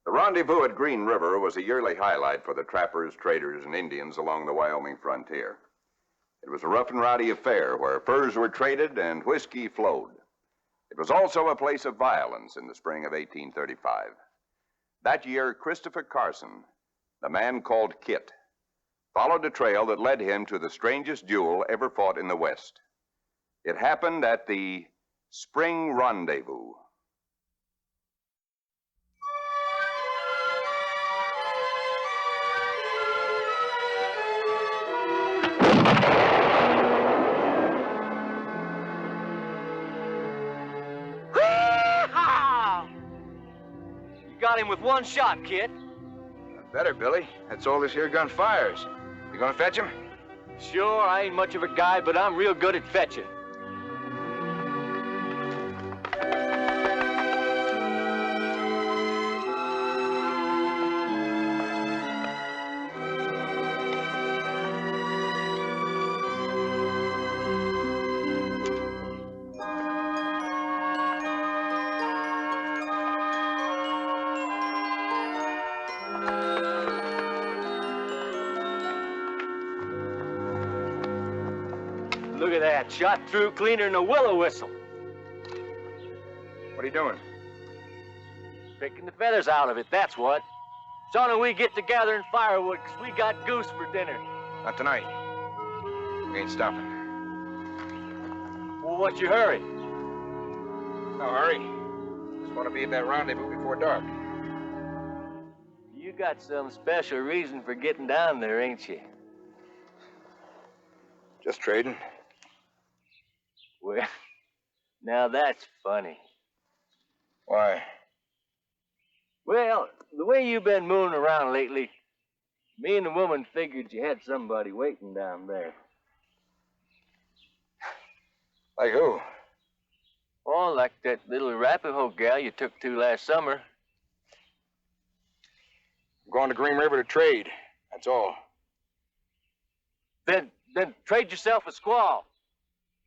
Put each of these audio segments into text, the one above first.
The Rendezvous at Green River was a yearly highlight for the trappers, traders, and Indians along the Wyoming frontier. It was a rough and rowdy affair where furs were traded and whiskey flowed. It was also a place of violence in the spring of 1835. That year, Christopher Carson, the man called Kit, followed a trail that led him to the strangest duel ever fought in the West. It happened at the Spring Rendezvous. Got him with one shot, Kit. Better, Billy. That's all this here gun fires. You gonna fetch him? Sure, I ain't much of a guy, but I'm real good at fetching. Look at that, shot through cleaner than a willow whistle. What are you doing? Picking the feathers out of it, that's what. Son and we get together and firewood, 'cause we got goose for dinner. Not tonight. We ain't stopping. Well, what's your hurry? No hurry. Just want to be at that rendezvous before dark. You got some special reason for getting down there, ain't you? Just trading. Well, now that's funny. Why? Well, the way you've been mooning around lately, me and the woman figured you had somebody waiting down there. Like who? Oh, like that little Arapaho gal you took to last summer. I'm going to Green River to trade. That's all. Then trade yourself a squaw.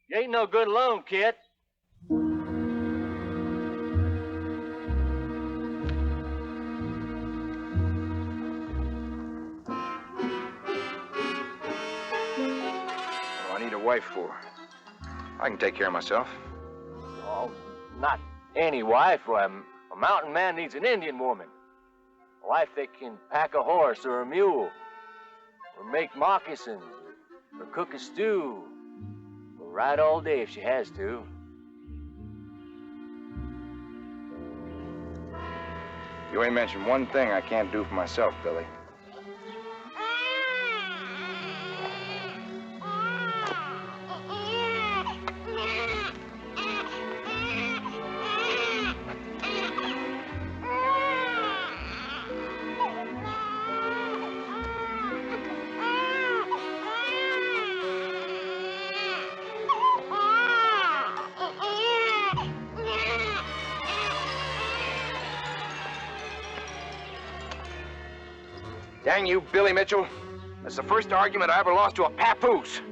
You ain't no good alone, kid. What do I need a wife for? I can take care of myself. Oh, not any wife. A mountain man needs an Indian woman. A wife that can pack a horse or a mule, or make moccasins, or cook a stew, or ride all day if she has to. You ain't mentioned one thing I can't do for myself, Billy. Dang you, Billy Mitchell. That's the first argument I ever lost to a papoose.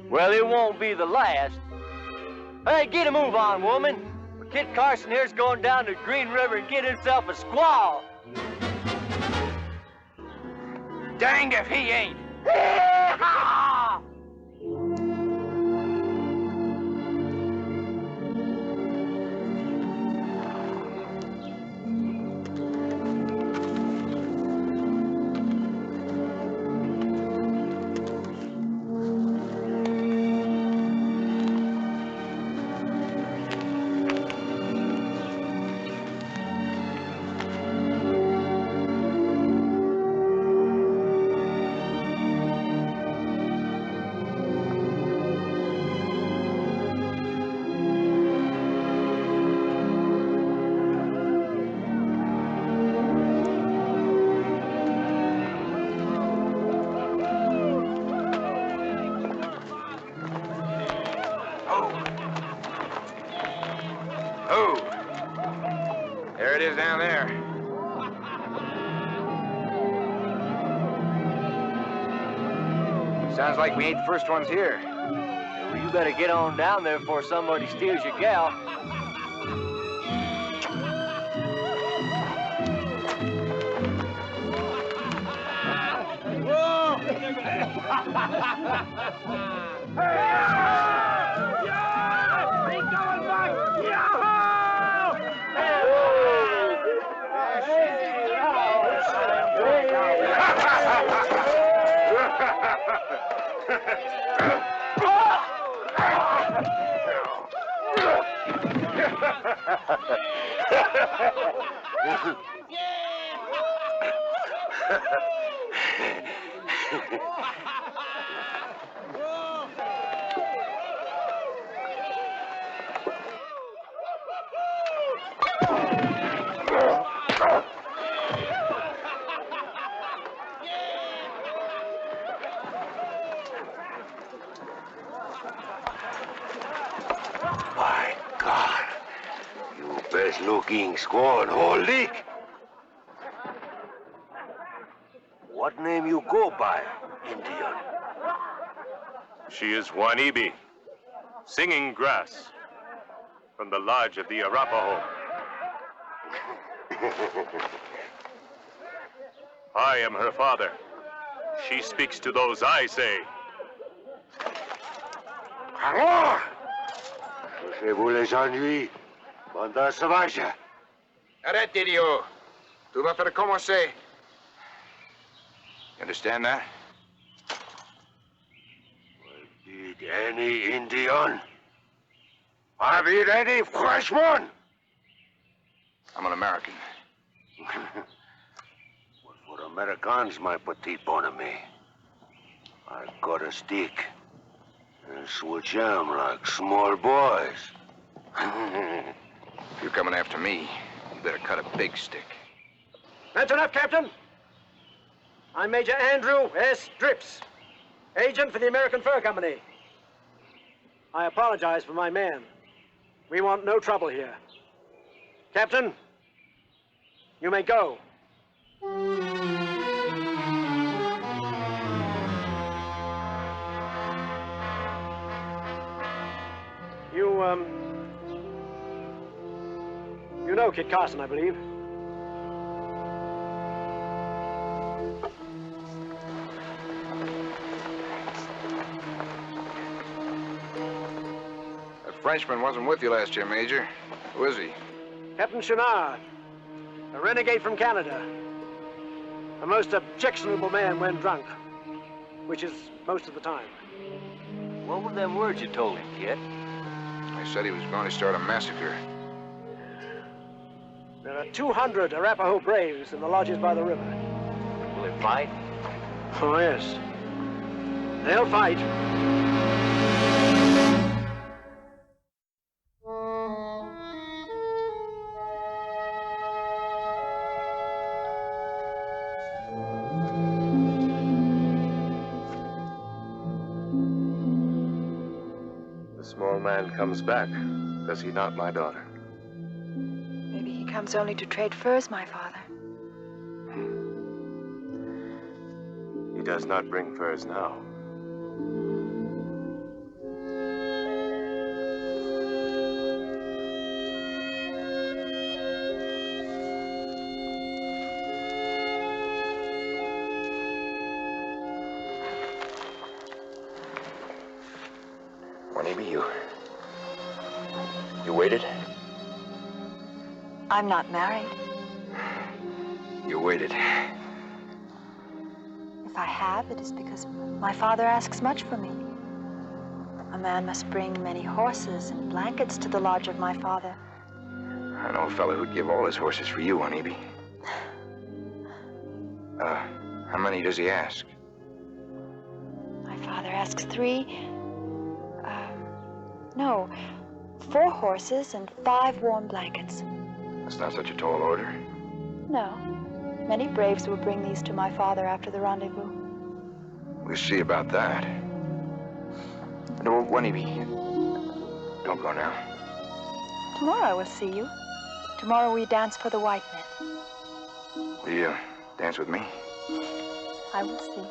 Well, it won't be the last. Hey, get a move on, woman. Kid Carson here's going down to Green River and get himself a squaw. Danged if he ain't. There it is down there. Sounds like we ain't the first ones here. Well, you better get on down there before somebody steals your gal. My God. You best-looking squad, whole league. What name you go by, Indian? She is Juanibi, singing grass, from the lodge of the Arapaho. I am her father. She speaks to those I say. Alors, cherchez-vous les ennuis, bande sauvage. Arrête, idiot. Tu vas faire commencer. You understand that? Did any Indian? Have you any Freshman? I'm an American. What for Americans, my petit bon ami? I got a stick and switch them like small boys. If you're coming after me, you better cut a big stick. That's enough, Captain. I'm Major Andrew S. Drips, agent for the American Fur Company. I apologize for my man. We want no trouble here. Captain, you may go. You know Kit Carson, I believe. That Frenchman wasn't with you last year, Major. Who is he? Captain Chenard, a renegade from Canada. A most objectionable man when drunk, which is most of the time. What were them words you told him, kid? They said he was going to start a massacre. There are 200 Arapaho braves in the lodges by the river. Will they fight? Oh, yes. They'll fight. The small man comes back, does he not, my daughter? Maybe he comes only to trade furs, my father. He does not bring furs now. Juanibi, you waited? I'm not married. You waited. If I have, it is because my father asks much for me. A man must bring many horses and blankets to the lodge of my father. I know a fellow who'd give all his horses for you, Juanibi. How many does he ask? My father asks 4 horses and 5 warm blankets. That's not such a tall order. No. Many braves will bring these to my father after the rendezvous. We'll see about that. No, Juanibi, don't go now. Tomorrow I will see you. Tomorrow we dance for the white men. Will you dance with me? I will see.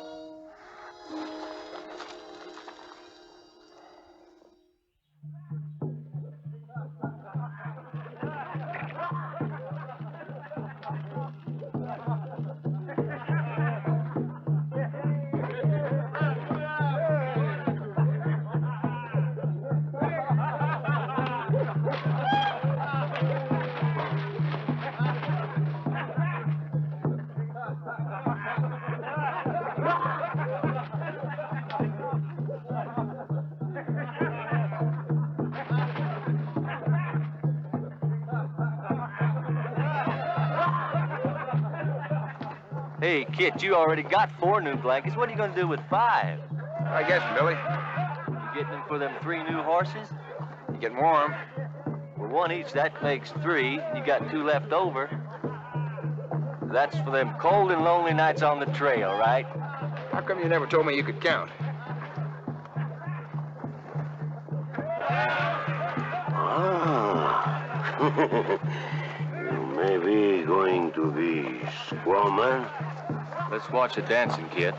Hey, Kit, you already got 4 new blankets. What are you gonna do with 5? I guess, Billy. You getting them for them 3 new horses? You getting warm. Well, 1 each, that makes 3. You got 2 left over. That's for them cold and lonely nights on the trail, right? How come you never told me you could count? You may be going to be squaw man. Let's watch the dancing, Kit.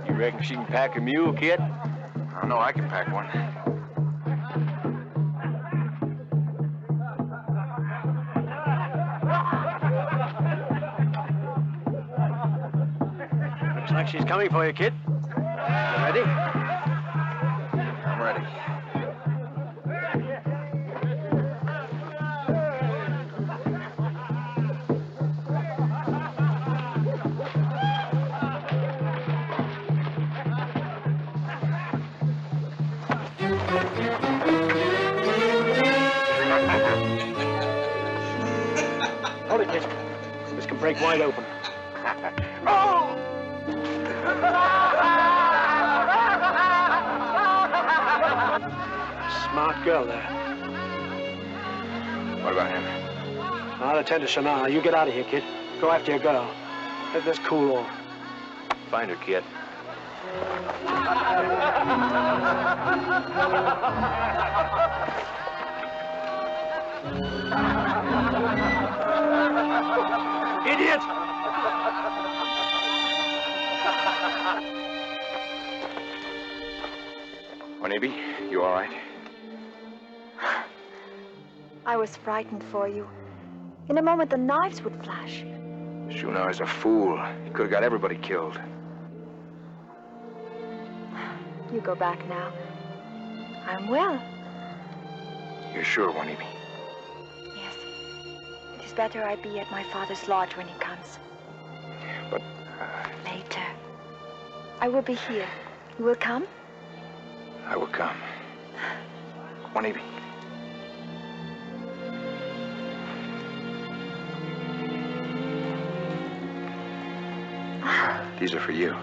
You reckon she can pack a mule, Kit? I don't know, I can pack one. Looks like she's coming for you, Kit. You ready? I'm ready. Hold it, Kit. This can break wide open. Smart girl there. What about him? I'll attend to Shana. You get out of here, kid. Go after your girl. Let this cool off. Find her, Kit. Idiot! Juanibi, you all right? I was frightened for you. In a moment, the knives would flash. Shunar is a fool. He could have got everybody killed. You go back now. I'm well. You're sure, Juanibi? Yes. It is better I be at my father's lodge when he comes. But, Later. I will be here. You will come? I will come. Juanibi. These are for you.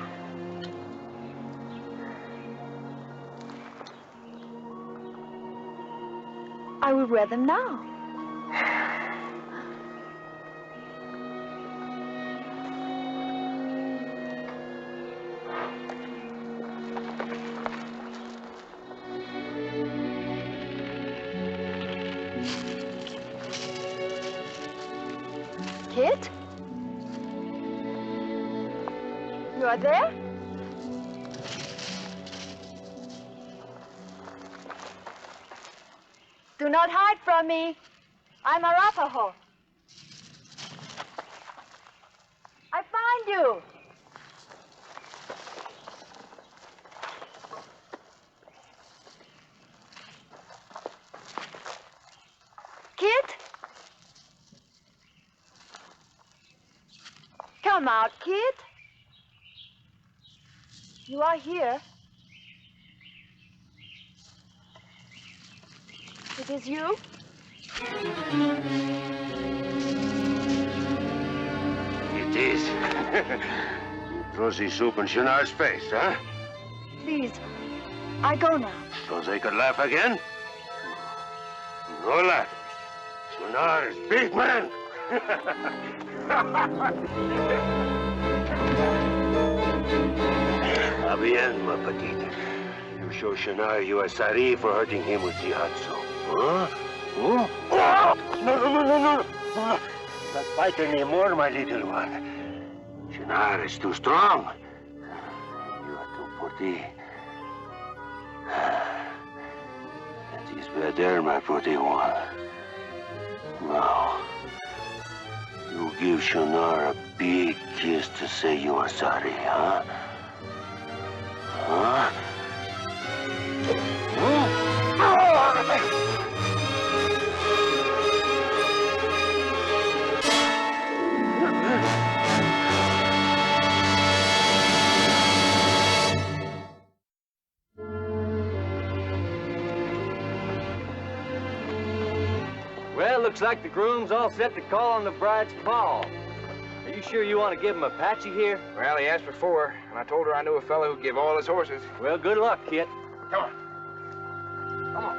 I will wear them now. Kit? You are there? Do not hide from me. I'm Arapaho. I find you. Kit? Come out, Kit. You are here. It is you? It is. You throw the soup in Shinar's face, huh? Please, I go now. So they could laugh again? No laugh. Shinar is big man. A bien, ma petite. You show Shinar you are sorry for hurting him with the hot soap. Huh? Huh? No. Not fight anymore, my little one. Shinar is too strong. You are too pretty. It is better, my pretty one. Now, you give Shinar a big kiss to say you are sorry, huh? Huh? Well, looks like the groom's all set to call on the bride's pa. Are you sure you want to give him Apache here? Well, he asked for 4, and I told her I knew a fellow who'd give all his horses. Well, good luck, Kit. Come on. Come on.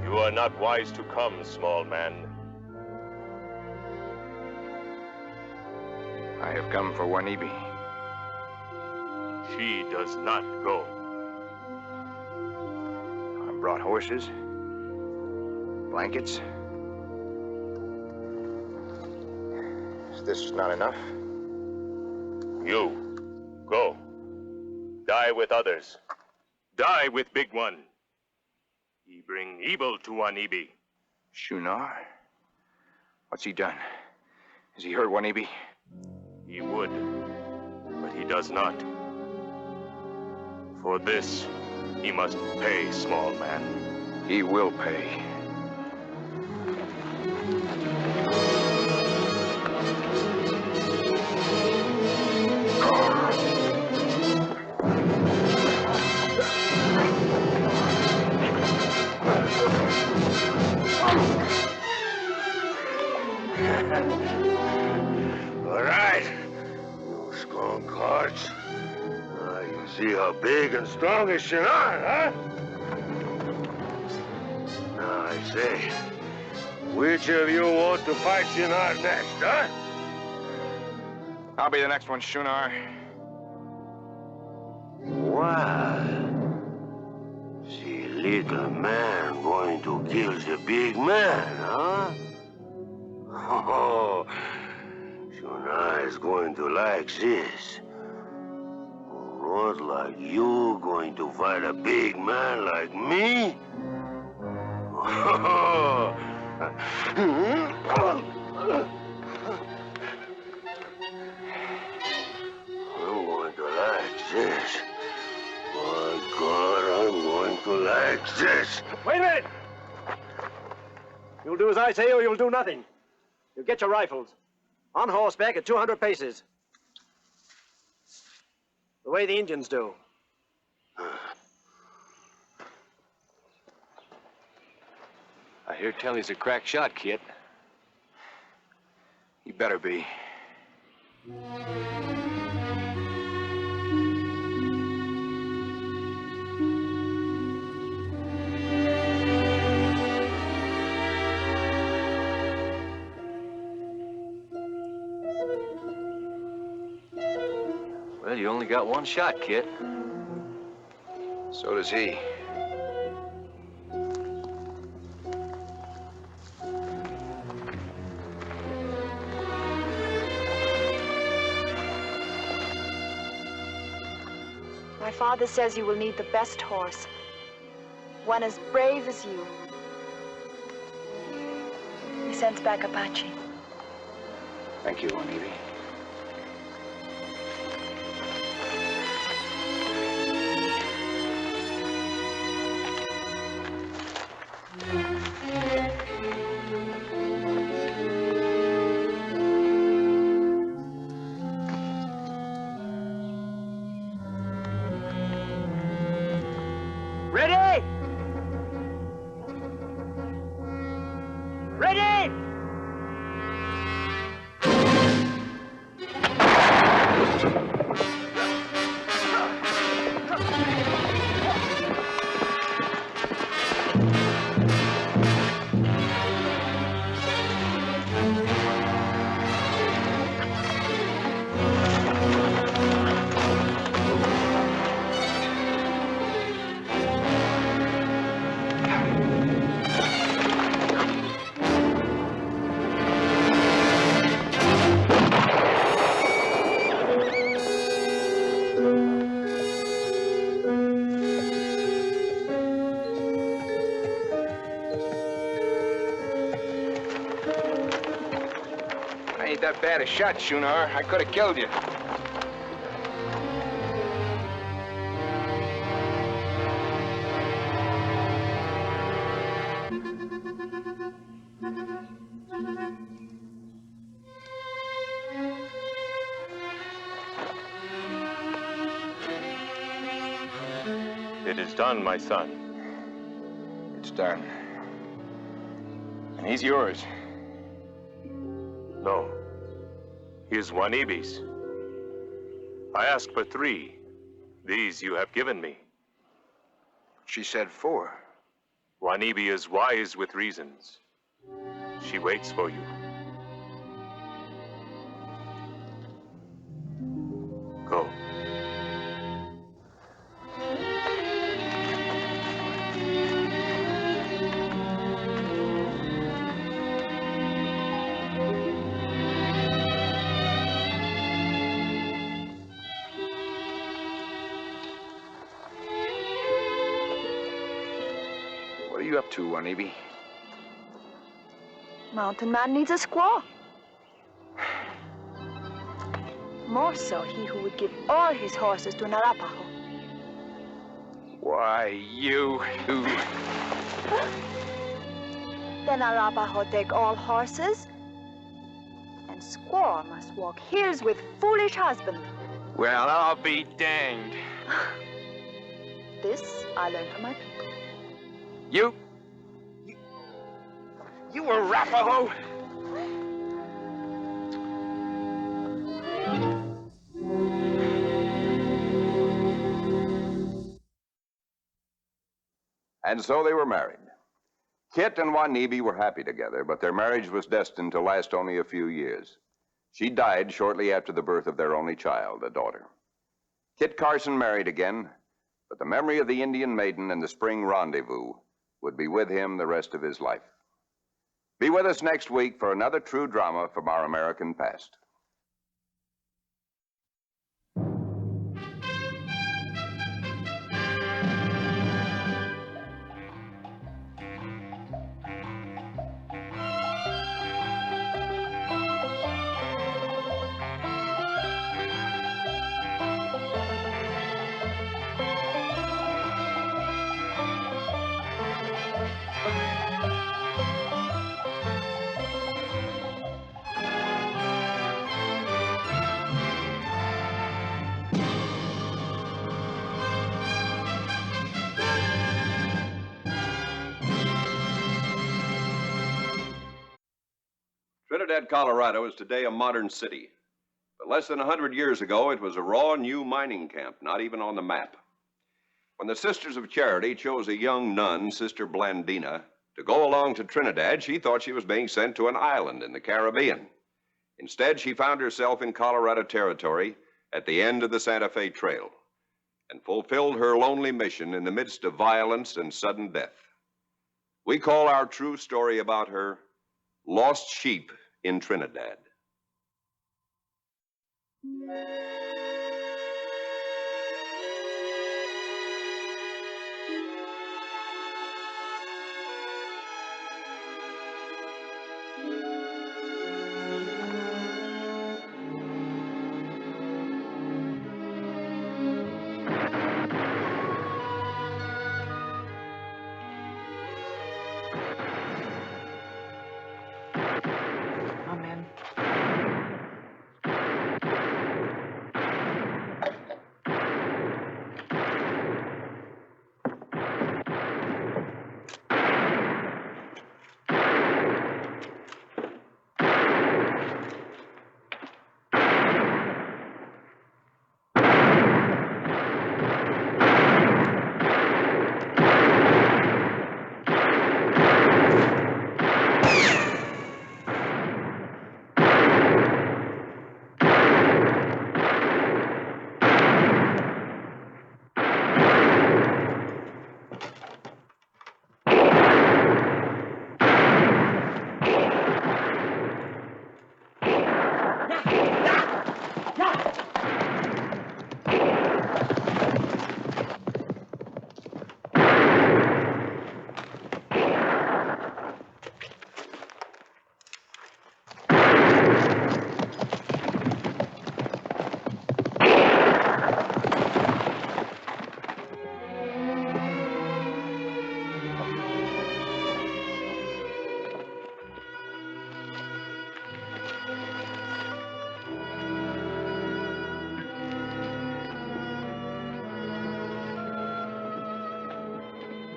You are not wise to come, small man. I have come for Wanibi. She does not go. I brought horses, blankets. Is this not enough? You, go. Die with others. Die with Big One. He bring evil to Wanibi. Shunar? What's he done? Has he hurt Wanibi? He would, but he does not. For this, he must pay, small man. He will pay. All right. You strong cards. You see how big and strong is Shinar, huh? Now, I say, which of you want to fight Shinar next, huh? I'll be the next one, Shunar. Wow. See, little man going to kill the big man, huh? Oh, Shinar is going to like this. Not like you going to fight a big man like me? I'm going to like this. My God, I'm going to like this. Wait a minute! You'll do as I say or you'll do nothing. You get your rifles. On horseback at 200 paces. The way the Indians do. I hear tell he's a crack shot, Kit. He better be. Well, you only got one shot, Kit. So does he. My father says you will need the best horse. One as brave as you. He sends back Apache. Thank you, Juanita. Ready? Ready? I ain't that bad a shot, Shunar. I could have killed you. It is done, my son. It's done. And he's yours. No. He is Wanibi's. I asked for 3. These you have given me. She said 4. Wanibi is wise with reasons. She waits for you. Go. What are you up to, Wanibi? Mountain man needs a squaw. More so, he who would give all his horses to an Arapaho. Why, you... Then Arapaho take all horses, and squaw must walk hills with foolish husband. Well, I'll be danged. This I learned from my people. You Arapaho? And so they were married. Kit and Wanibi were happy together, but their marriage was destined to last only a few years. She died shortly after the birth of their only child, a daughter. Kit Carson married again, but the memory of the Indian maiden and the spring rendezvous would be with him the rest of his life. Be with us next week for another true drama from our American past. Trinidad, Colorado is today a modern city. But less than 100 years ago, it was a raw, new mining camp, not even on the map. When the Sisters of Charity chose a young nun, Sister Blandina, to go along to Trinidad, she thought she was being sent to an island in the Caribbean. Instead, she found herself in Colorado Territory at the end of the Santa Fe Trail and fulfilled her lonely mission in the midst of violence and sudden death. We call our true story about her Lost Sheep in Trinidad.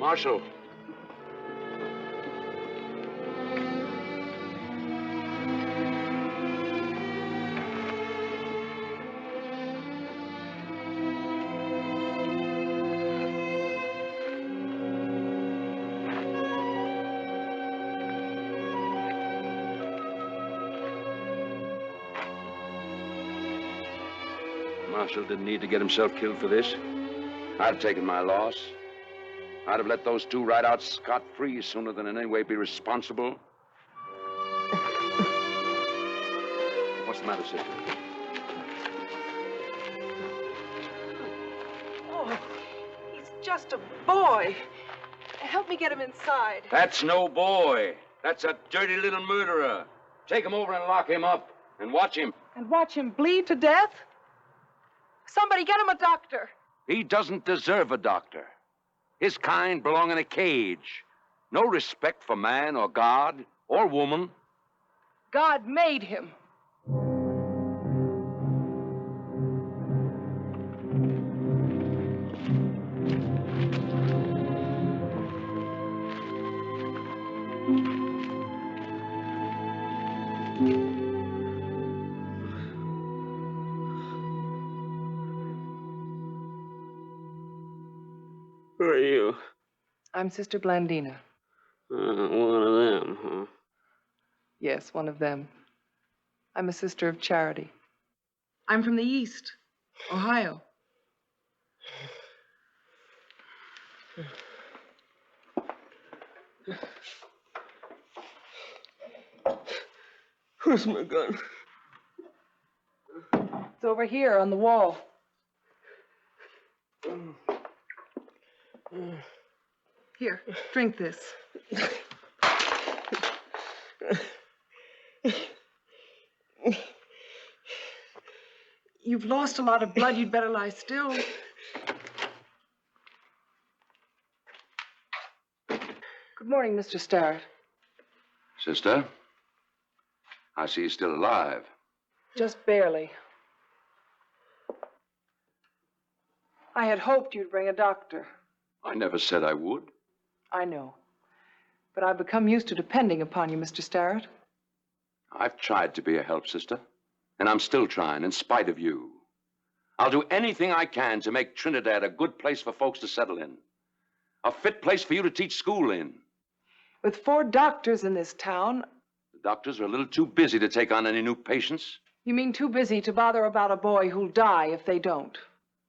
Marshal. Marshal didn't need to get himself killed for this. I'd have taken my loss. I'd have let those two ride out scot-free sooner than in any way be responsible. What's the matter, sister? Oh, he's just a boy. Help me get him inside. That's no boy. That's a dirty little murderer. Take him over and lock him up and watch him. And watch him bleed to death? Somebody get him a doctor. He doesn't deserve a doctor. His kind belong in a cage. No respect for man or God or woman. God made him. Who are you? I'm Sister Blandina. One of them, huh? Yes, one of them. I'm a sister of charity. I'm from the East, Ohio. Where's my gun? It's over here on the wall. Here, drink this. You've lost a lot of blood. You'd better lie still. Good morning, Mr. Starrett. Sister, I see you're still alive. Just barely. I had hoped you'd bring a doctor. I never said I would. I know. But I've become used to depending upon you, Mr. Starrett. I've tried to be a help, sister, and I'm still trying in spite of you. I'll do anything I can to make Trinidad a good place for folks to settle in. A fit place for you to teach school in. With 4 doctors in this town. The doctors are a little too busy to take on any new patients. You mean too busy to bother about a boy who'll die if they don't?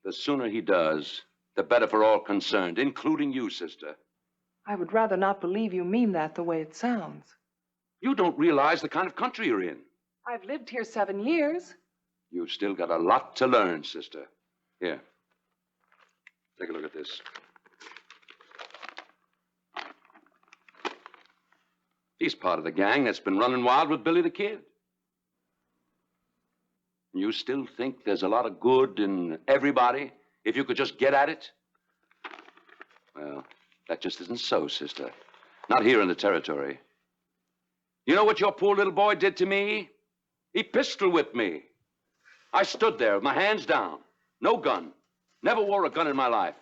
The sooner he does, the better for all concerned, including you, sister. I would rather not believe you mean that the way it sounds. You don't realize the kind of country you're in. I've lived here 7 years. You've still got a lot to learn, sister. Here, take a look at this. He's part of the gang that's been running wild with Billy the Kid. You still think there's a lot of good in everybody if you could just get at it? Well, that just isn't so, sister. Not here in the territory. You know what your poor little boy did to me? He pistol whipped me. I stood there with my hands down. No gun. Never wore a gun in my life.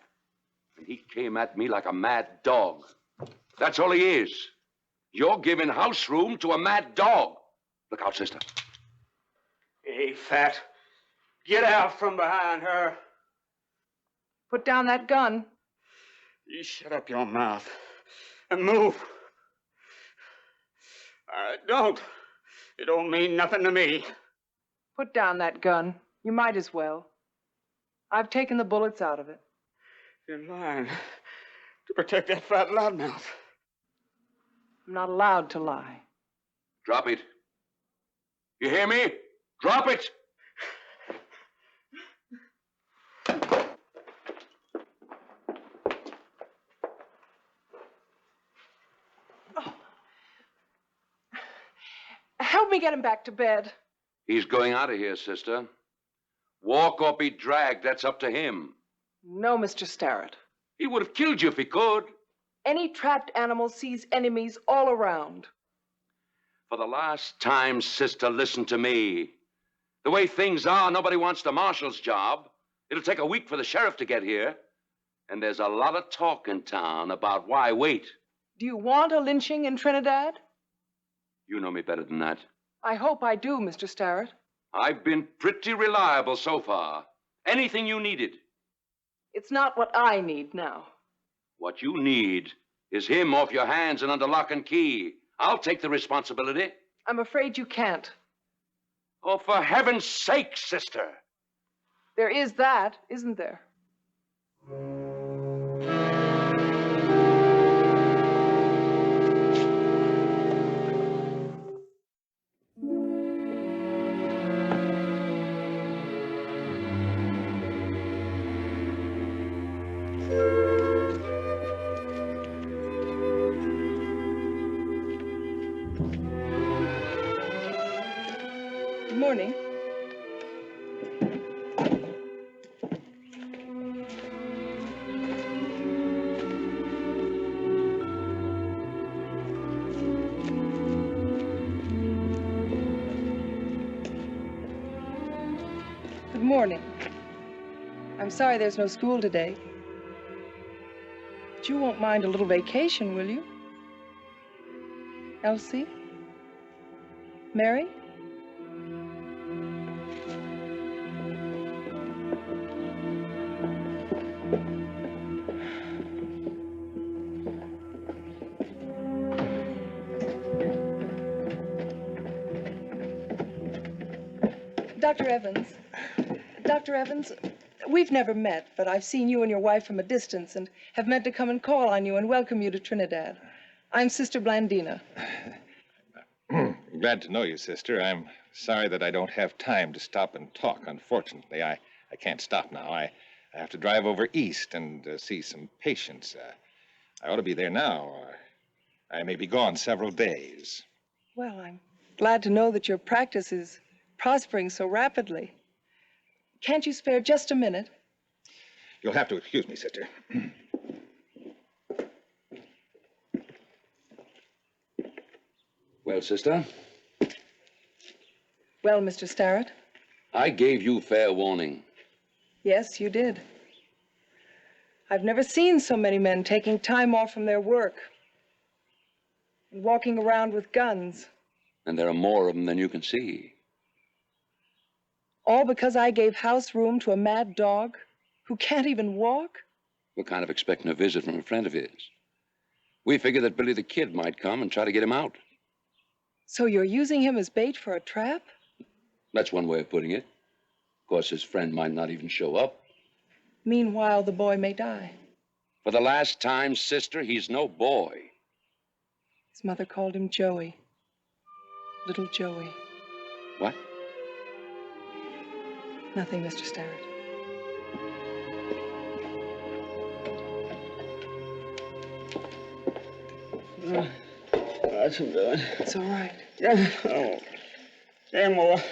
And he came at me like a mad dog. That's all he is. You're giving house room to a mad dog. Look out, sister. Hey, Fat. Get out from behind her. Put down that gun. You shut up your mouth and move. Don't. It don't mean nothing to me. Put down that gun. You might as well. I've taken the bullets out of it. You're lying to protect that fat loudmouth. I'm not allowed to lie. Drop it. You hear me? Drop it! Help me get him back to bed. He's going out of here, sister. Walk or be dragged, that's up to him. No, Mr. Starrett. He would have killed you if he could. Any trapped animal sees enemies all around. For the last time, sister, listen to me. The way things are, nobody wants the marshal's job. It'll take a week for the sheriff to get here. And there's a lot of talk in town about why wait. Do you want a lynching in Trinidad? You know me better than that. I hope I do, Mr. Starrett. I've been pretty reliable so far. Anything you needed. It's not what I need now. What you need is him off your hands and under lock and key. I'll take the responsibility. I'm afraid you can't. Oh, for heaven's sake, sister. There is that, isn't there? Good morning. Good morning. I'm sorry there's no school today. But you won't mind a little vacation, will you? Elsie? Mary? Dr. Evans, we've never met, but I've seen you and your wife from a distance and have meant to come and call on you and welcome you to Trinidad. I'm Sister Blandina. Glad to know you, sister. I'm sorry that I don't have time to stop and talk. Unfortunately, I can't stop now. I have to drive over east and see some patients. I ought to be there now. I may be gone several days. Well, I'm glad to know that your practice is prospering so rapidly. Can't you spare just a minute? You'll have to excuse me, sister. Well, sister, Well, Mr. Starrett? I gave you fair warning. Yes, you did. I've never seen so many men taking time off from their work and walking around with guns. And there are more of them than you can see. All because I gave house room to a mad dog who can't even walk? We're kind of expecting a visit from a friend of his. We figured that Billy the Kid might come and try to get him out. So you're using him as bait for a trap? That's one way of putting it. Of course, his friend might not even show up. Meanwhile, the boy may die. For the last time, sister, he's no boy. His mother called him Joey. Little Joey. What? Nothing, Mr. Starrett. That's good. It's all right. Yeah. Oh. Hey, boy.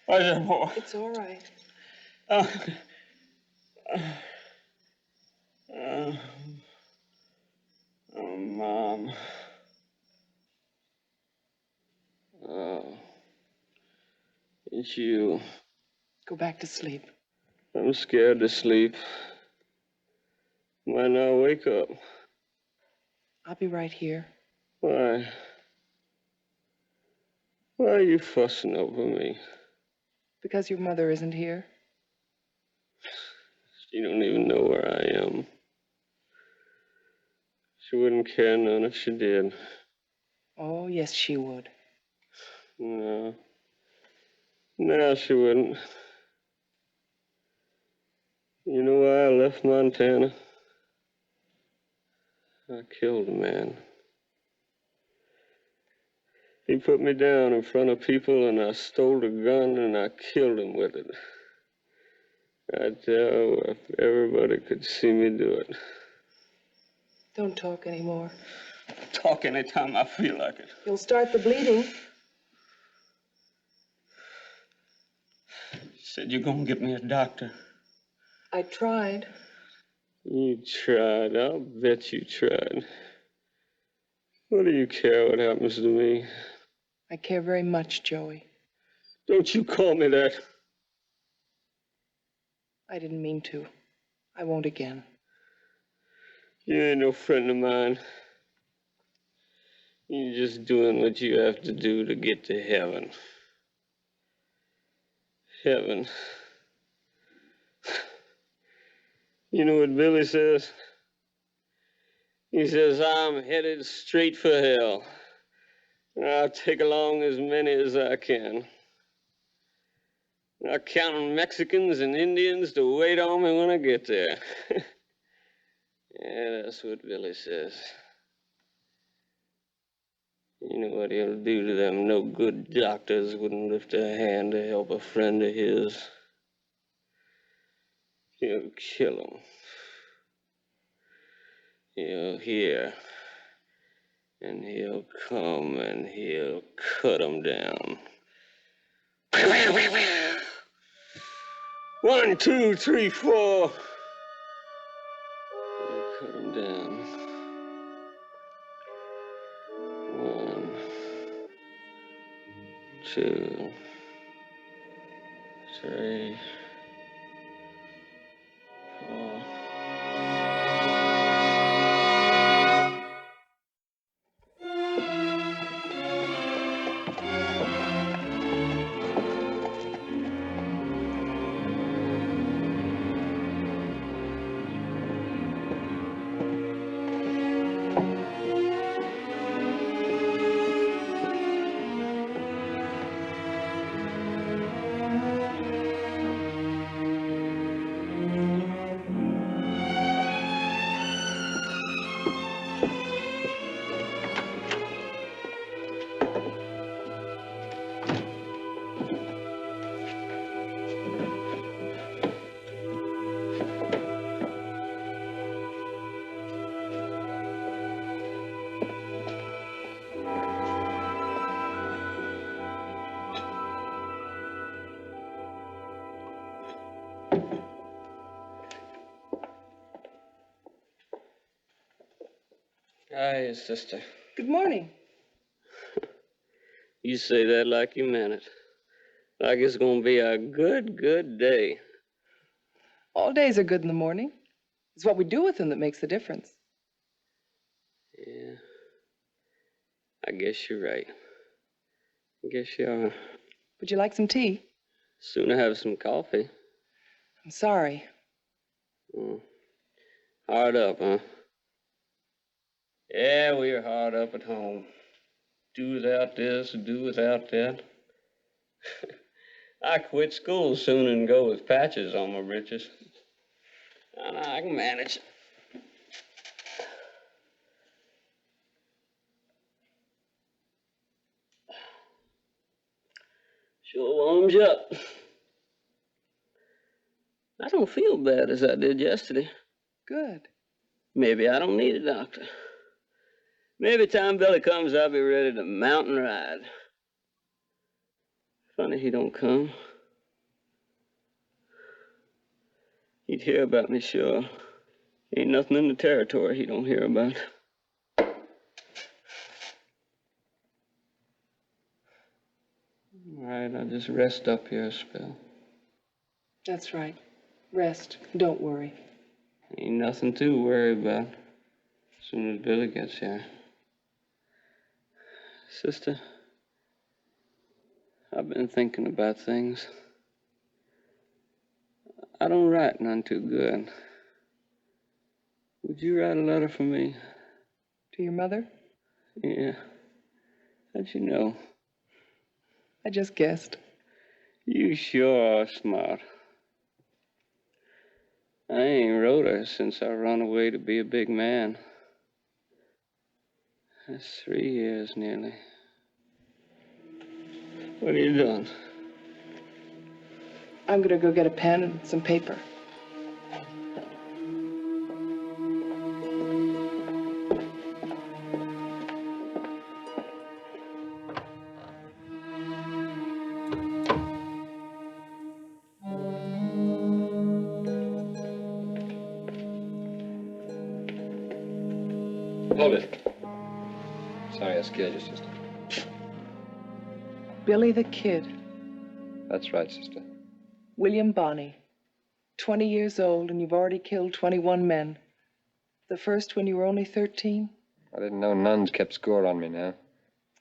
What's it, boy? It's all right. Mom. Oh. It's you. Go back to sleep. I'm scared to sleep. Might not wake up. I'll be right here. Why? Why are you fussing over me? Because your mother isn't here. She don't even know where I am. She wouldn't care none if she did. Oh, yes, she would. No. No, she wouldn't. You know why I left Montana? I killed a man. He put me down in front of people and I stole a gun and I killed him with it. I tell if everybody could see me do it. Don't talk anymore. Talk anytime I feel like it. You'll start the bleeding. You said you're gonna get me a doctor. I tried. You tried. I'll bet you tried. What do you care what happens to me? I care very much, Joey. Don't you call me that. I didn't mean to. I won't again. You ain't no friend of mine. You're just doing what you have to do to get to heaven. Heaven. You know what Billy says? He says, I'm headed straight for hell. I'll take along as many as I can. I'll count on Mexicans and Indians to wait on me when I get there. Yeah, that's what Billy says. You know what he'll do to them no good doctors wouldn't lift a hand to help a friend of his. He'll kill them. He'll hear. And he'll come and he'll cut them down. 1, 2, 3, 4. He'll cut them down. 1, 2, 3, 4. Hi, sister. Good morning. You say that like you meant it. Like it's gonna be a good, good day. All days are good in the morning. It's what we do with them that makes the difference. Yeah. I guess you're right. I guess you are. Would you like some tea? Sooner have some coffee. I'm sorry. Hard up, huh? Yeah, we're hard up at home. Do without this, do without that. I quit school soon and go with patches on my britches. I can manage. Sure warms you up. I don't feel bad as I did yesterday. Good. Maybe I don't need a doctor. Maybe time Billy comes, I'll be ready to mountain ride. Funny he don't come. He'd hear about me, sure. Ain't nothing in the territory he don't hear about. All right, I'll just rest up here a spell. That's right. Rest. Don't worry. Ain't nothing to worry about as soon as Billy gets here. Sister, I've been thinking about things. I don't write none too good. Would you write a letter for me? To your mother? Yeah. How'd you know? I just guessed. You sure are smart. I ain't wrote her since I run away to be a big man. That's 3 years nearly. What are you doing? I'm gonna go get a pen and some paper. Hold it. Sorry I scared you, sister. Billy the Kid. That's right, sister. William Bonney. 20 years old, and you've already killed 21 men. The first when you were only 13? I didn't know nuns kept score on me now.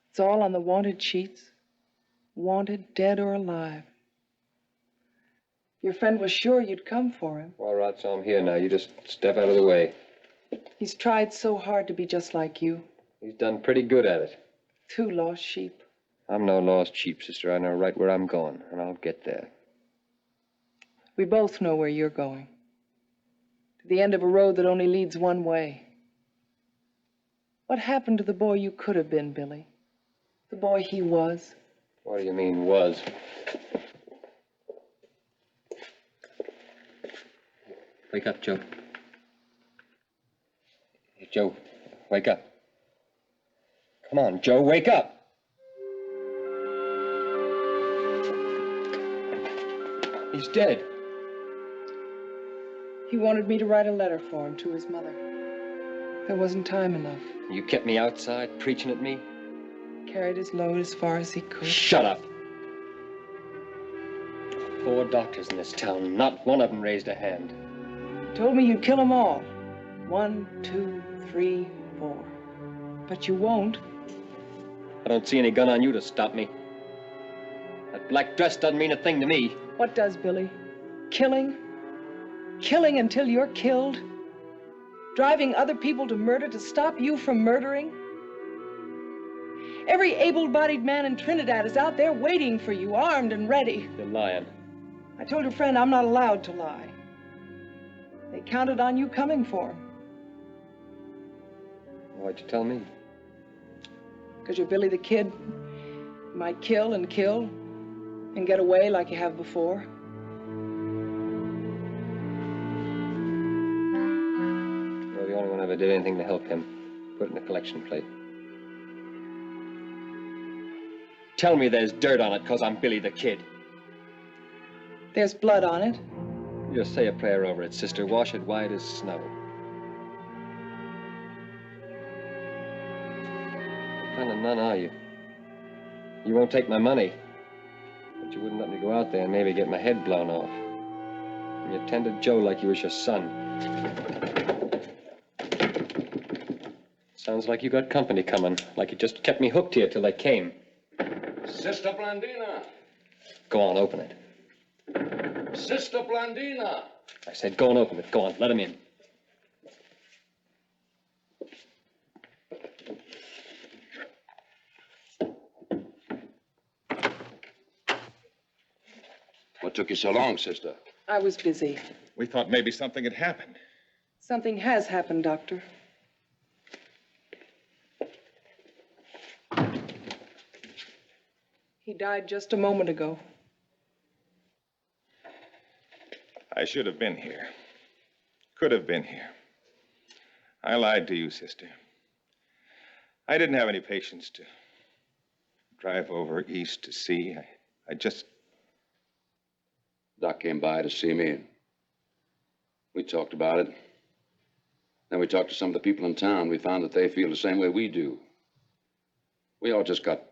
It's all on the wanted sheets. Wanted, dead or alive. Your friend was sure you'd come for him. All right, so I'm here now. You just step out of the way. He's tried so hard to be just like you. He's done pretty good at it. 2 lost sheep. I'm no lost sheep, sister. I know right where I'm going, and I'll get there. We both know where you're going. To the end of a road that only leads one way. What happened to the boy you could have been, Billy? The boy he was? What do you mean, was? Wake up, Joe. Hey, Joe, wake up. Come on, Joe, wake up. He's dead. He wanted me to write a letter for him to his mother. There wasn't time enough. You kept me outside preaching at me? Carried his load as far as he could. Shut up. 4 doctors in this town. Not one of them raised a hand. Told me you'd kill them all. 1, 2, 3, 4. But you won't. I don't see any gun on you to stop me. That black dress doesn't mean a thing to me. What does, Billy? Killing? Killing until you're killed? Driving other people to murder to stop you from murdering? Every able-bodied man in Trinidad is out there waiting for you, armed and ready. You're lying. I told your friend I'm not allowed to lie. They counted on you coming for him. Why'd you tell me? Because you're Billy the Kid. You might kill and get away like you have before. You're the only one who ever did anything to help him. Put it in a collection plate. Tell me there's dirt on it because I'm Billy the Kid. There's blood on it. Just say a prayer over it, sister. Wash it white as snow. What kind of nun are you? You won't take my money. But you wouldn't let me go out there and maybe get my head blown off. And you tended Joe like he was your son. Sounds like you got company coming. Like you just kept me hooked here till they came. Sister Blandina. Go on, open it. Sister Blandina. I said go and open it. Go on, let him in. What took you so long, sister? I was busy. We thought maybe something had happened. Something has happened, Doctor. He died just a moment ago. I should have been here. Could have been here. I lied to you, sister. I didn't have any patience to drive over east to see. I just... Doc came by to see me. We talked about it. Then we talked to some of the people in town. We found that they feel the same way we do. We all just got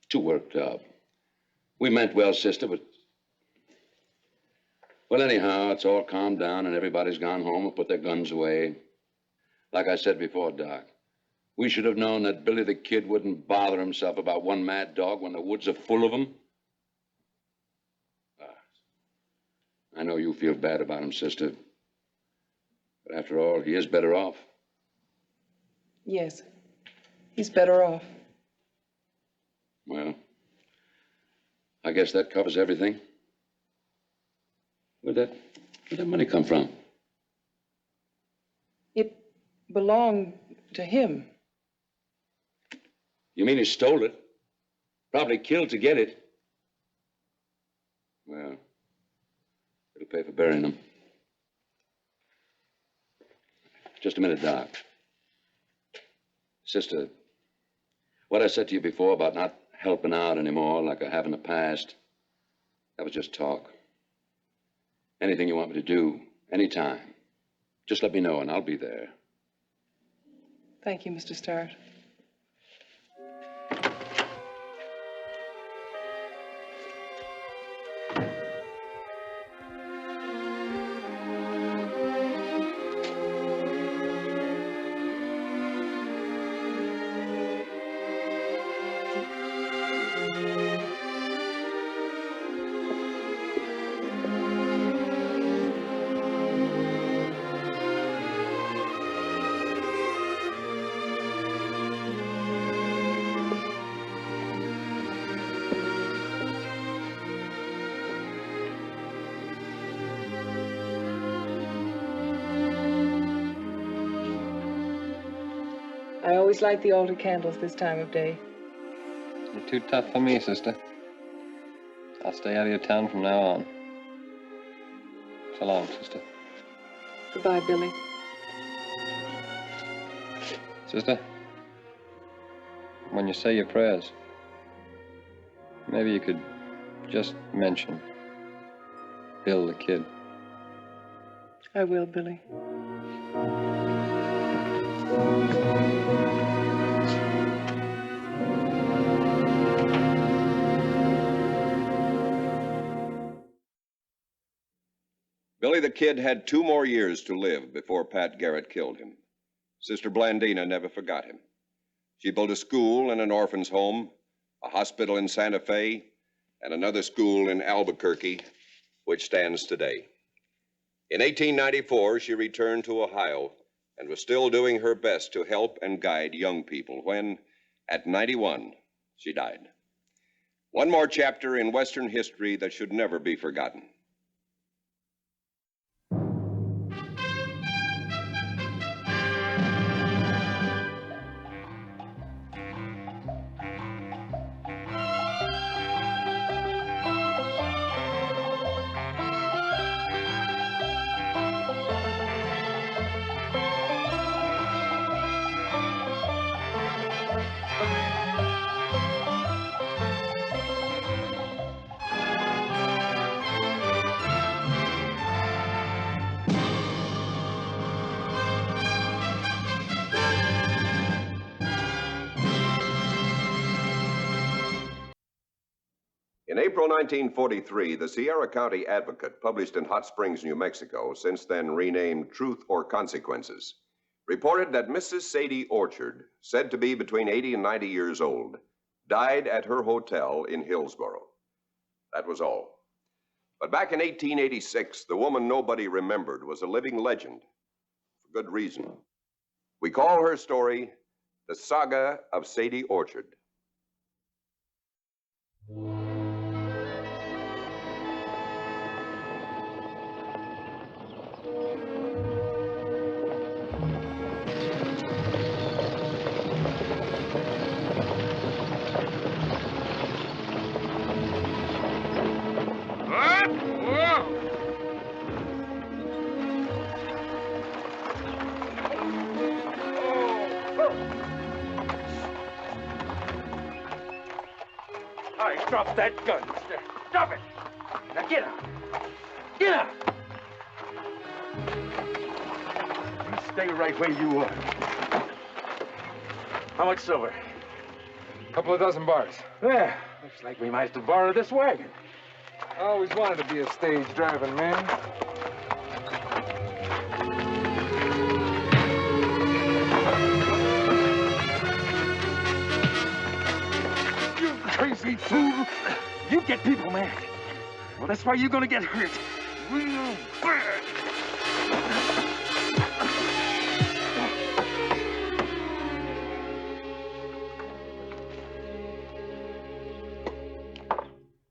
too worked up. We meant well, sister, but... Well, anyhow, it's all calmed down and everybody's gone home and put their guns away. Like I said before, Doc, we should have known that Billy the Kid wouldn't bother himself about one mad dog when the woods are full of them. I know you feel bad about him, sister. But after all, he is better off. Yes, he's better off. Well, I guess that covers everything. Where'd that money come from? It belonged to him. You mean he stole it? Probably killed to get it. Well, it'll pay for burying him. Just a minute, Doc. Sister, what I said to you before about not helping out anymore like I have in the past, that was just talk. Anything you want me to do, anytime, just let me know and I'll be there. Thank you, Mr. Starrett. I always light the altar candles this time of day. You're too tough for me, sister. I'll stay out of your town from now on. So long, sister. Goodbye, Billy. Sister, when you say your prayers, maybe you could just mention Bill the Kid. I will, Billy. Billy the Kid had 2 more years to live before Pat Garrett killed him. Sister Blandina never forgot him. She built a school and an orphan's home, a hospital in Santa Fe, and another school in Albuquerque, which stands today. In 1894, she returned to Ohio and was still doing her best to help and guide young people when, at 91, she died. One more chapter in Western history that should never be forgotten. In April 1943, the Sierra County Advocate, published in Hot Springs, New Mexico, since then renamed Truth or Consequences, reported that Mrs. Sadie Orchard, said to be between 80 and 90 years old, died at her hotel in Hillsboro. That was all. But back in 1886, the woman nobody remembered was a living legend, for good reason. We call her story The Saga of Sadie Orchard. Drop that gun, mister. Drop it. Now get up. Get up. You stay right where you are. How much silver? Couple of dozen bars. Yeah, looks like we might have to borrow this wagon. I always wanted to be a stage driving man. You crazy fool! You get people mad. Well, that's why you're gonna get hurt. Real bad.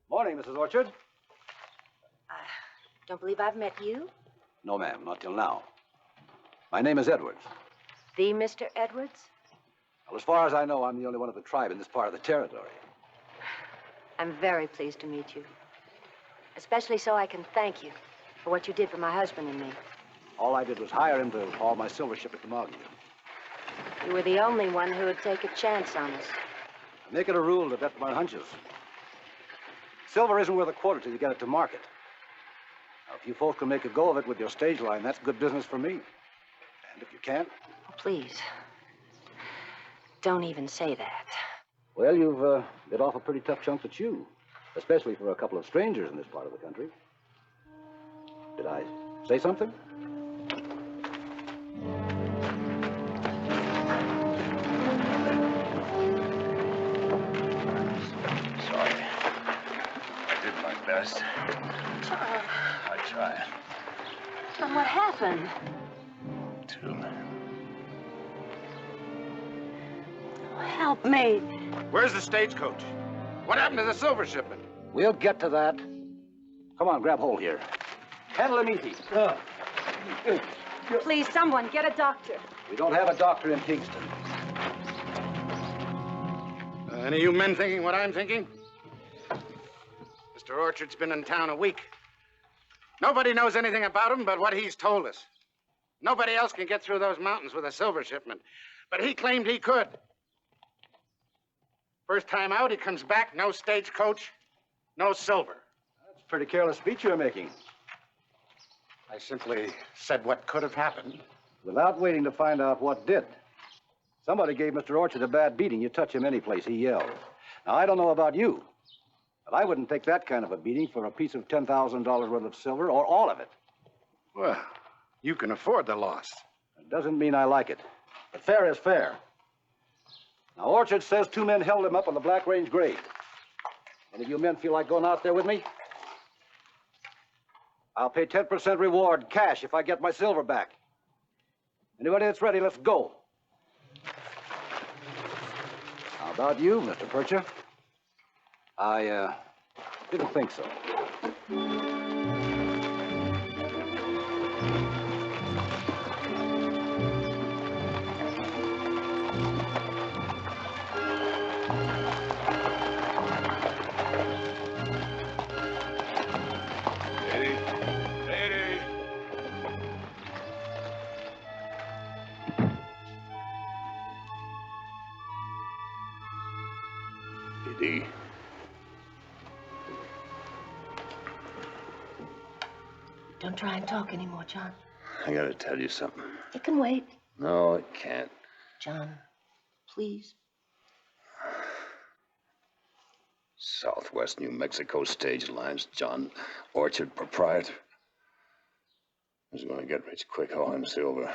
Morning, Mrs. Orchard. Don't believe I've met you? No, ma'am, not till now. My name is Edwards. The Mr. Edwards? Well, as far as I know, I'm the only one of the tribe in this part of the territory. I'm very pleased to meet you. Especially so I can thank you for what you did for my husband and me. All I did was hire him to haul my silver ship at the Moggy. You were the only one who would take a chance on us. I make it a rule to bet my hunches. Silver isn't worth a quarter till you get it to market. Now, if you folks can make a go of it with your stage line, that's good business for me. And if you can't... Oh, please, don't even say that. Well, you've bit off a pretty tough chunk to chew, especially for a couple of strangers in this part of the country. Did I say something? Sorry. I did my best. I tried. And what happened? To Help me. Where's the stagecoach? What happened to the silver shipment? We'll get to that. Come on, grab hold here. Handle him easy. Please, someone, get a doctor. We don't have a doctor in Kingston. Any of you men thinking what I'm thinking? Mr. Orchard's been in town a week. Nobody knows anything about him but what he's told us. Nobody else can get through those mountains with a silver shipment, but he claimed he could. First time out, he comes back, no stagecoach, no silver. That's a pretty careless speech you're making. I simply said what could have happened. Without waiting to find out what did. Somebody gave Mr. Orchard a bad beating. You touch him any place, he yelled. Now, I don't know about you, but I wouldn't take that kind of a beating for a piece of $10,000 worth of silver, or all of it. Well, you can afford the loss. It doesn't mean I like it, but fair is fair. Now, Orchard says 2 men held him up on the Black Range grade. Any of you men feel like going out there with me? I'll pay 10% reward, cash, if I get my silver back. Anybody that's ready, let's go. How about you, Mr. Percher? I didn't think so. Don't try and talk anymore, John. I gotta tell you something. It can wait. No, it can't. John, please. Southwest New Mexico Stage Lines, John Orchard, proprietor. Was gonna get rich quick hauling silver.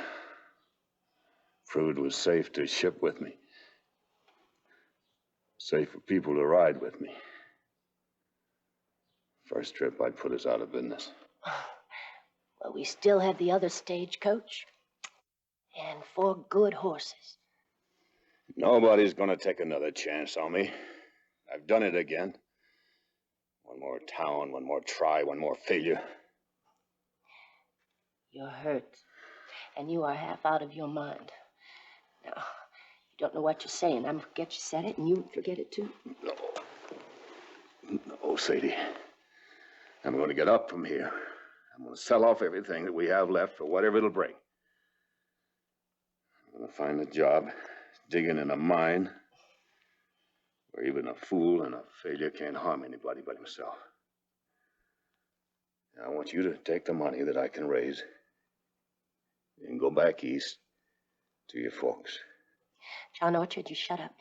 Fruit was safe to ship with me. Safe for people to ride with me. First trip I'd put us out of business. Well, we still have the other stagecoach and 4 good horses. Nobody's gonna take another chance on me. I've done it again. One more town, one more try, one more failure. You're hurt, and you are half out of your mind. Now, you don't know what you're saying. I'm gonna forget you said it, and you forget it too. No, Sadie. I'm gonna get up from here. I'm gonna sell off everything that we have left for whatever it'll bring. I'm gonna find a job digging in a mine where even a fool and a failure can't harm anybody but himself. And I want you to take the money that I can raise and go back east to your folks. John Orchard, you shut up.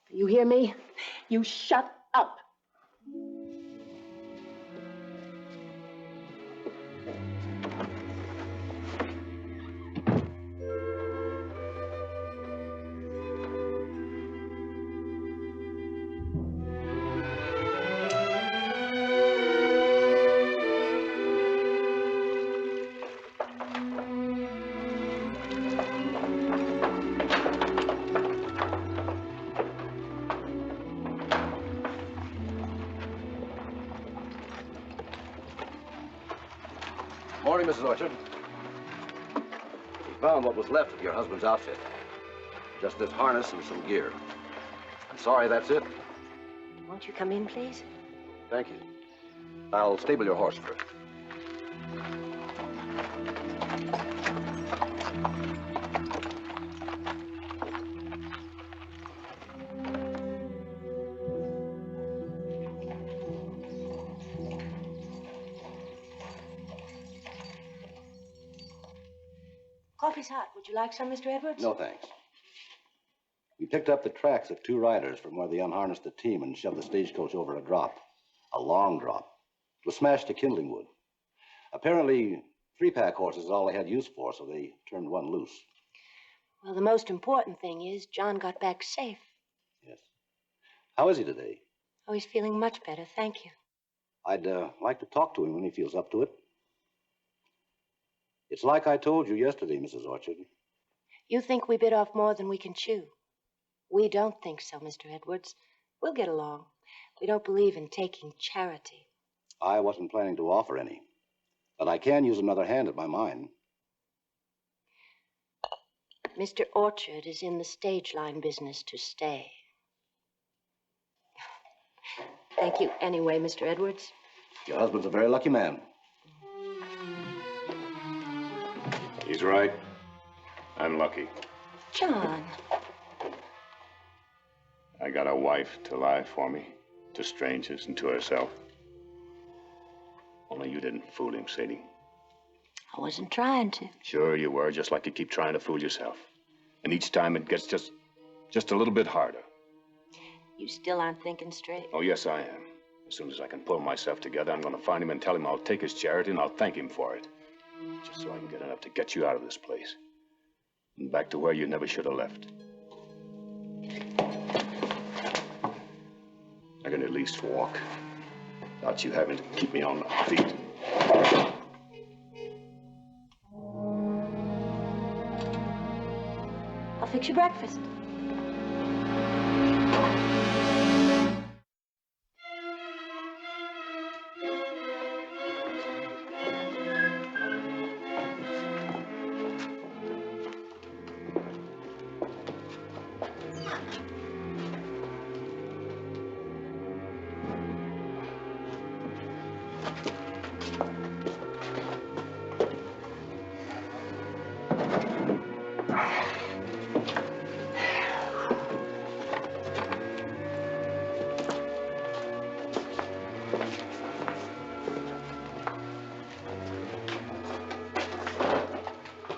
You hear me? You shut up. Morning, Mrs. Orchard. We found what was left of your husband's outfit. Just this harness and some gear. I'm sorry that's it. Won't you come in, please? Thank you. I'll stable your horse first. Coffee's hot. Would you like some, Mr. Edwards? No, thanks. We picked up the tracks of 2 riders from where they unharnessed the team and shoved the stagecoach over a drop. A long drop. It was smashed to kindling wood. Apparently, 3-pack horses is all they had use for, so they turned one loose. Well, the most important thing is John got back safe. Yes. How is he today? Oh, he's feeling much better, thank you. I'd like to talk to him when he feels up to it. It's like I told you yesterday, Mrs. Orchard. You think we bit off more than we can chew. We don't think so, Mr. Edwards. We'll get along. We don't believe in taking charity. I wasn't planning to offer any, but I can use another hand at my mine. Mr. Orchard is in the stage line business to stay. Thank you anyway, Mr. Edwards. Your husband's a very lucky man. He's right. I'm lucky. John. I got a wife to lie for me, to strangers and to herself. Only you didn't fool him, Sadie. I wasn't trying to. Sure you were, just like you keep trying to fool yourself. And each time it gets just a little bit harder. You still aren't thinking straight. Oh, yes, I am. As soon as I can pull myself together, I'm going to find him and tell him I'll take his charity and I'll thank him for it. Just so I can get enough to get you out of this place. And back to where you never should have left. I can at least walk. Without you having to keep me on my feet. I'll fix you breakfast.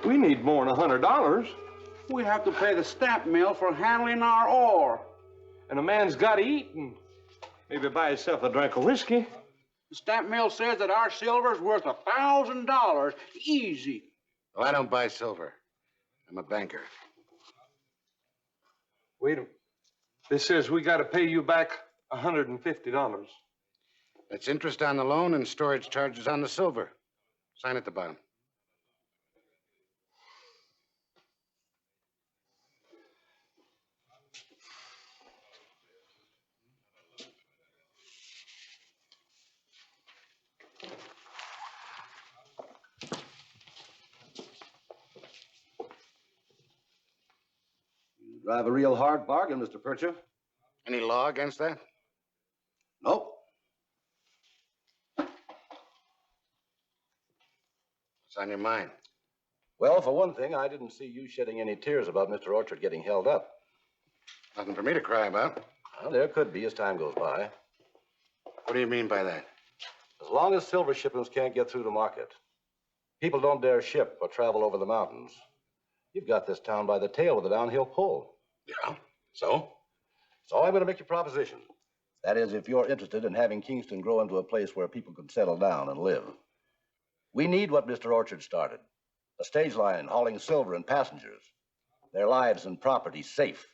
We need more than $100. We have to pay the stamp mill for handling our ore. And a man's got to eat and maybe buy himself a drink of whiskey. The stamp mill says that our silver's worth $1,000. Easy. Well, I don't buy silver. I'm a banker. Wait a minute. This says we got to pay you back $150. That's interest on the loan and storage charges on the silver. Sign at the bottom. You drive a real hard bargain, Mr. Percher. Any law against that? Nope. What's on your mind? Well, for one thing, I didn't see you shedding any tears about Mr. Orchard getting held up. Nothing for me to cry about. Well, there could be as time goes by. What do you mean by that? As long as silver shipments can't get through the market, people don't dare ship or travel over the mountains. You've got this town by the tail with a downhill pull. Yeah, so? So I'm going to make you a proposition. That is, if you're interested in having Kingston grow into a place where people can settle down and live. We need what Mr. Orchard started. A stage line hauling silver and passengers. Their lives and property safe.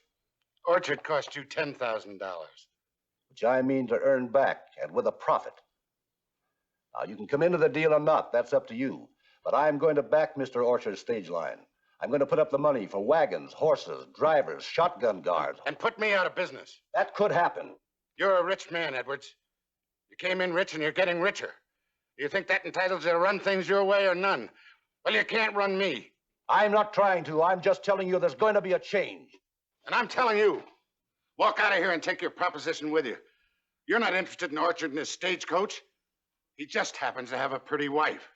Orchard cost you $10,000. Which I mean to earn back, and with a profit. Now, you can come into the deal or not. That's up to you. But I'm going to back Mr. Orchard's stage line. I'm going to put up the money for wagons, horses, drivers, shotgun guards. And put me out of business. That could happen. You're a rich man, Edwards. You came in rich and you're getting richer. Do you think that entitles you to run things your way or none? Well, you can't run me. I'm not trying to. I'm just telling you there's going to be a change. And I'm telling you, walk out of here and take your proposition with you. You're not interested in Orchard and his stagecoach. He just happens to have a pretty wife.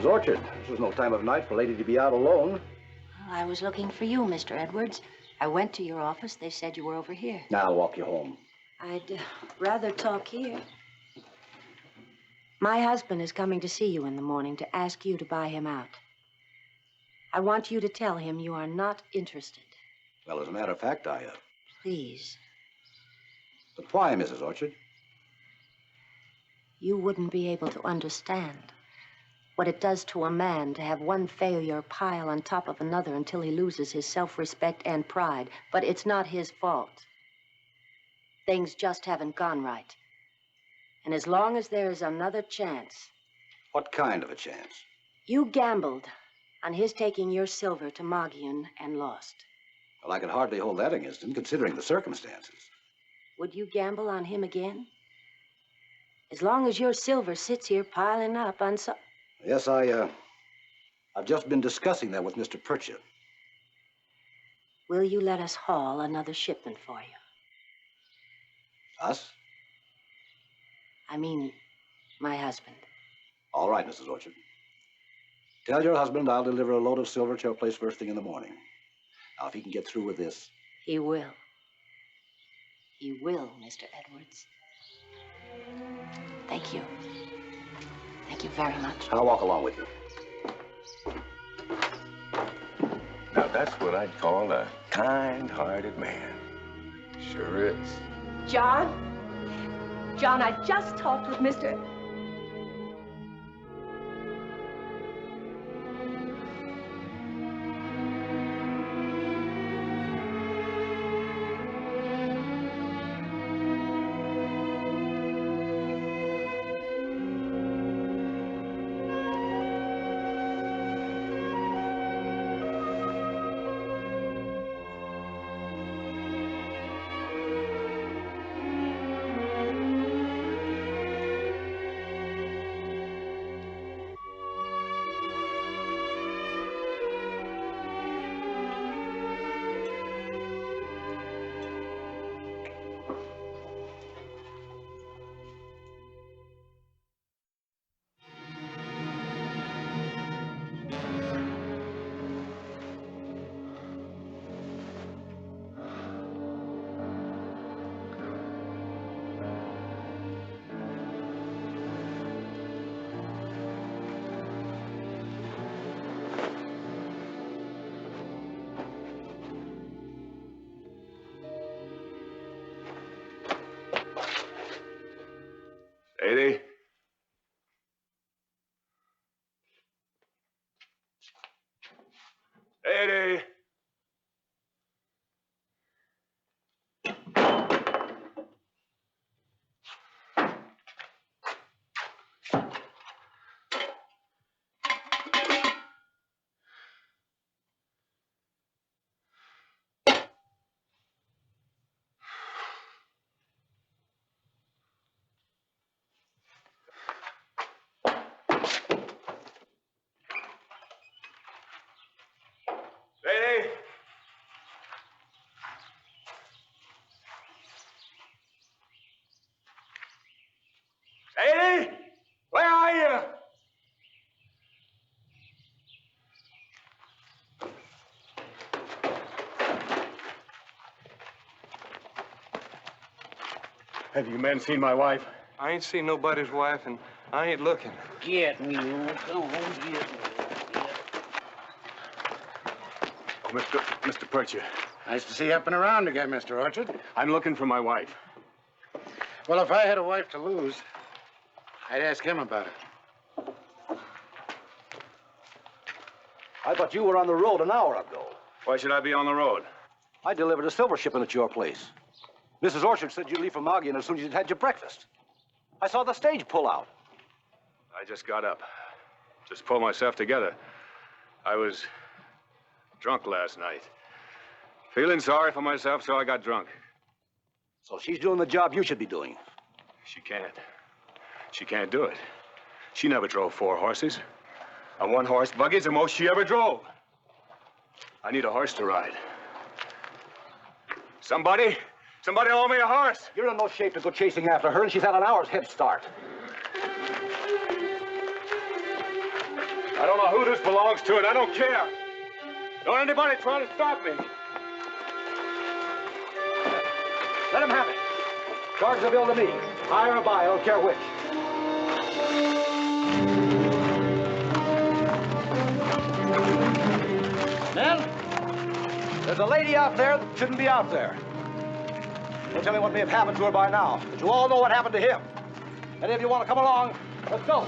Mrs. Orchard, this is no time of night for a lady to be out alone. Well, I was looking for you, Mr. Edwards. I went to your office. They said you were over here. Now I'll walk you home. I'd rather talk here. My husband is coming to see you in the morning to ask you to buy him out. I want you to tell him you are not interested. Well, as a matter of fact, Please. But why, Mrs. Orchard? You wouldn't be able to understand what it does to a man to have one failure pile on top of another until he loses his self-respect and pride. But it's not his fault. Things just haven't gone right. And as long as there is another chance... What kind of a chance? You gambled on his taking your silver to Mogollon and lost. Well, I could hardly hold that against him, considering the circumstances. Would you gamble on him again? As long as your silver sits here piling up on some... Yes, I've just been discussing that with Mr. Pritchett. Will you let us haul another shipment for you? Us? I mean, my husband. All right, Mrs. Orchard. Tell your husband I'll deliver a load of silver to your place first thing in the morning. Now, if he can get through with this... He will. He will, Mr. Edwards. Thank you. Thank you very much. I'll walk along with you. Now, that's what I'd call a kind-hearted man. Sure is. John? John, I just talked with Mr. Sadie? Sadie? Sadie? Sadie? Where are you? Have you men seen my wife? I ain't seen nobody's wife, and I ain't looking. Get me, come on, get me. Oh, Mr. Pritchett. Nice to see you up and around again, Mr. Orchard. I'm looking for my wife. Well, if I had a wife to lose, I'd ask him about it. I thought you were on the road an hour ago. Why should I be on the road? I delivered a silver shipment at your place. Mrs. Orchard said you'd leave for Mogollon as soon as you'd had your breakfast. I saw the stage pull out. I just got up. Just pulled myself together. I was drunk last night. Feeling sorry for myself, so I got drunk. So she's doing the job you should be doing. She can't. She can't do it. She never drove 4 horses. A 1-horse buggy's the most she ever drove. I need a horse to ride. Somebody owe me a horse. You're in no shape to go chasing after her, and she's had an hour's head start. I don't know who this belongs to, and I don't care. Don't anybody try to stop me. Let him have it. Charge the bill to me. High or buy, I don't care which. Men, there's a lady out there that shouldn't be out there. No telling what may have happened to her by now. But you all know what happened to him. Any of you want to come along? Let's go.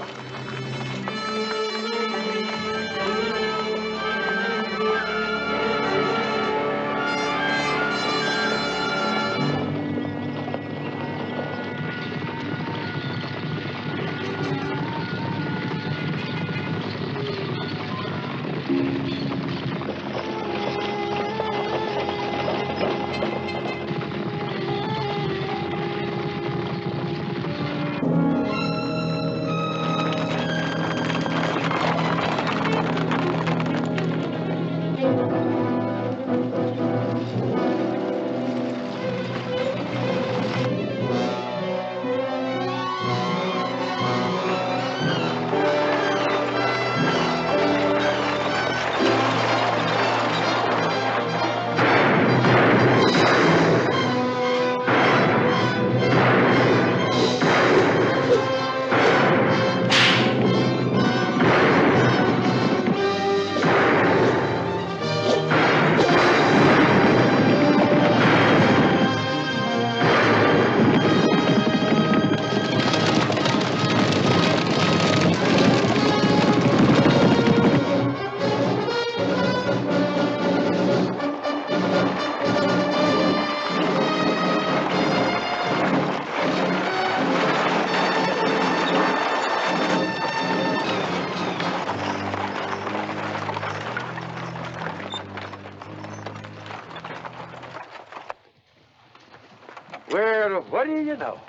Well, what do you know?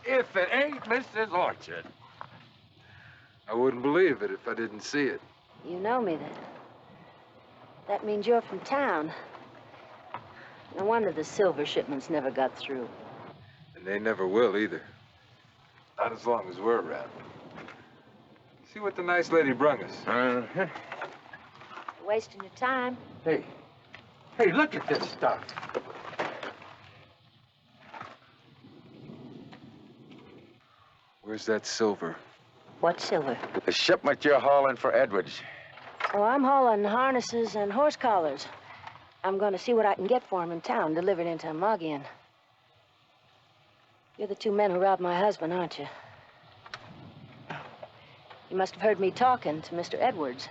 If it ain't Mrs. Orchard. I wouldn't believe it if I didn't see it. You know me then. That means you're from town. No wonder the silver shipments never got through. And they never will either. Not as long as we're around. See what the nice lady brung us. You're wasting your time. Hey, look at this stuff. Where's that silver? What silver? The shipment you're hauling for Edwards. Oh, I'm hauling harnesses and horse collars. I'm going to see what I can get for him in town, delivered into Mogian. You're the two men who robbed my husband, aren't you? You must have heard me talking to Mr. Edwards.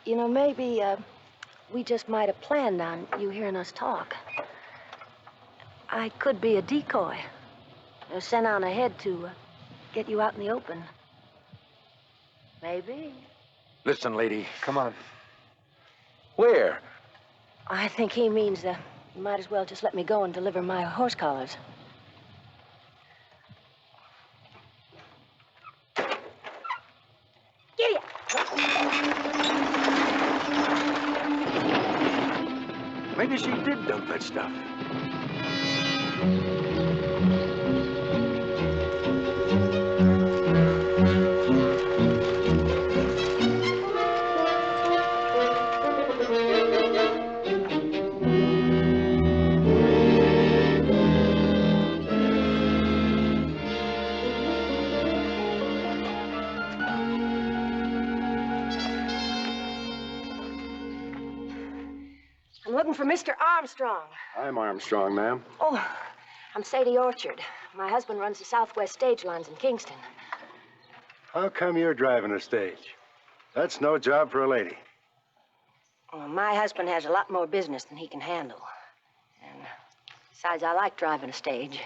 You know, maybe we just might have planned on you hearing us talk. I could be a decoy. Or sent on ahead to get you out in the open. Maybe. Listen, lady, come on. Where? I think he means that you might as well just let me go and deliver my horse collars. Giddy up! Maybe she did dump that stuff. I'm looking for Mr. Armstrong. I'm Armstrong, ma'am. Oh, I'm Sadie Orchard. My husband runs the Southwest Stage Lines in Kingston. How come you're driving a stage? That's no job for a lady. Well, my husband has a lot more business than he can handle. And besides, I like driving a stage.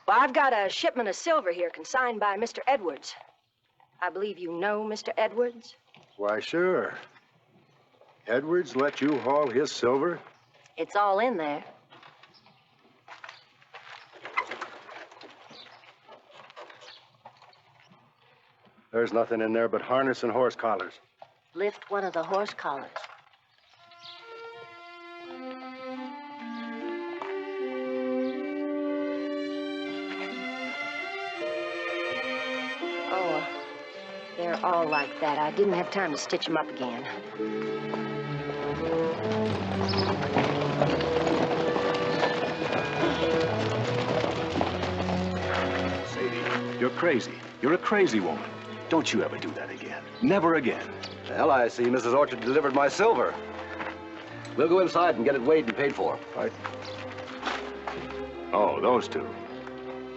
Well, I've got a shipment of silver here consigned by Mr. Edwards. I believe you know Mr. Edwards? Why, sure. Edwards let you haul his silver? It's all in there. There's nothing in there but harness and horse collars. Lift one of the horse collars. Oh, they're all like that. I didn't have time to stitch them up again. Sadie, you're crazy. You're a crazy woman. Don't you ever do that again. Never again. Well, I see Mrs. Orchard delivered my silver. We'll go inside and get it weighed and paid for. Right. Oh, those two.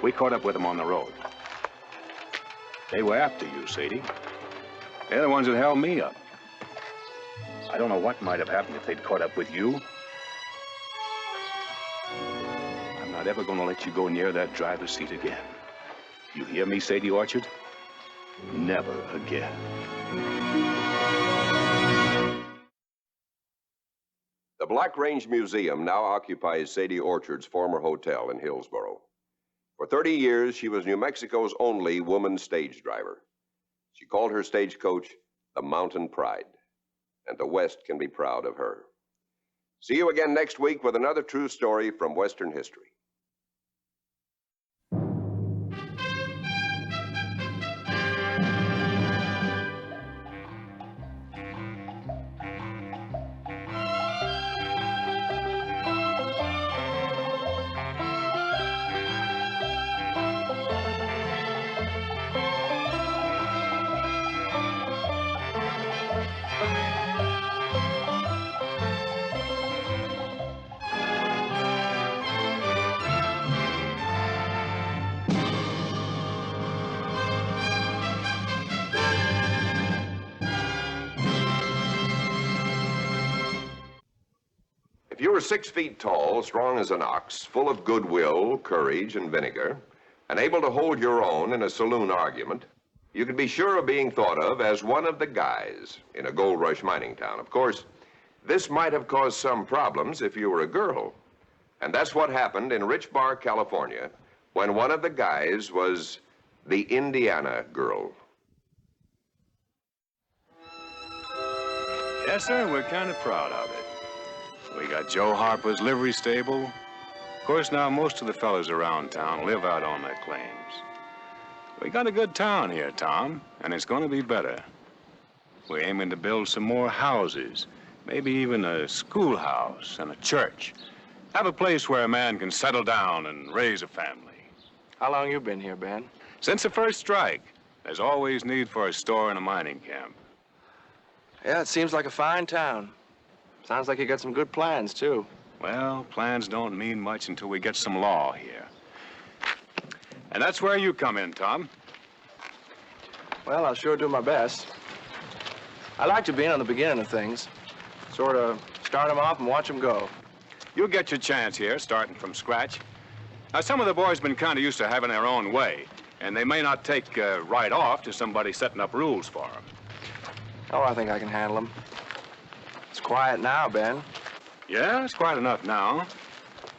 We caught up with them on the road. They were after you, Sadie. They're the ones that held me up. I don't know what might have happened if they'd caught up with you. I'm not ever going to let you go near that driver's seat again. You hear me, Sadie Orchard? Never again. The Black Range Museum now occupies Sadie Orchard's former hotel in Hillsboro. For 30 years, she was New Mexico's only woman stage driver. She called her stagecoach the Mountain Pride, and the West can be proud of her. See you again next week with another true story from Western history. If you were 6 feet tall, strong as an ox, full of goodwill, courage, and vinegar, and able to hold your own in a saloon argument, you could be sure of being thought of as one of the guys in a gold rush mining town. Of course, this might have caused some problems if you were a girl. And that's what happened in Rich Bar, California, when one of the guys was the Indiana girl. Yes, sir, we're kind of proud of it. We got Joe Harper's livery stable. Of course, now most of the fellas around town live out on their claims. We got a good town here, Tom, and it's going to be better. We're aiming to build some more houses, maybe even a schoolhouse and a church. Have a place where a man can settle down and raise a family. How long you been here, Ben? Since the first strike, there's always need for a store and a mining camp. Yeah, it seems like a fine town. Sounds like you got some good plans, too. Well, plans don't mean much until we get some law here. And that's where you come in, Tom. Well, I'll sure do my best. I like to be in on the beginning of things. Sort of start them off and watch them go. You'll get your chance here, starting from scratch. Now, some of the boys been kind of used to having their own way, and they may not take right off to somebody setting up rules for them. Oh, I think I can handle them. It's quiet now, Ben. Yeah, it's quiet enough now.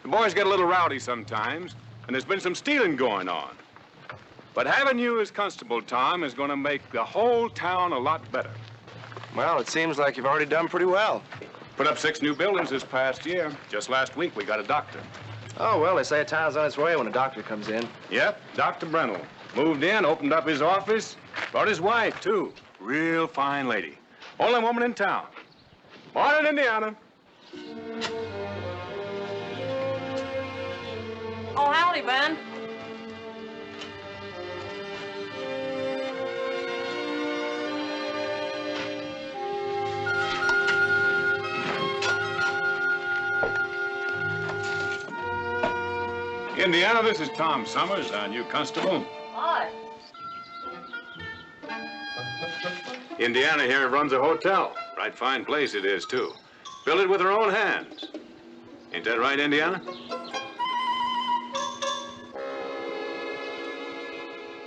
The boys get a little rowdy sometimes, and there's been some stealing going on. But having you as constable, Tom, is going to make the whole town a lot better. Well, it seems like you've already done pretty well. Put up 6 new buildings this past year. Just last week, we got a doctor. Oh, well, they say a town's on its way when a doctor comes in. Yep, Dr. Brennell. Moved in, opened up his office, brought his wife, too. Real fine lady. Only woman in town. Morning, Indiana. Oh, howdy, Ben. Indiana, this is Tom Summers, our new constable. Hi. Indiana here runs a hotel. Right fine place it is, too. Built it with her own hands. Ain't that right, Indiana?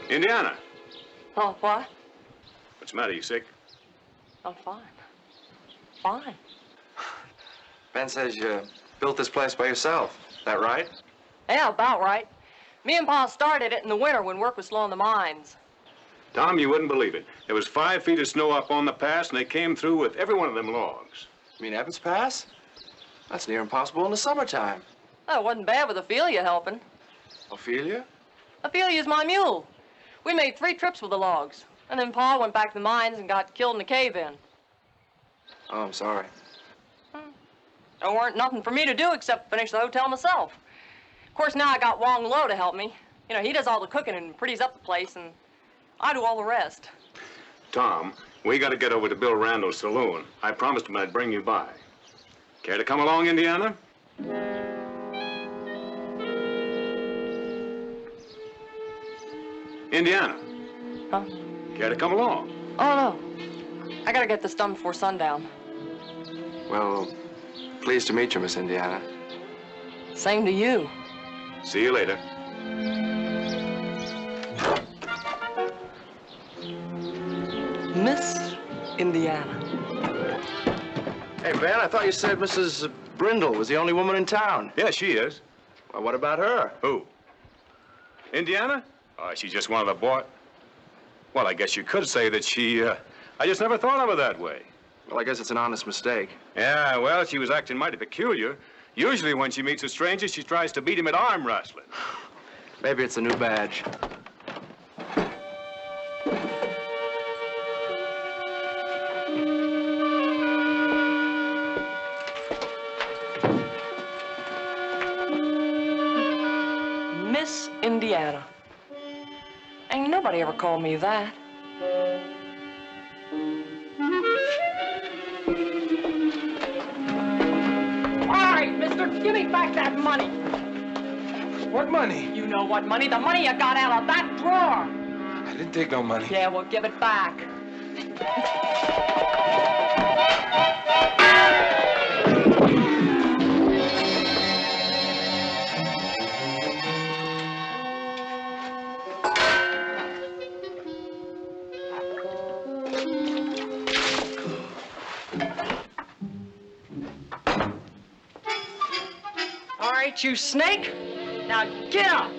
Indiana, Oh, what? what's the matter? You sick? I'm fine. Fine. Ben says you built this place by yourself. Is that right? Yeah, about right. Me and Pa started it in the winter when work was slow in the mines. Tom, you wouldn't believe it. There was 5 feet of snow up on the pass, and they came through with every one of them logs. You mean Evans Pass? That's near impossible in the summertime. Oh, it wasn't bad with Ophelia helping. Ophelia? Ophelia's my mule. We made 3 trips with the logs. And then Pa went back to the mines and got killed in a cave-in. Oh, I'm sorry. There weren't nothing for me to do except finish the hotel myself. Of course, now I got Wong Lo to help me. You know, he does all the cooking and pretties up the place, and I do all the rest. Tom, we got to get over to Bill Randall's saloon. I promised him I'd bring you by. Care to come along, Indiana? Indiana. Huh? Care to come along? Oh, no. I gotta get this done before sundown. Well, pleased to meet you, Miss Indiana. Same to you. See you later. Miss Indiana. Hey, Van, I thought you said Mrs. Brindle was the only woman in town. Yeah, she is. Well, what about her? Who? Indiana? Oh, she's just one of the boy. Well, I guess you could say that she, I just never thought of her that way. Well, I guess it's an honest mistake. Yeah, well, she was acting mighty peculiar. Usually when she meets a stranger, she tries to beat him at arm wrestling. Maybe it's a new badge. Miss Indiana. Ain't nobody ever called me that. All right, mister, give me back that money. What money? You know what money? The money you got out of that drawer. I didn't take no money. Yeah, well, give it back. All right, you snake. Now get up.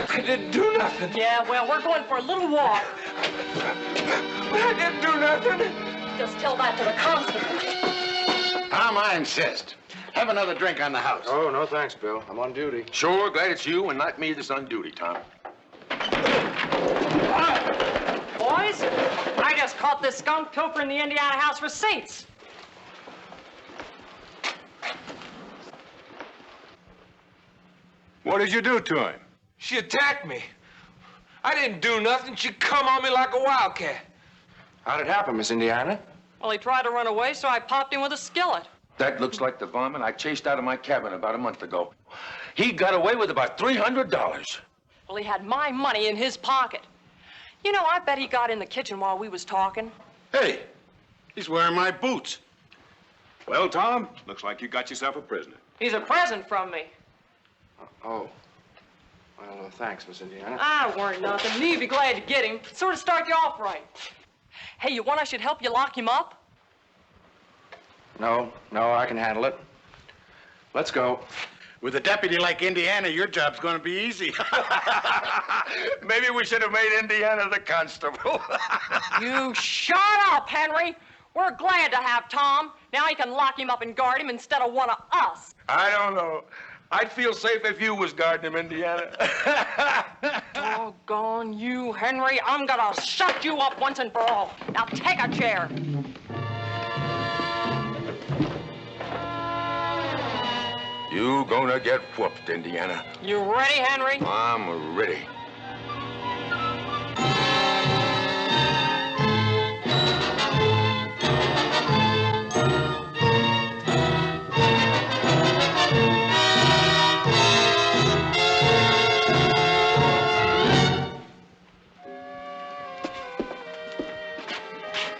I didn't do nothing. Yeah, well, we're going for a little walk. But I didn't do nothing. Just tell that to the constable. Tom, I insist. Have another drink on the house. Oh, no thanks, Bill. I'm on duty. Sure, glad it's you and not me that's on duty, Tom. Boys, I just caught this skunk pilfering the Indiana house receipts. What did you do to him? She attacked me. I didn't do nothing. She come on me like a wildcat. How'd it happen, Miss Indiana? Well, he tried to run away, so I popped him with a skillet. That looks like the varmint I chased out of my cabin about a month ago. He got away with about $300. Well, he had my money in his pocket. You know, I bet he got in the kitchen while we was talking. Hey, he's wearing my boots. Well, Tom, looks like you got yourself a prisoner. He's a present from me. Oh. Well, thanks, Miss Indiana. I weren't nothing. You'd be glad to get him. Sort of start you off right. Hey, you want I should help you lock him up? No, I can handle it. Let's go. With a deputy like Indiana, your job's going to be easy. Maybe we should have made Indiana the constable. You shut up, Henry. We're glad to have Tom. Now he can lock him up and guard him instead of one of us. I don't know. I'd feel safe if you was guarding him, Indiana. Doggone you, Henry. I'm gonna shut you up once and for all. Now take a chair. You gonna get whooped, Indiana. You ready, Henry? I'm ready.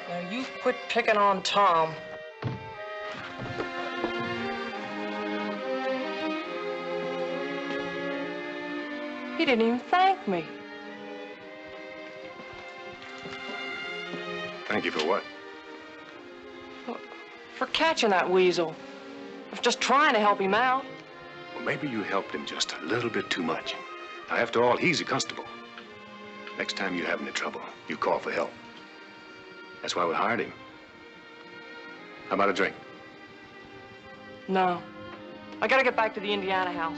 Now you quit picking on Tom. He didn't even thank me. Thank you for what? For catching that weasel. I was just trying to help him out. Well, maybe you helped him just a little bit too much. Now, after all, he's a constable. Next time you have any trouble, you call for help. That's why we hired him. How about a drink? No. I gotta get back to the Indiana house.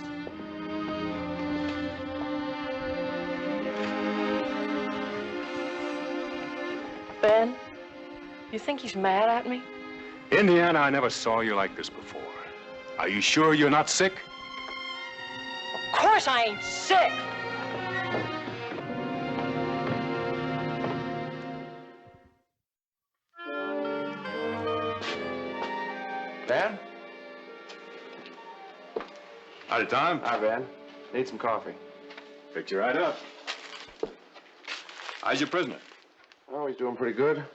Ben, you think he's mad at me? Indiana, I never saw you like this before. Are you sure you're not sick? Of course I ain't sick. Van? Howdy, Tom. Hi, Van. Need some coffee. Picked you right up. How's your prisoner? Oh, he's doing pretty good.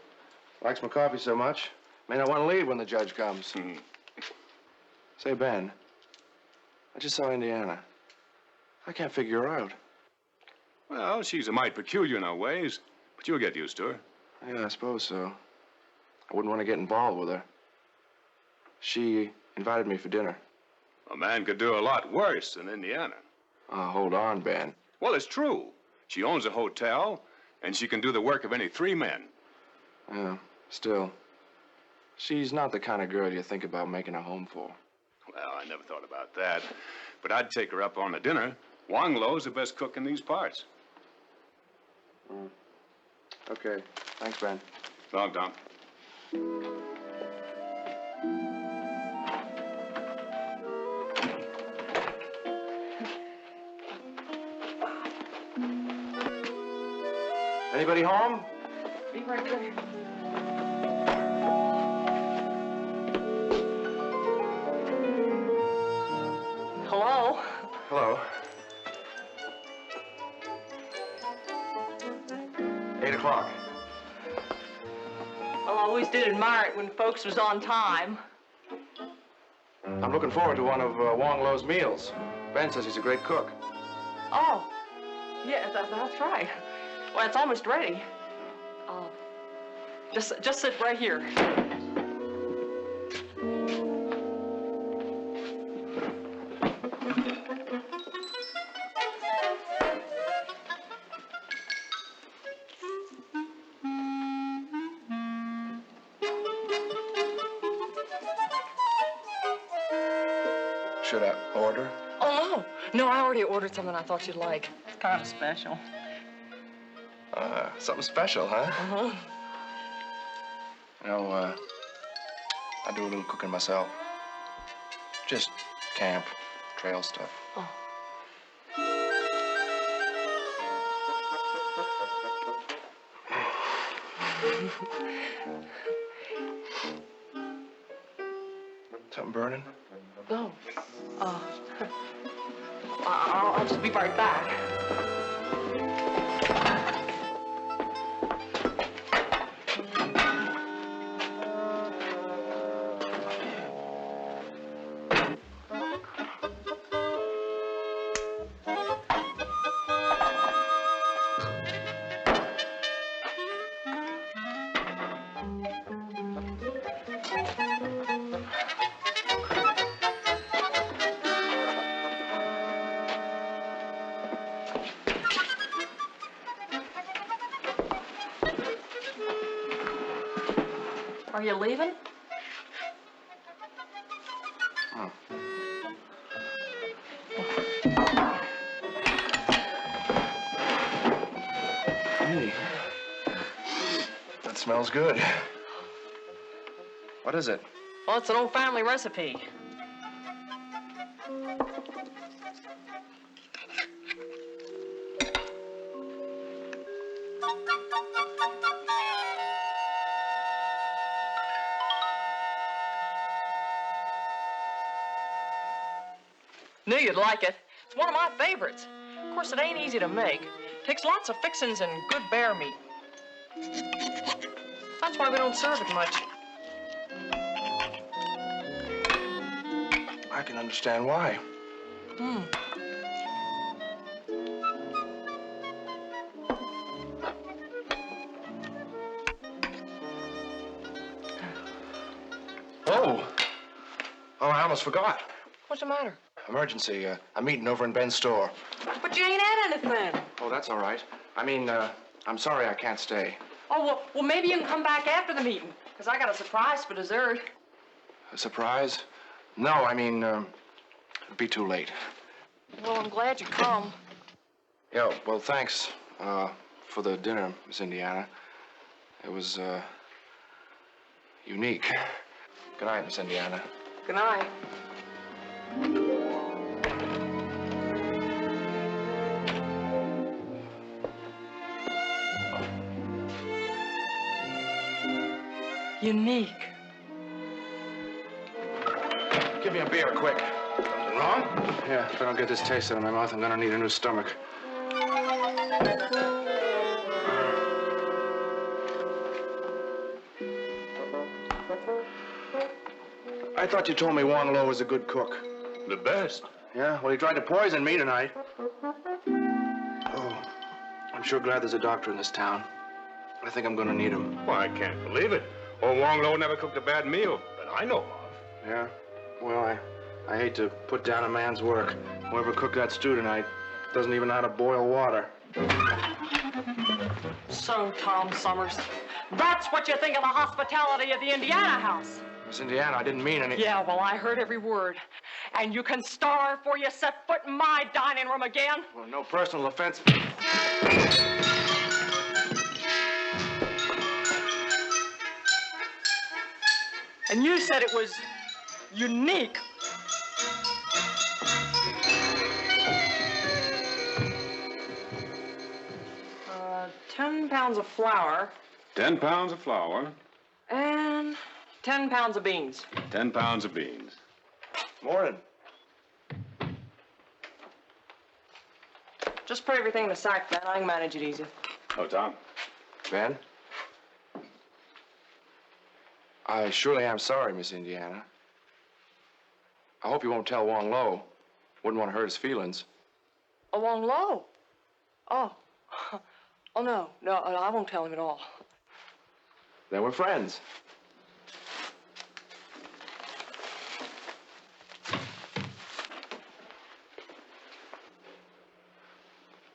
Likes my coffee so much. May not want to leave when the judge comes. Say, Ben, I just saw Indiana. I can't figure her out. Well, she's a mite peculiar in her ways, but you'll get used to her. Yeah, I suppose so. I wouldn't want to get involved with her. She invited me for dinner. A man could do a lot worse than Indiana. Hold on, Ben. Well, it's true. She owns a hotel, and she can do the work of any 3 men. Yeah, still. She's not the kind of girl you think about making a home for. Well, I never thought about that. But I'd take her up on a dinner. Wang Lo's the best cook in these parts. Okay. Thanks, Ben. Long, Tom. Anybody home? Be right there. Hello? Hello. 8 o'clock. Well, I always did admire it when folks was on time. I'm looking forward to one of Wang Lo's meals. Ben says he's a great cook. Oh, yeah, that's right. Well, it's almost ready. Just sit right here. Should I order? Oh, no. No, I already ordered something I thought you'd like. It's kind of special. Something special, huh? Uh-huh. You know, I do a little cooking myself. Just camp, trail stuff. Oh. Something burning? No. I'll just be right back. Are you leaving? Oh. Hey. That smells good. What is it? Well, it's an old family recipe. Knew you'd like it. It's one of my favorites. Of course, it ain't easy to make. Takes lots of fixings and good bear meat. That's why we don't serve it much. I can understand why. Oh, I almost forgot. What's the matter? Emergency. I'm meeting over in Ben's store. But you ain't had anything. Oh, that's all right. I mean, I'm sorry I can't stay. Oh, well, maybe you can come back after the meeting, because I got a surprise for dessert. A surprise? No, I mean, it'd be too late. Well, I'm glad you come. Yeah, well, thanks for the dinner, Miss Indiana. It was unique. Good night, Miss Indiana. Good night. Unique. Give me a beer, quick. Something wrong? Yeah, if I don't get this taste out of my mouth, I'm gonna need a new stomach. I thought you told me Wong Lo was a good cook. The best. Yeah? Well, he tried to poison me tonight. Oh, I'm sure glad there's a doctor in this town. I think I'm gonna need him. Well, I can't believe it. Old Wong Lo never cooked a bad meal that I know of. Yeah? Well, I hate to put down a man's work. Whoever cooked that stew tonight doesn't even know how to boil water. So, Tom Summers, that's what you think of the hospitality of the Indiana house. Miss Indiana, I didn't mean any... Yeah, well, I heard every word. And you can starve before you set foot in my dining room again. Well, no personal offense. And you said it was unique. Uh, 10 pounds of flour. 10 pounds of flour. And 10 pounds of beans. 10 pounds of beans. Morning. Just put everything in the sack, Ben. I can manage it easy. Oh, Tom. Ben? I surely am sorry, Miss Indiana. I hope you won't tell Wong Lo. Wouldn't want to hurt his feelings. Oh, Wong Lo? Oh. Oh, no. No, I won't tell him at all. Then we're friends.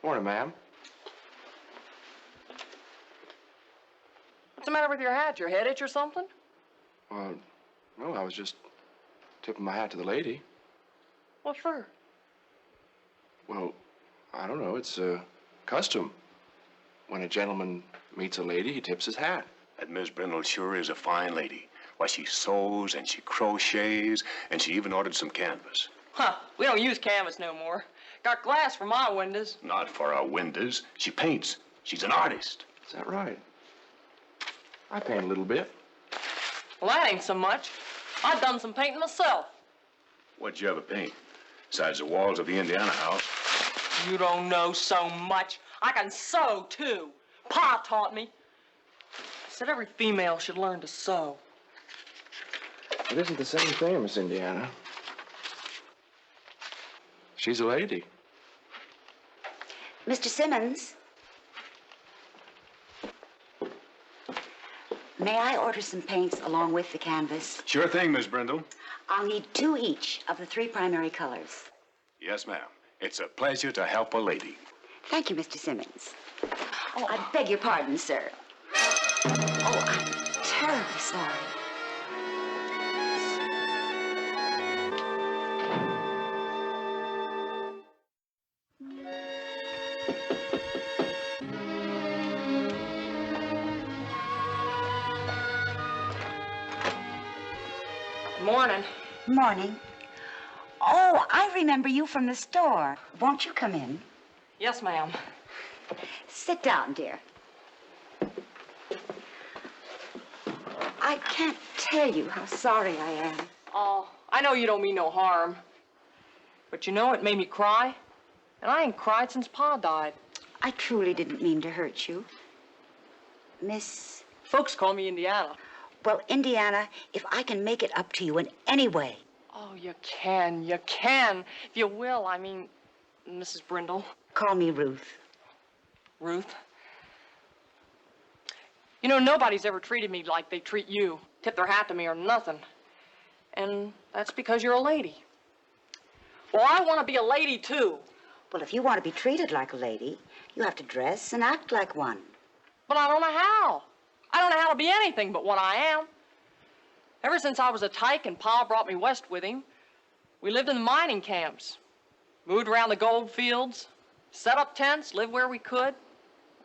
Morning, ma'am. What's the matter with your hat? Your head itch or something? No, I was just tipping my hat to the lady. What for? Well, I don't know. It's a custom. When a gentleman meets a lady, he tips his hat. That Miss Brindle sure is a fine lady. Why, she sews and she crochets, and she even ordered some canvas. Huh. We don't use canvas no more. Got glass for my windows. Not for our windows. She paints. She's an artist. Is that right? I paint a little bit. Well, that ain't so much. I've done some painting myself. What'd you ever paint? Besides the walls of the Indiana house. You don't know so much. I can sew, too. Pa taught me. Said every female should learn to sew. It isn't the same thing, Miss Indiana. She's a lady. Mr. Simmons. May I order some paints along with the canvas? Sure thing, Miss Brindle. I'll need 2 each of the 3 primary colors. Yes, ma'am. It's a pleasure to help a lady. Thank you, Mr. Simmons. Oh, I beg your pardon, sir. Oh, I'm terribly sorry. Morning. Morning. Oh, I remember you from the store. Won't you come in? Yes, ma'am. Sit down, dear. I can't tell you how sorry I am. Oh, I know you don't mean no harm. But you know, it made me cry. And I ain't cried since Pa died. I truly didn't mean to hurt you. Miss... Folks call me Indiana. Well, Indiana, if I can make it up to you in any way. Oh, you can. You can. If you will, I mean, Mrs. Brindle. Call me Ruth. Ruth? You know, nobody's ever treated me like they treat you. Tip their hat to me or nothing. And that's because you're a lady. Well, I want to be a lady, too. Well, if you want to be treated like a lady, you have to dress and act like one. But I don't know how. I don't know how to be anything but what I am. Ever since I was a tyke and Pa brought me west with him, we lived in the mining camps, moved around the gold fields, set up tents, lived where we could.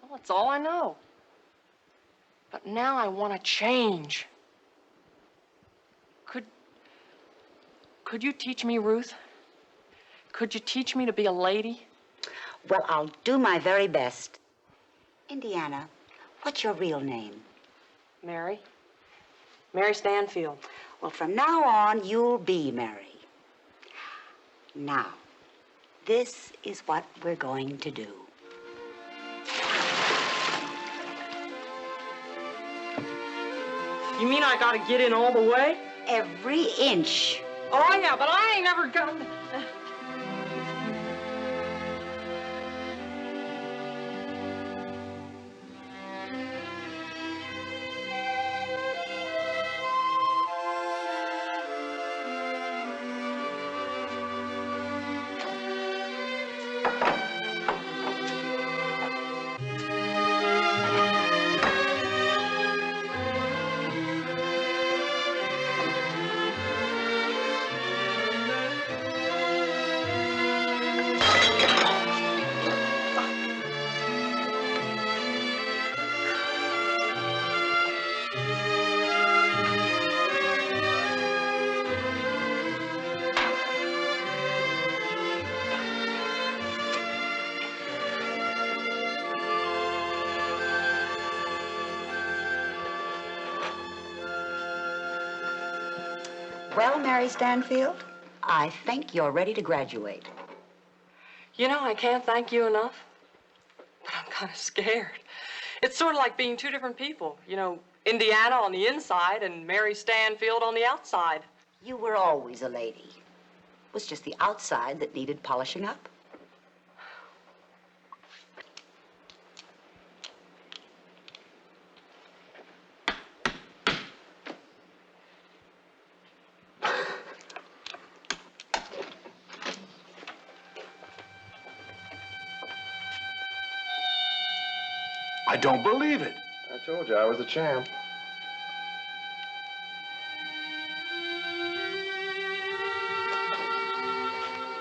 Well, that's all I know. But now I want to change. Could you teach me, Ruth? Could you teach me to be a lady? Well, I'll do my very best. Indiana, what's your real name? Mary. Mary Stanfield. Well, from now on, you'll be Mary. Now, this is what we're going to do. You mean I gotta get in all the way? Every inch. Oh, yeah, but I ain't never gotten... Well, Mary Stanfield, I think you're ready to graduate. You know, I can't thank you enough, but I'm kind of scared. It's sort of like being two different people. You know, Indiana on the inside and Mary Stanfield on the outside. You were always a lady. It was just the outside that needed polishing up. I don't believe it. I told you I was the champ.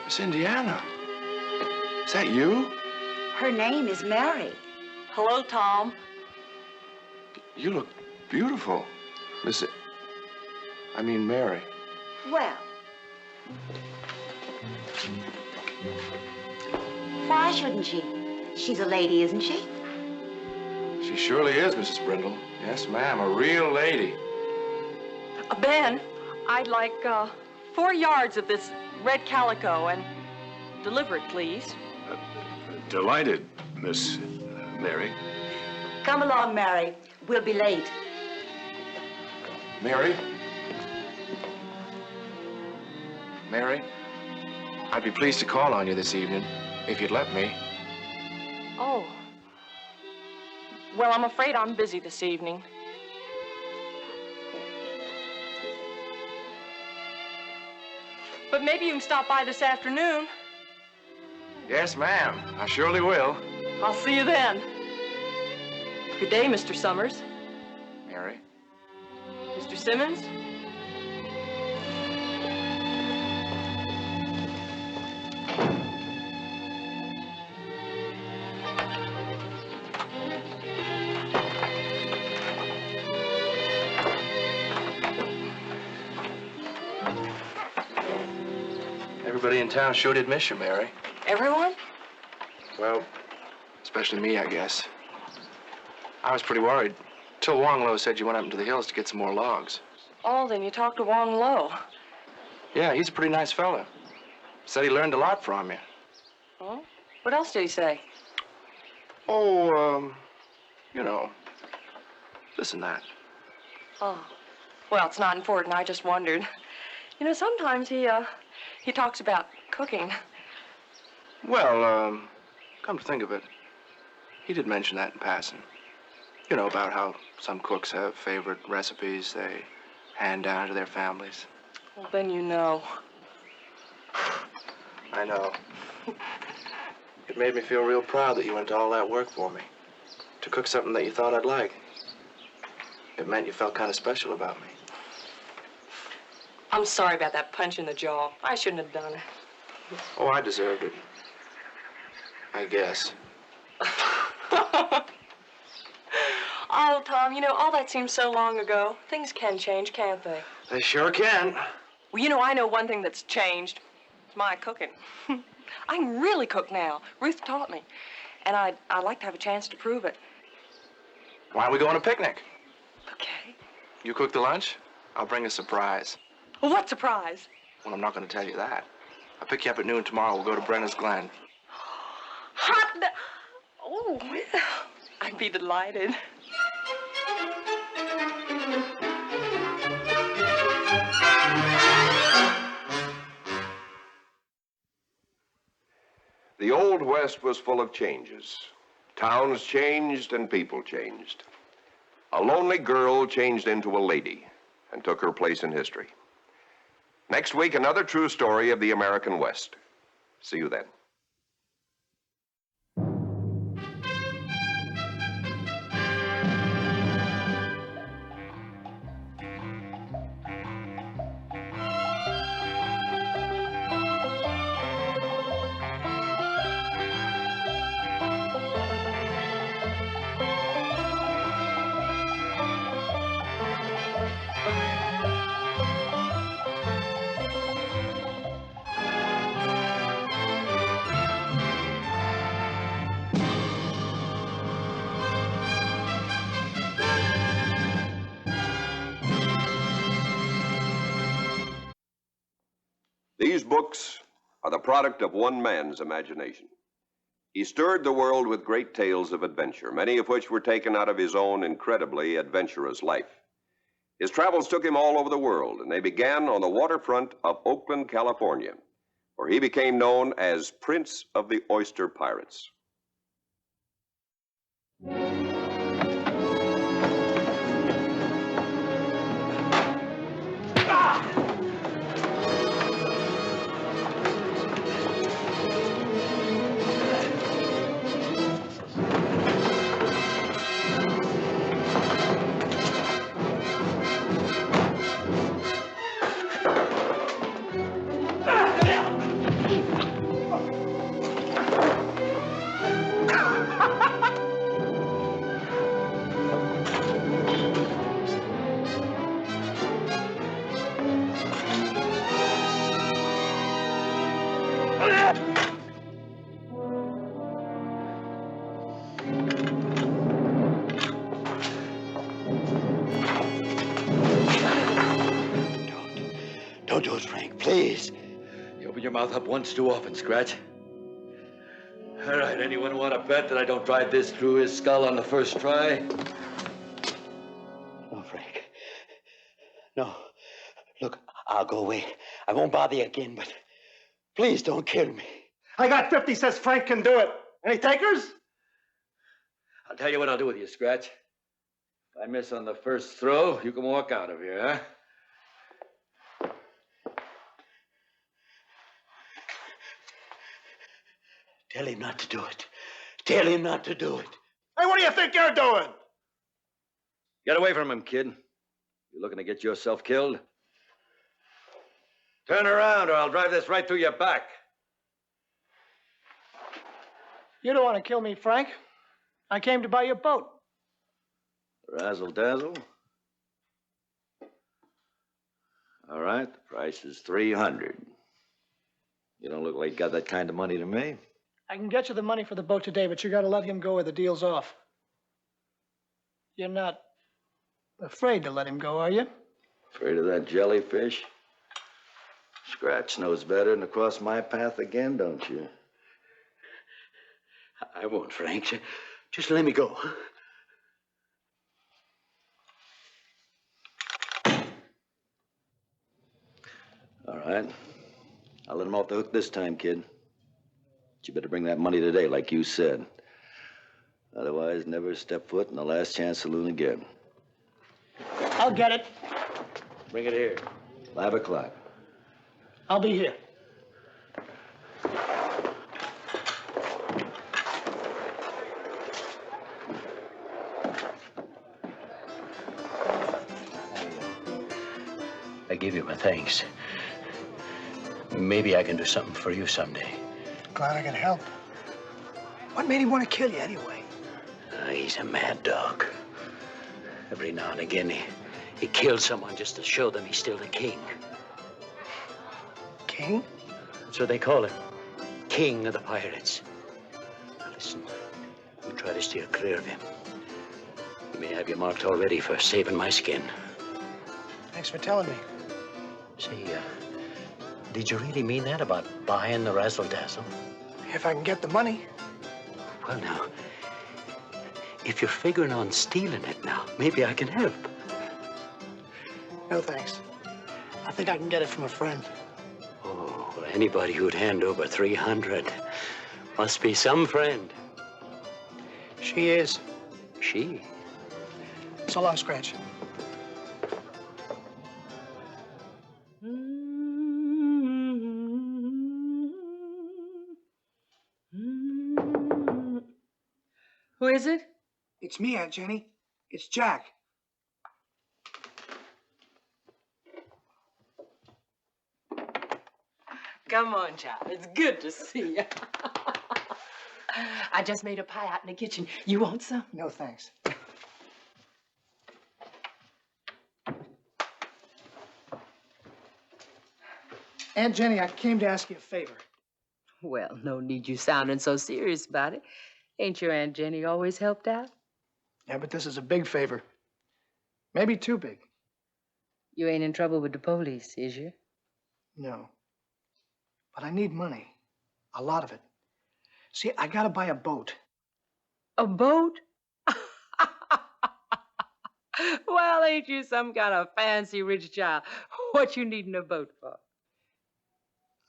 Miss Indiana. Is that you? Her name is Mary. Hello, Tom. You look beautiful. I mean Mary. Well, why shouldn't she? She's a lady, isn't she? She surely is, Mrs. Brindle. Yes, ma'am, a real lady. Ben, I'd like 4 yards of this red calico and deliver it, please. Delighted, Miss Mary. Come along, Mary. We'll be late. Mary? Mary, I'd be pleased to call on you this evening, if you'd let me. Oh. Well, I'm afraid I'm busy this evening. But maybe you can stop by this afternoon. Yes, ma'am. I surely will. I'll see you then. Good day, Mr. Summers. Mary? Mr. Simmons? Everybody in town sure did miss you, Mary. Everyone? Well, especially me, I guess. I was pretty worried. Till Wong Lo said you went up into the hills to get some more logs. Oh, then you talked to Wong Lo. Yeah, he's a pretty nice fella. Said he learned a lot from you. Huh? What else did he say? Oh, you know, this and that. Oh. Well, it's not important. I just wondered. You know, sometimes he talks about cooking. Well, come to think of it, he did mention that in passing. You know, about how some cooks have favorite recipes they hand down to their families. Well, then you know. I know. It made me feel real proud that you went to all that work for me. To cook something that you thought I'd like. It meant you felt kind of special about me. I'm sorry about that punch in the jaw. I shouldn't have done it. Oh, I deserved it. I guess. Oh, Tom, you know, all that seems so long ago. Things can change, can't they? They sure can. Well, you know, I know one thing that's changed. It's my cooking. I can really cook now. Ruth taught me. And I'd like to have a chance to prove it. Why don't we go on a picnic? Okay. You cook the lunch, I'll bring a surprise. Well, what surprise? Well, I'm not going to tell you that. I'll pick you up at noon tomorrow. We'll go to Brenner's Glen. Hot. Oh, well, I'd be delighted. Old West was full of changes. Towns changed and people changed. A lonely girl changed into a lady and took her place in history. Next week, another true story of the American West. See you then. These books are the product of one man's imagination. He stirred the world with great tales of adventure, many of which were taken out of his own incredibly adventurous life. His travels took him all over the world, and they began on the waterfront of Oakland, California, where he became known as Prince of the Oyster Pirates. Don't do it, Frank, please. You open your mouth up once too often, Scratch. All right, anyone want to bet that I don't drive this through his skull on the first try? No, Frank. No. Look, I'll go away. I won't bother you again, but please don't kill me. I got 50 says Frank can do it. Any takers? I'll tell you what I'll do with you, Scratch. If I miss on the first throw, you can walk out of here, huh? Tell him not to do it. Tell him not to do it. Hey, what do you think you're doing? Get away from him, kid. You looking to get yourself killed? Turn around or I'll drive this right through your back. You don't want to kill me, Frank. I came to buy your boat. Razzle dazzle. All right, the price is $300. You don't look like you got that kind of money to me. I can get you the money for the boat today, but you got to let him go or the deal's off. You're not afraid to let him go, are you? Afraid of that jellyfish? Scratch knows better than to cross my path again, don't you? I won't, Frank. Just let me go. All right. I'll let him off the hook this time, kid. But you better bring that money today, like you said. Otherwise, never step foot in the Last Chance Saloon again. I'll get it. Bring it here. 5 o'clock. I'll be here. I give you my thanks. Maybe I can do something for you someday. Glad I can help. What made him want to kill you anyway? He's a mad dog. Every now and again, he kills someone just to show them he's still the king. King? That's what they call him. King of the pirates. Now listen, you try to steer clear of him. He may have you marked already for saving my skin. Thanks for telling me. Say, did you really mean that about buying the razzle-dazzle? If I can get the money. Well, now, if you're figuring on stealing it now, maybe I can help. No, thanks. I think I can get it from a friend. Oh, well, anybody who'd hand over 300 Must be some friend. She is. She? So long, Scratch. Who is it? It's me, Aunt Jenny. It's Jack. Come on, child. It's good to see you. I just made a pie out in the kitchen. You want some? No, thanks. Aunt Jenny, I came to ask you a favor. Well, no need you sounding so serious about it. Ain't your Aunt Jenny always helped out? Yeah, but this is a big favor. Maybe too big. You ain't in trouble with the police, is you? No. But I need money. A lot of it. See, I gotta buy a boat. A boat? Well, ain't you some kind of fancy rich child? What you needin' a boat for?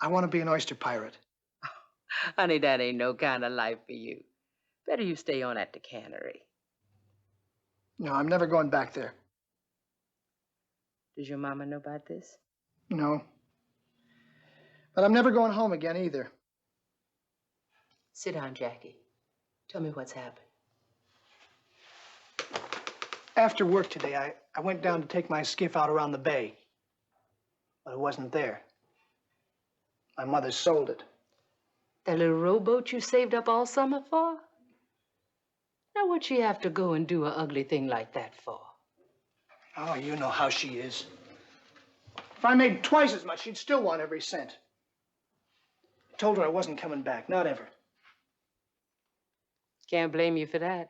I want to be an oyster pirate. Honey, that ain't no kind of life for you. Better you stay on at the cannery. No, I'm never going back there. Does your mama know about this? No. But I'm never going home again either. Sit down, Jackie. Tell me what's happened. After work today, I went down to take my skiff out around the bay. But it wasn't there. My mother sold it. That little rowboat you saved up all summer for? Now, what'd she have to go and do an ugly thing like that for? Oh, you know how she is. If I made twice as much, she'd still want every cent. I told her I wasn't coming back, not ever. Can't blame you for that.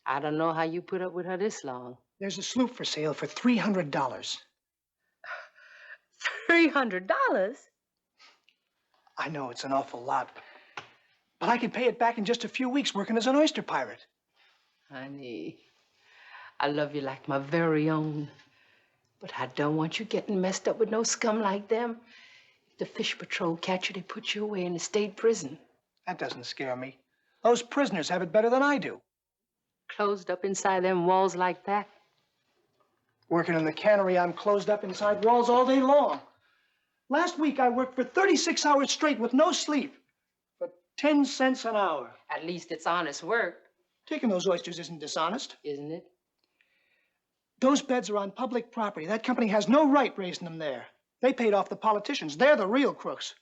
I don't know how you put up with her this long. There's a sloop for sale for $300. $300? I know it's an awful lot, but I could pay it back in just a few weeks working as an oyster pirate. Honey, I love you like my very own, but I don't want you getting messed up with no scum like them. If the fish patrol catch you, they put you away in the state prison. That doesn't scare me. Those prisoners have it better than I do. Closed up inside them walls like that? Working in the cannery, I'm closed up inside walls all day long. Last week, I worked for 36 hours straight with no sleep for 10 cents an hour. At least it's honest work. Taking those oysters isn't dishonest. Isn't it? Those beds are on public property. That company has no right raising them there. They paid off the politicians. They're the real crooks.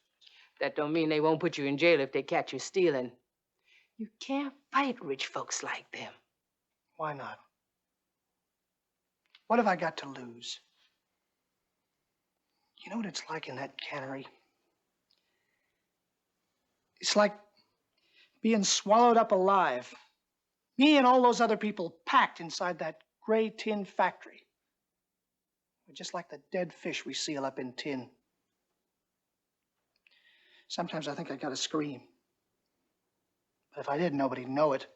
That don't mean they won't put you in jail if they catch you stealing. You can't fight rich folks like them. Why not? What have I got to lose? You know what it's like in that cannery? It's like being swallowed up alive. Me and all those other people packed inside that gray tin factory. We're just like the dead fish we seal up in tin. Sometimes I think I gotta scream. But if I did, nobody'd know it.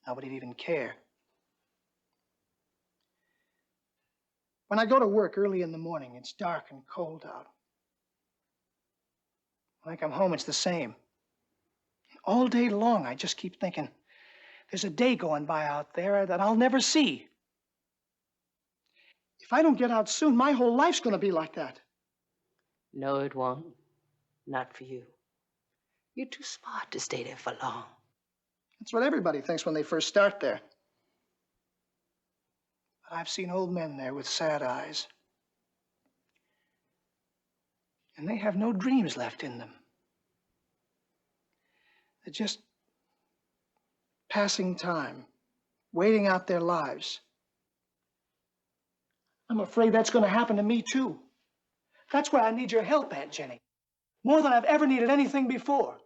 Nobody'd even care. When I go to work early in the morning, it's dark and cold out. When I come home, it's the same. All day long, I just keep thinking, there's a day going by out there that I'll never see. If I don't get out soon, my whole life's gonna be like that. No, it won't. Not for you. You're too smart to stay there for long. That's what everybody thinks when they first start there. But I've seen old men there with sad eyes. And they have no dreams left in them. They're just passing time, waiting out their lives. I'm afraid that's going to happen to me, too. That's why I need your help, Aunt Jenny. More than I've ever needed anything before.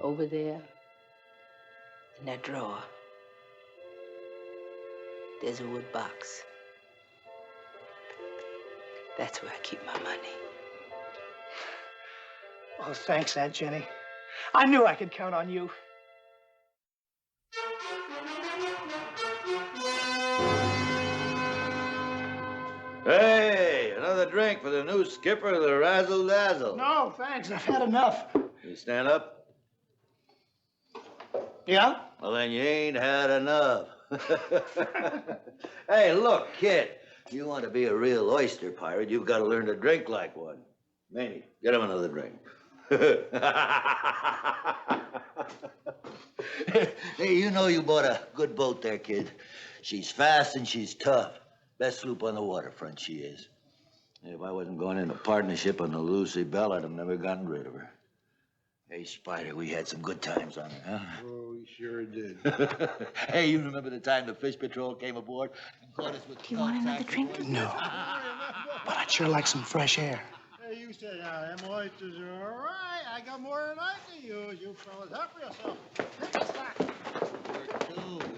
Over there, in that drawer, there's a wood box. That's where I keep my money. Oh, thanks, Aunt Jenny. I knew I could count on you. Hey, another drink for the new skipper of the Razzle Dazzle. No, thanks. I've had enough. You stand up? Yeah? Well, then you ain't had enough. Hey, look, kid. You want to be a real oyster pirate, you've got to learn to drink like one. Manny, get him another drink. Hey, you know you bought a good boat there, kid. She's fast and she's tough. Best sloop on the waterfront, she is. If I wasn't going into partnership on the Lucy Bell, I'd have never gotten rid of her. Hey, Spider, we had some good times on her, huh? Oh, we sure did. Hey, you remember the time the Fish Patrol came aboard and caught us with... Do you want another drink? No. But I'd sure like some fresh air. Hey, you said them oysters are all right. I got more than I can use. You fellas, help yourself. Take a slack.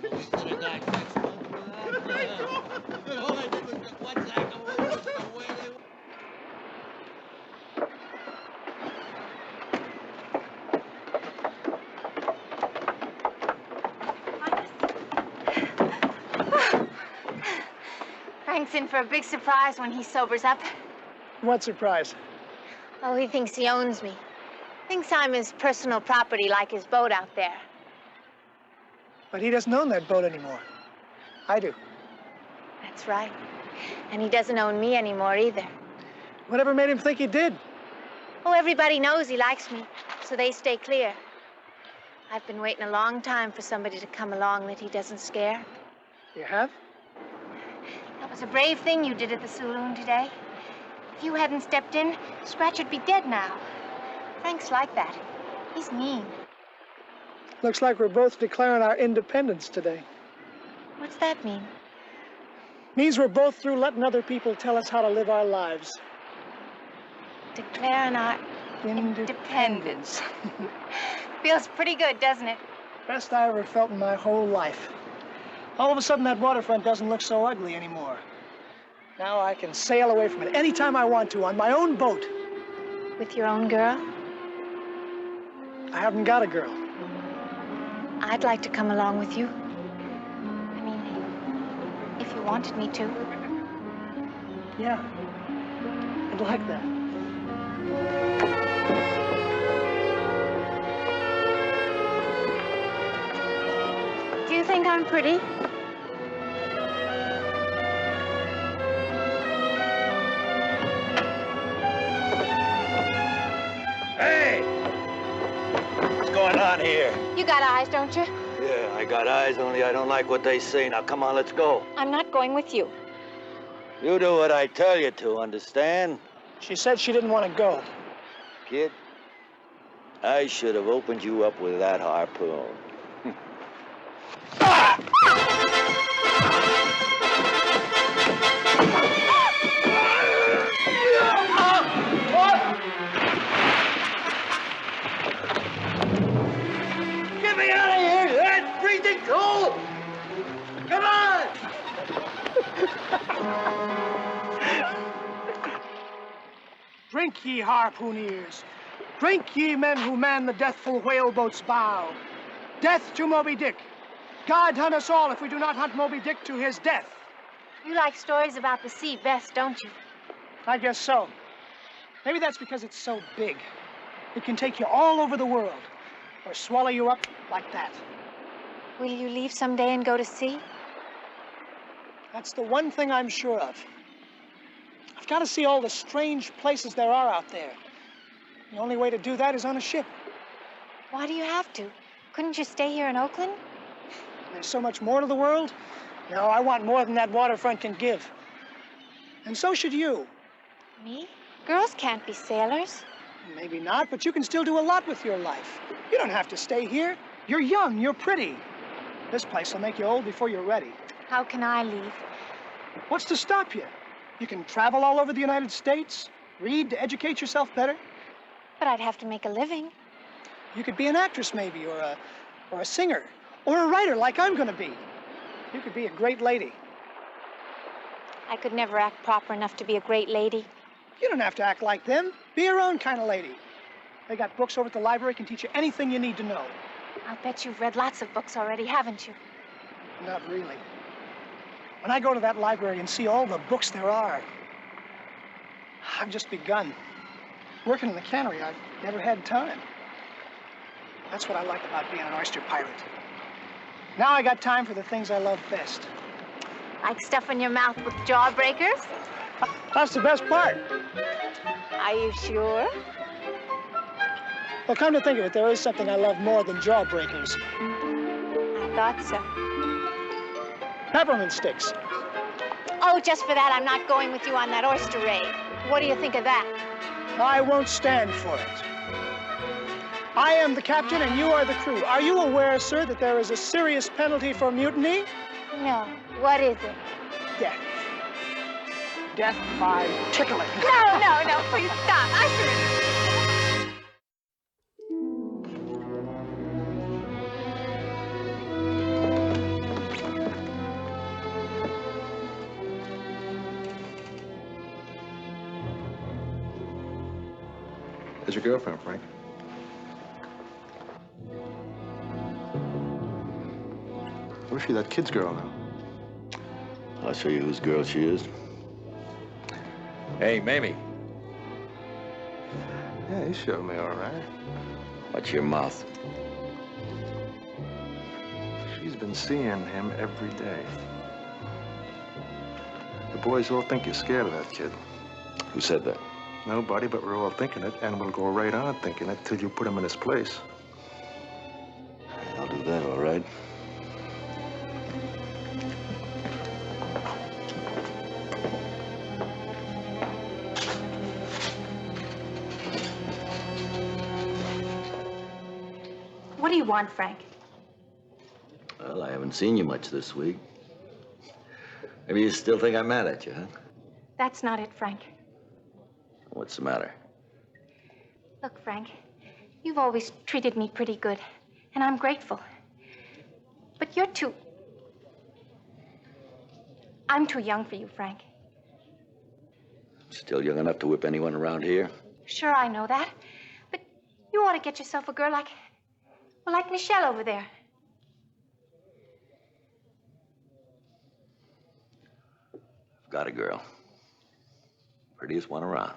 We could have got next month without that. All I did was get one sack of oysters the way they were. Frank's in for a big surprise when he sobers up. What surprise? Oh, he thinks he owns me. Thinks I'm his personal property, like his boat out there. But he doesn't own that boat anymore. I do. That's right. And he doesn't own me anymore either. Whatever made him think he did? Oh, everybody knows he likes me, so they stay clear. I've been waiting a long time for somebody to come along that he doesn't scare. You have? That was a brave thing you did at the saloon today. If you hadn't stepped in, Scratch would be dead now. Frank's like that. He's mean. Looks like we're both declaring our independence today. What's that mean? Means we're both through letting other people tell us how to live our lives. Declaring our independence. Feels pretty good, doesn't it? Best I ever felt in my whole life. All of a sudden, that waterfront doesn't look so ugly anymore. Now I can sail away from it anytime I want to on my own boat. With your own girl? I haven't got a girl. I'd like to come along with you. I mean, if you wanted me to. Yeah, I'd like that. Do you think I'm pretty? Hey! What's going on here? You got eyes, don't you? Yeah, I got eyes, only I don't like what they say. Now, come on, let's go. I'm not going with you. You do what I tell you to, understand? She said she didn't want to go. Kid, I should have opened you up with that harpoon. Get me out of here! That's freezing cold! Come on! Drink, ye harpooneers. Drink, ye men who man the deathful whaleboat's bow. Death to Moby Dick. God hunt us all if we do not hunt Moby Dick to his death. You like stories about the sea best, don't you? I guess so. Maybe that's because it's so big. It can take you all over the world, or swallow you up like that. Will you leave someday and go to sea? That's the one thing I'm sure of. I've got to see all the strange places there are out there. The only way to do that is on a ship. Why do you have to? Couldn't you stay here in Oakland? There's so much more to the world. No, I want more than that waterfront can give. And so should you. Me? Girls can't be sailors. Maybe not, but you can still do a lot with your life. You don't have to stay here. You're young, you're pretty. This place will make you old before you're ready. How can I leave? What's to stop you? You can travel all over the United States, read to educate yourself better. But I'd have to make a living. You could be an actress maybe, or a singer, or a writer like I'm gonna be. You could be a great lady. I could never act proper enough to be a great lady. You don't have to act like them. Be your own kind of lady. They got books over at the library can teach you anything you need to know. I'll bet you've read lots of books already, haven't you? Not really. When I go to that library and see all the books there are, I've just begun. Working in the cannery, I've never had time. That's what I like about being an oyster pirate. Now I got time for the things I love best. Like stuffing your mouth with jawbreakers? That's the best part. Are you sure? Well, come to think of it, there is something I love more than jawbreakers. I thought so. Peppermint sticks. Oh, just for that, I'm not going with you on that oyster raid. What do you think of that? I won't stand for it. I am the captain and you are the crew. Are you aware, sir, that there is a serious penalty for mutiny? No. What is it? Death. Death by tickling. No, please stop. Usher! There's your girlfriend, Frank. Where's she, that kid's girl now? I'll show you whose girl she is. Hey, Mamie. Yeah, you showed me all right. Watch your mouth. She's been seeing him every day. The boys all think you're scared of that kid. Who said that? Nobody, but we're all thinking it, and we'll go right on thinking it till you put him in his place. I'll do that, all right. What do you want, Frank? Well, I haven't seen you much this week. Maybe you still think I'm mad at you, huh? That's not it, Frank. What's the matter? Look, Frank, you've always treated me pretty good, and I'm grateful. But I'm too young for you, Frank. Still young enough to whip anyone around here? Sure, I know that. But you ought to get yourself a girl like Michelle over there. I've got a girl. Prettiest one around.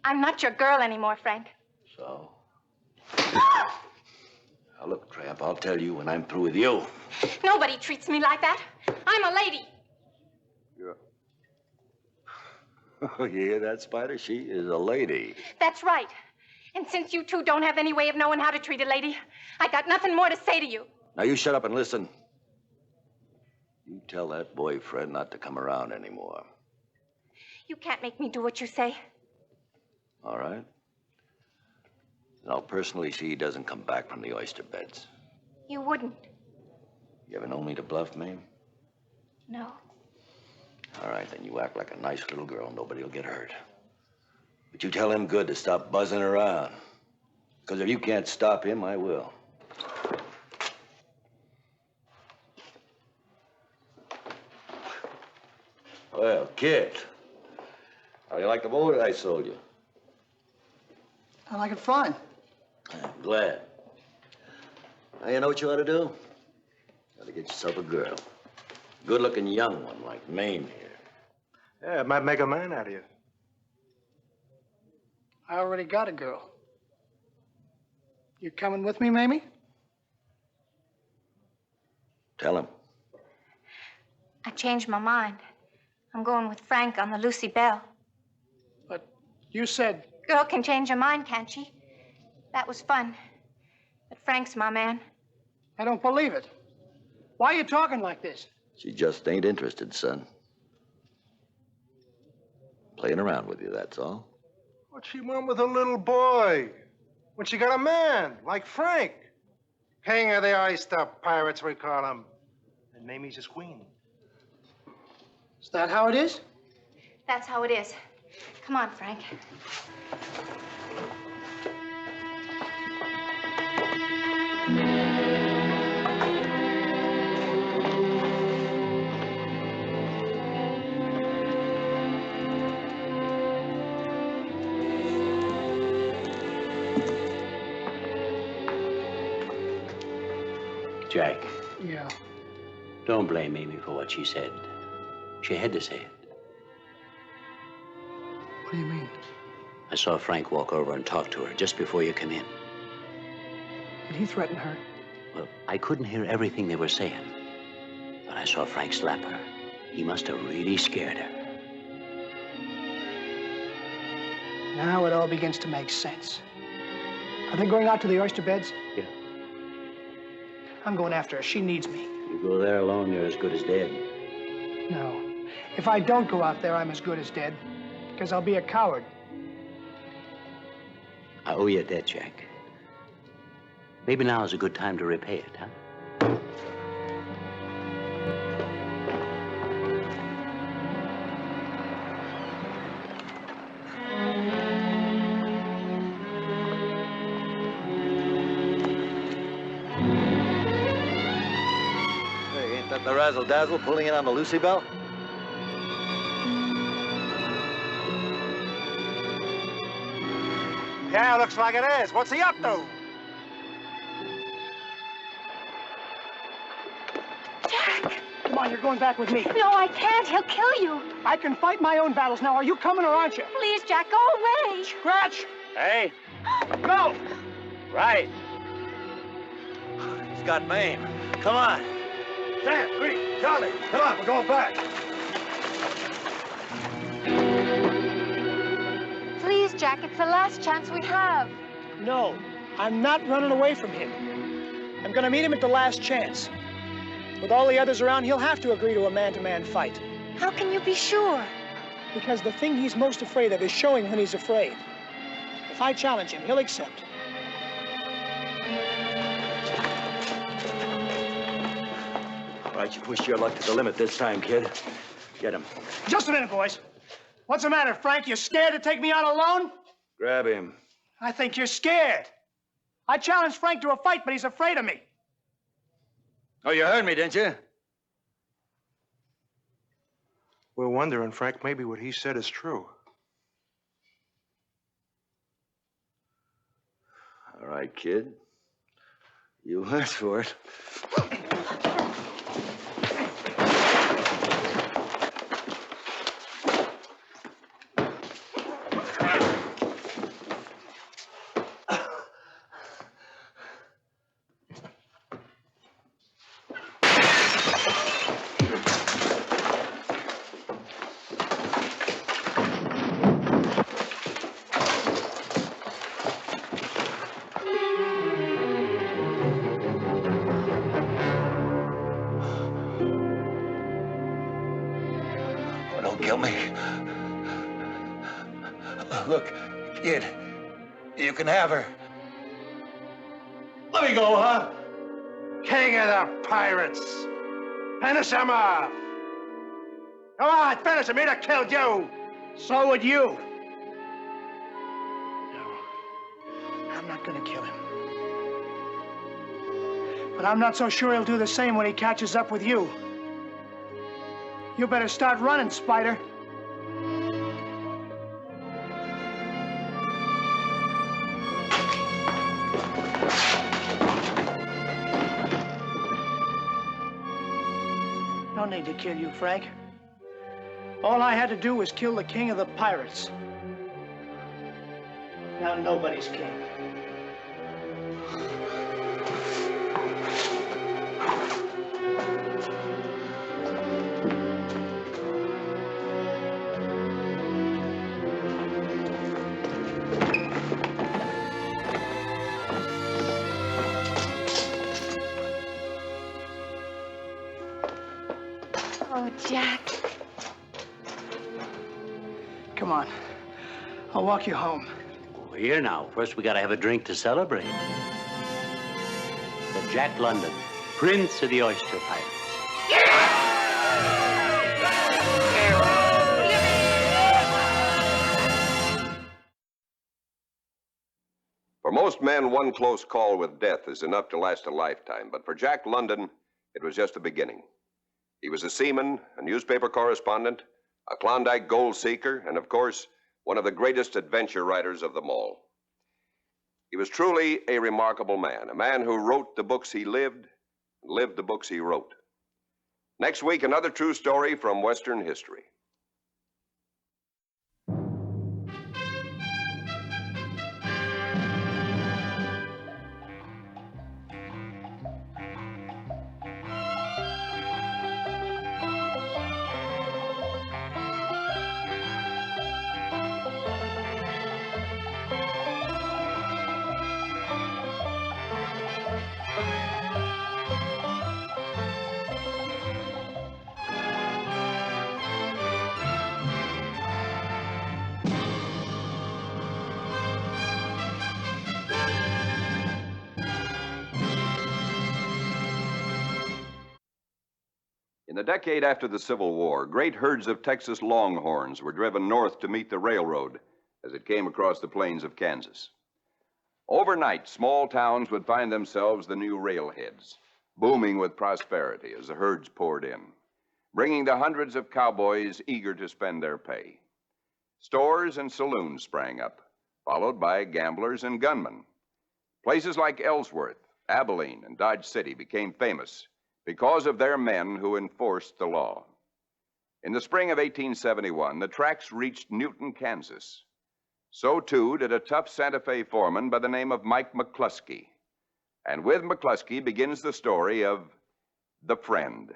I'm not your girl anymore, Frank. So? Now, look, Tramp, I'll tell you when I'm through with you. Nobody treats me like that. I'm a lady. Oh, you hear that, Spider? She is a lady. That's right. And since you two don't have any way of knowing how to treat a lady, I got nothing more to say to you. Now, you shut up and listen. You tell that boyfriend not to come around anymore. You can't make me do what you say. All right? And I'll personally see he doesn't come back from the oyster beds. You wouldn't. You ever known me to bluff, Mame? No. All right, then you act like a nice little girl. Nobody'll get hurt. But you tell him good to stop buzzing around. Because if you can't stop him, I will. Well, kid, how do you like the boat I sold you? I like it fine. I'm glad. Now, you know what you ought to do? You ought to get yourself a girl. Good-looking young one like Mame here. Yeah, it might make a man out of you. I already got a girl. You coming with me, Mamie? Tell him. I changed my mind. I'm going with Frank on the Lucy Bell. But you said... Girl can change her mind, can't she? That was fun. But Frank's my man. I don't believe it. Why are you talking like this? She just ain't interested, son. Playing around with you, that's all. What she want with a little boy? When she got a man, like Frank. King of the oyster pirates, we call him. And Mamie's his queen. Is that how it is? That's how it is. Come on, Frank. Jack, Yeah. don't blame Amy for what she said. She had to say it. What do you mean? saw Frank walk over and talk to her just before you came in. Did he threaten her? Well, I couldn't hear everything they were saying, but I saw Frank slap her. He must have really scared her. Now it all begins to make sense. Are they going out to the oyster beds? Yeah. I'm going after her. She needs me. You go there alone, you're as good as dead. No. If I don't go out there, I'm as good as dead. Because I'll be a coward. I owe you a debt, Jack. Maybe now is a good time to repay it, huh? Hey, ain't that the razzle-dazzle pulling in on the Lucy Belle? Yeah, looks like it is. What's he up to? Jack! Come on, you're going back with me. No, I can't. He'll kill you. I can fight my own battles now. Are you coming or aren't you? Please, Jack, go away. Scratch! Hey, Go! right. He's got maim. Come on. Sam, Reed, Charlie, come on, we're going back. Please, Jack, it's the last chance we have. No, I'm not running away from him. I'm gonna meet him at the last chance. With all the others around, he'll have to agree to a man-to-man fight. How can you be sure? Because the thing he's most afraid of is showing when he's afraid. If I challenge him, he'll accept. All right, you pushed your luck to the limit this time, kid. Get him. Just a minute, boys. What's the matter, Frank? You scared to take me out alone? Grab him. I think you're scared. I challenged Frank to a fight, but he's afraid of me. Oh, you heard me, didn't you? We're wondering, Frank, maybe what he said is true. All right, kid. You asked for it. Don't kill me. Look, kid, you can have her. Let me go, huh? King of the pirates. Finish him off. Come on, finish him. He'd have killed you. So would you. No, I'm not gonna kill him. But I'm not so sure he'll do the same when he catches up with you. You better start running, Spider. No need to kill you, Frank. All I had to do was kill the king of the pirates. Now nobody's king. Oh, Jack. Come on. I'll walk you home. Well, here now. First, we gotta have a drink to celebrate. The Jack London, Prince of the Oyster Pirates. For most men, one close call with death is enough to last a lifetime. But for Jack London, it was just the beginning. He was a seaman, a newspaper correspondent, a Klondike gold seeker, and of course, one of the greatest adventure writers of them all. He was truly a remarkable man, a man who wrote the books he lived and lived the books he wrote. Next week, another true story from Western history. In the decade after the Civil War, great herds of Texas longhorns were driven north to meet the railroad as it came across the plains of Kansas. Overnight, small towns would find themselves the new railheads, booming with prosperity as the herds poured in, bringing the hundreds of cowboys eager to spend their pay. Stores and saloons sprang up, followed by gamblers and gunmen. Places like Ellsworth, Abilene, and Dodge City became famous because of their men who enforced the law. In the spring of 1871, the tracks reached Newton, Kansas. So, too, did a tough Santa Fe foreman by the name of Mike McCluskey. And with McCluskey begins the story of The Friend.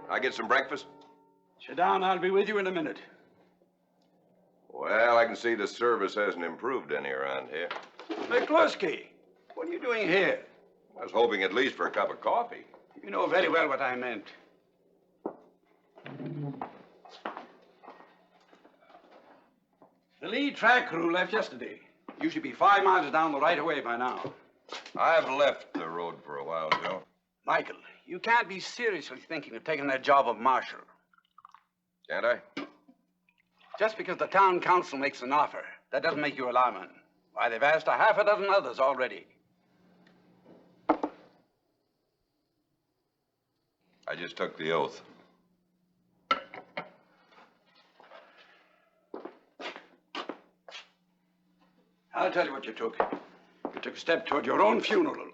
I get some breakfast? Sit down, I'll be with you in a minute. Well, I can see the service hasn't improved any around here. McCluskey, what are you doing here? I was hoping at least for a cup of coffee. You know very well what I meant. The lead track crew left yesterday. You should be 5 miles down the right of way by now. I've left the road for a while, Joe. Michael, you can't be seriously thinking of taking that job of marshal. Can't I? Just because the town council makes an offer, that doesn't make you a lawman. Why, they've asked a half a dozen others already. I just took the oath. I'll tell you what you took. You took a step toward your own funeral.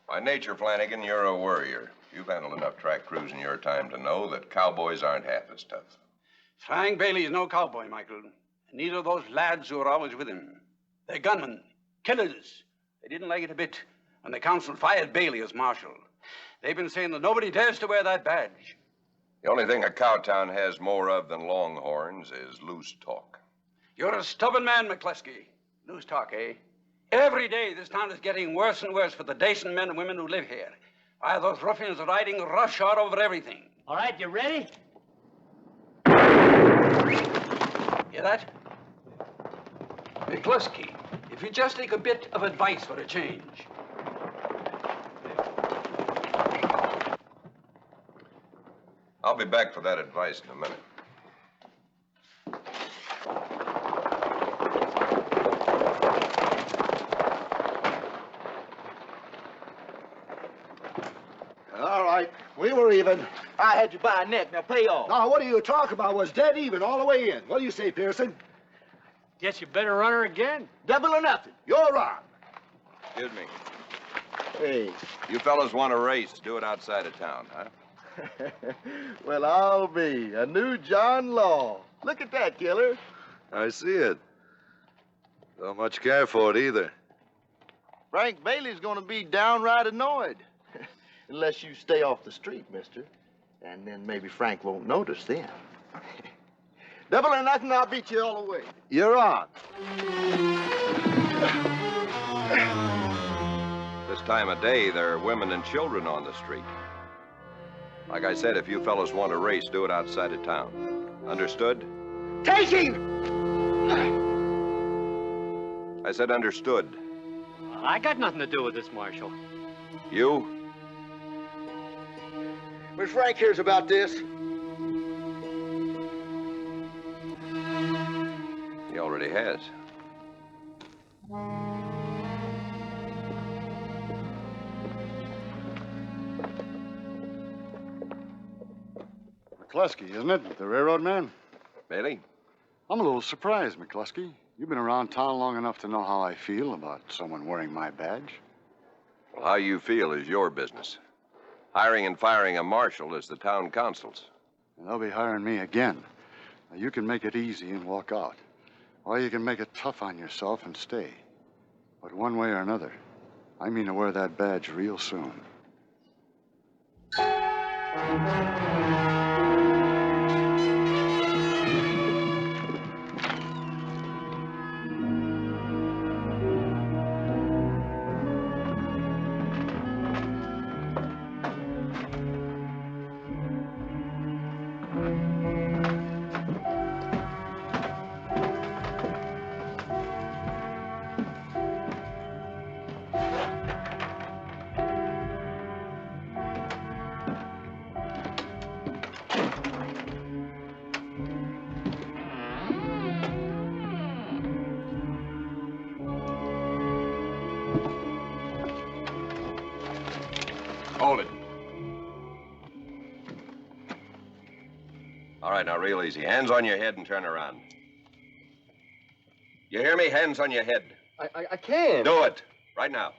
By nature, Flanagan, you're a worrier. You've handled enough track crews in your time to know that cowboys aren't half as tough. Frank Bailey is no cowboy, Michael. And neither are those lads who are always with him. They're gunmen, killers. They didn't like it a bit when the council fired Bailey as marshal. They've been saying that nobody dares to wear that badge. The only thing a cowtown has more of than longhorns is loose talk. You're a stubborn man, McCluskey. Loose talk, eh? Every day, this town is getting worse and worse for the decent men and women who live here. Why, those ruffians are riding roughshod over everything. All right, you ready? Hear that? McCluskey, if you just take a bit of advice for a change. I'll be back for that advice in a minute. All right, we were even. I had you by a neck. Now pay off. Now, what are you talking about? Was dead even all the way in. What do you say, Pearson? Guess you better run her again. Double or nothing. You're on. Excuse me. Hey. You fellas want a race? Do it outside of town, huh? Well, I'll be a new John Law. Look at that, killer. I see it. Don't much care for it either. Frank Bailey's gonna be downright annoyed. Unless you stay off the street, mister. And then maybe Frank won't notice then. Double or nothing, I'll beat you all the way. You're on. This time of day, there are women and children on the street. Like I said, if you fellas want a race, do it outside of town. Understood? Take him! I said understood. I got nothing to do with this, Marshal. You? When Frank hears about this. He already has. McCluskey, isn't it? The railroad man? Bailey? I'm a little surprised, McCluskey. You've been around town long enough to know how I feel about someone wearing my badge. Well, how you feel is your business. Hiring and firing a marshal is the town council's. And they'll be hiring me again. Now, you can make it easy and walk out. Or you can make it tough on yourself and stay. But one way or another, I mean to wear that badge real soon. Hold it. All right, now real easy. Hands on your head and turn around. You hear me? Hands on your head. I can't. Do it. Right now.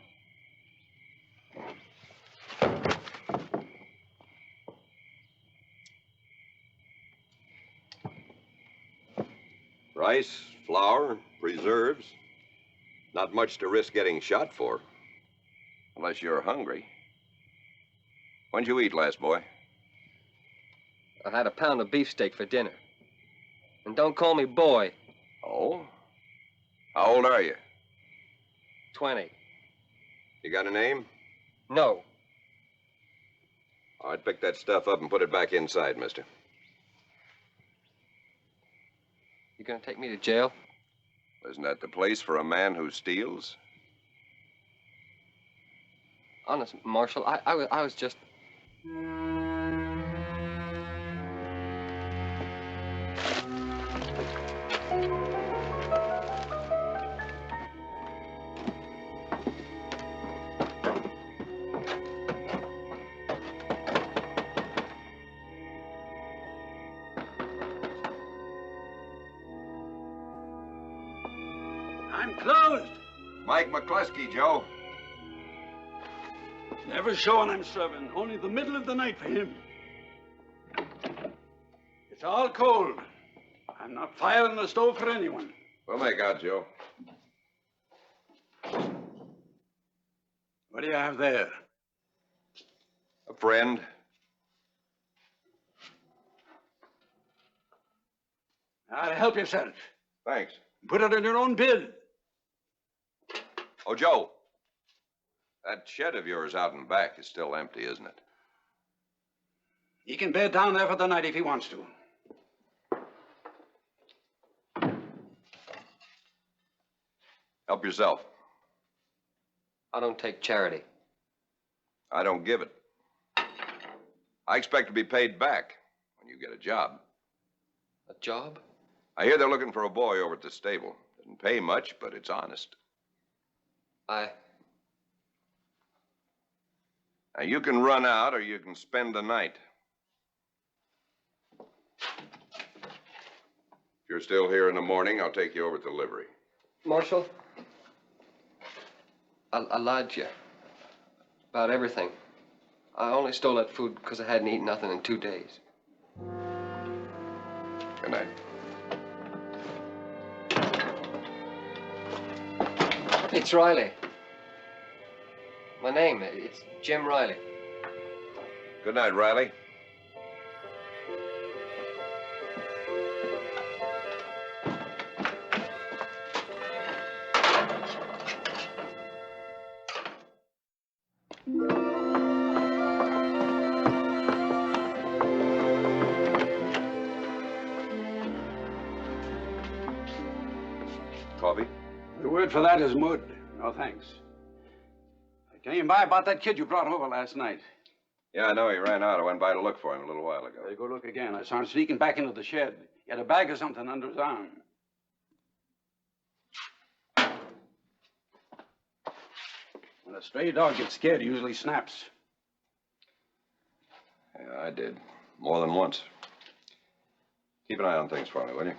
Rice, flour, preserves. Not much to risk getting shot for. Unless you're hungry. When'd you eat last, boy? I had a pound of beefsteak for dinner. And don't call me boy. Oh? How old are you? 20. You got a name? No. All right, pick that stuff up and put it back inside, mister. You gonna take me to jail? Isn't that the place for a man who steals? Honest, Marshal, I was just... I'm closed. Mike McCluskey, Joe. Never showing I'm serving. Only the middle of the night for him. It's all cold. I'm not firing the stove for anyone. We'll make out, Joe. What do you have there? A friend. Now, to help yourself. Thanks. Put it in your own bill. Oh, Joe. That shed of yours out in back is still empty, isn't it? He can bed down there for the night if he wants to. Help yourself. I don't take charity. I don't give it. I expect to be paid back when you get a job. A job? I hear they're looking for a boy over at the stable. Doesn't pay much, but it's honest. Now, you can run out or you can spend the night. If you're still here in the morning, I'll take you over to livery. Marshal, I lied to you about everything. I only stole that food because I hadn't eaten nothing in 2 days. Good night. It's Riley. My name, it's Jim Riley. Good night, Riley. Coffee? The word for that is mud. No thanks. I came by about that kid you brought over last night. Yeah, I know. He ran out. I went by to look for him a little while ago. There, go look again. I saw him sneaking back into the shed. He had a bag of something under his arm. When a stray dog gets scared, he usually snaps. Yeah, I did. More than once. Keep an eye on things for me, will you?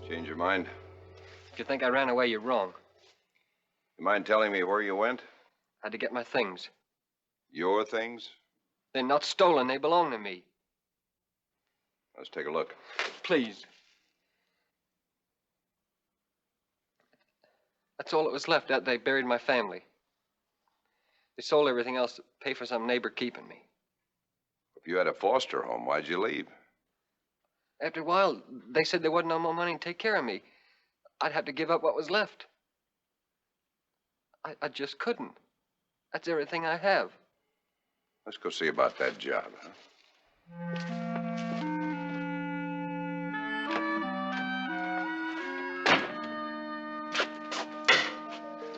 Change your mind? If you think I ran away, you're wrong. You mind telling me where you went? I had to get my things. Your things? They're not stolen. They belong to me. Let's take a look. Please. That's all that was left. They buried my family. They sold everything else to pay for some neighbor keeping me. If you had a foster home, why'd you leave? After a while, they said there wasn't no more money to take care of me. I'd have to give up what was left. I just couldn't. That's everything I have. Let's go see about that job, huh?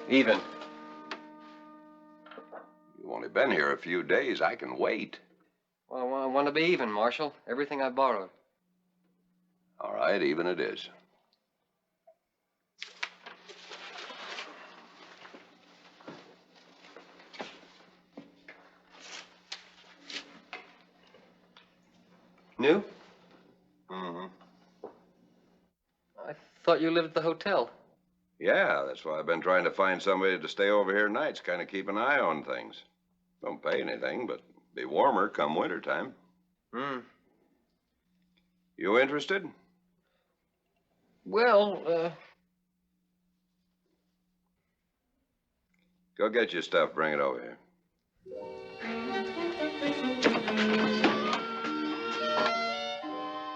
Even. You've only been here a few days. I can wait. Well, I want to be even, Marshal. Everything I borrowed. All right, even it is. New? Mm-hmm. I thought you lived at the hotel. Yeah, that's why I've been trying to find somebody to stay over here nights, kind of keep an eye on things. Don't pay anything, but be warmer come wintertime. You interested? Well, Go get your stuff, bring it over here.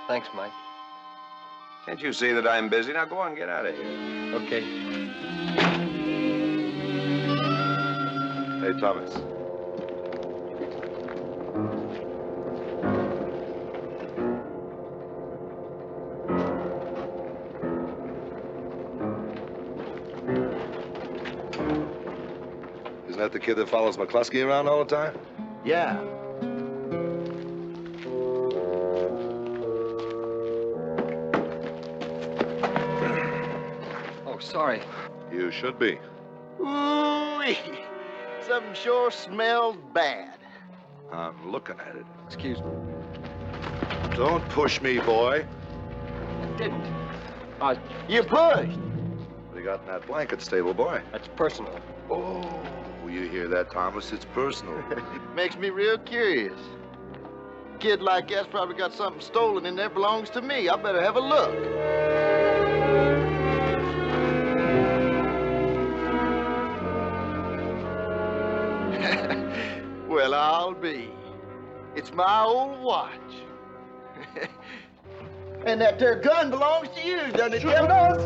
Thanks, Mike. Can't you see that I'm busy? Now go on, get out of here. Okay. Hey, Thomas. Isn't that the kid that follows McCluskey around all the time? Yeah. Oh, sorry. You should be. Ooh-wee. Something sure smells bad. I'm looking at it. Excuse me. Don't push me, boy. Didn't. You pushed. What do you got in that blanket, stable boy? That's personal. Oh, you hear that, Thomas? It's personal. Makes me real curious. Kid like that's probably got something stolen in there belongs to me. I better have a look. Well, I'll be. It's my old watch. And that there gun belongs to you, doesn't it? Sure does.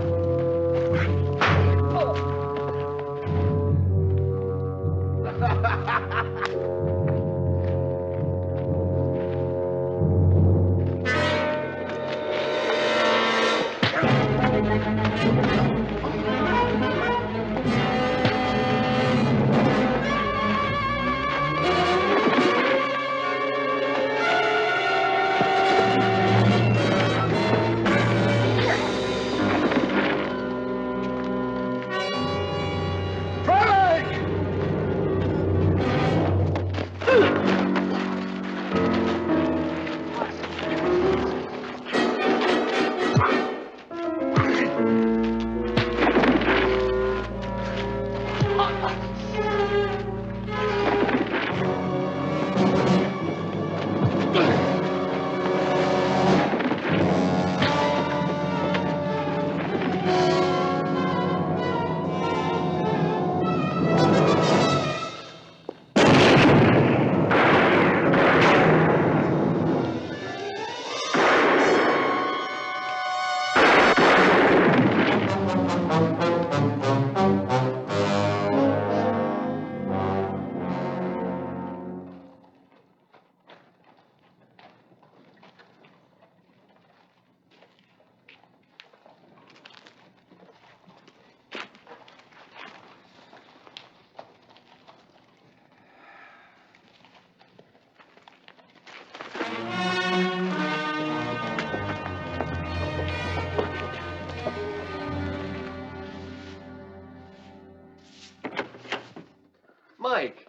Mike.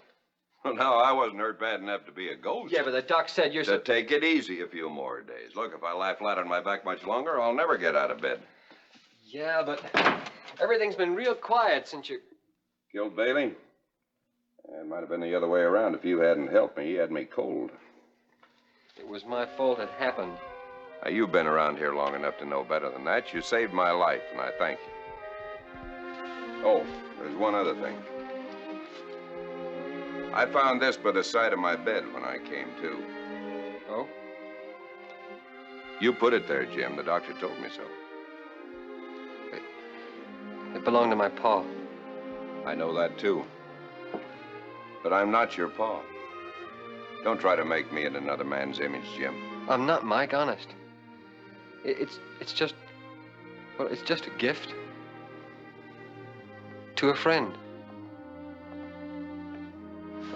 Well, no, I wasn't hurt bad enough to be a ghost. Yeah, but the doc said you're To take it easy a few more days. Look, if I lie flat on my back much longer, I'll never get out of bed. Yeah, but everything's been real quiet since you... Killed Bailey? It might have been the other way around. If you hadn't helped me, you had me cold. It was my fault it happened. Now, you've been around here long enough to know better than that. You saved my life, and I thank you. Oh, there's one other thing. I found this by the side of my bed when I came to. Oh? You put it there, Jim. The doctor told me so. It belonged to my pa. I know that, too. But I'm not your pa. Don't try to make me in another man's image, Jim. I'm not, Mike, honest. It's just... Well, it's just a gift. To a friend.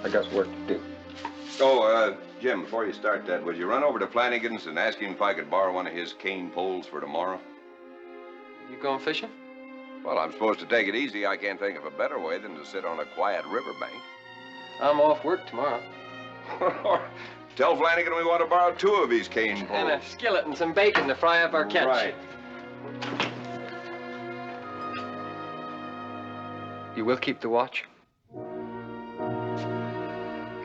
I got work to do. Oh, Jim, before you start that, would you run over to Flanagan's and ask him if I could borrow one of his cane poles for tomorrow? You going fishing? Well, I'm supposed to take it easy. I can't think of a better way than to sit on a quiet riverbank. I'm off work tomorrow. Tell Flanagan we want to borrow 2 of his cane poles. And a skillet and some bacon to fry up our catch. Right. You will keep the watch?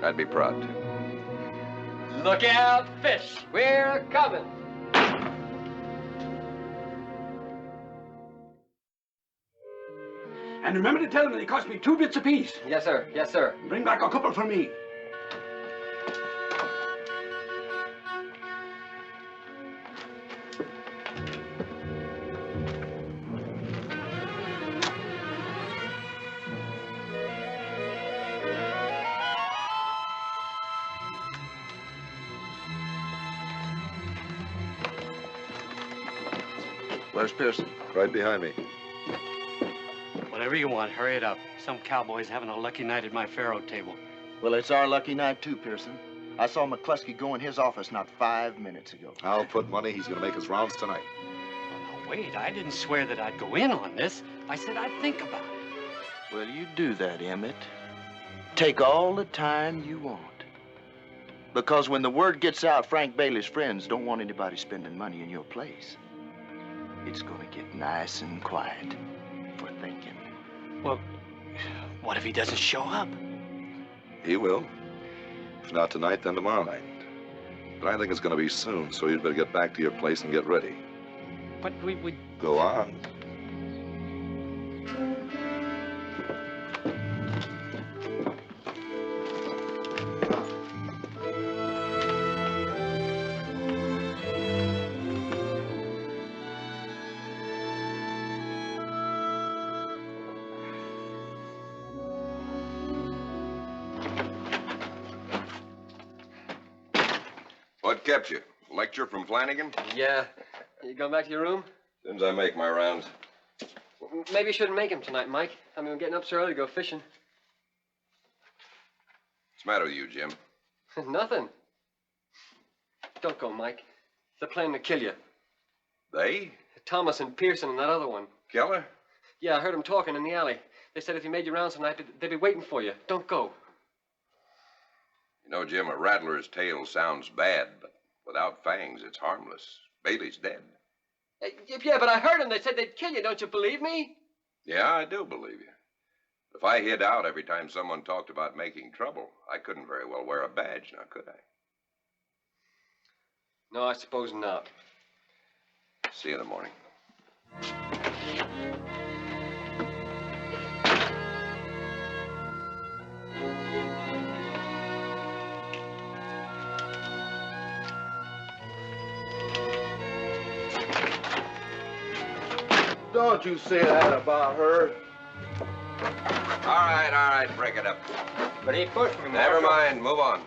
I'd be proud to. Look out, fish. We're coming. And remember to tell them they cost me 2 bits apiece. Yes, sir. Yes, sir. Bring back a couple for me. Where's Pearson? Right behind me. Whatever you want, hurry it up. Some cowboy's having a lucky night at my faro table. Well, it's our lucky night, too, Pearson. I saw McCluskey go in his office not 5 minutes ago. I'll put money he's going to make his rounds tonight. Now, wait, I didn't swear that I'd go in on this. I said I'd think about it. Well, you do that, Emmett. Take all the time you want. Because when the word gets out, Frank Bailey's friends don't want anybody spending money in your place. It's gonna get nice and quiet for thinking. Well, what if he doesn't show up? He will. If not tonight, then tomorrow night. But I think it's going to be soon, so you'd better get back to your place and get ready. But we... Go on. What kept you? Lecture from Flanagan? Yeah. You going back to your room? As soon as I make my rounds. Maybe you shouldn't make him tonight, Mike. I mean, we're getting up so early to go fishing. What's the matter with you, Jim? Nothing. Don't go, Mike. They're planning to kill you. They? Thomas and Pearson and that other one. Keller? Yeah, I heard them talking in the alley. They said if you made your rounds tonight, they'd be waiting for you. Don't go. You know, Jim, a rattler's tail sounds bad, but without fangs, it's harmless. Bailey's dead. Yeah, but I heard them. They said they'd kill you. Don't you believe me? Yeah, I do believe you. If I hid out every time someone talked about making trouble, I couldn't very well wear a badge now, could I? No, I suppose not. See you in the morning. Don't you say that about her. All right, break it up. But he pushed me, Never mind, move on.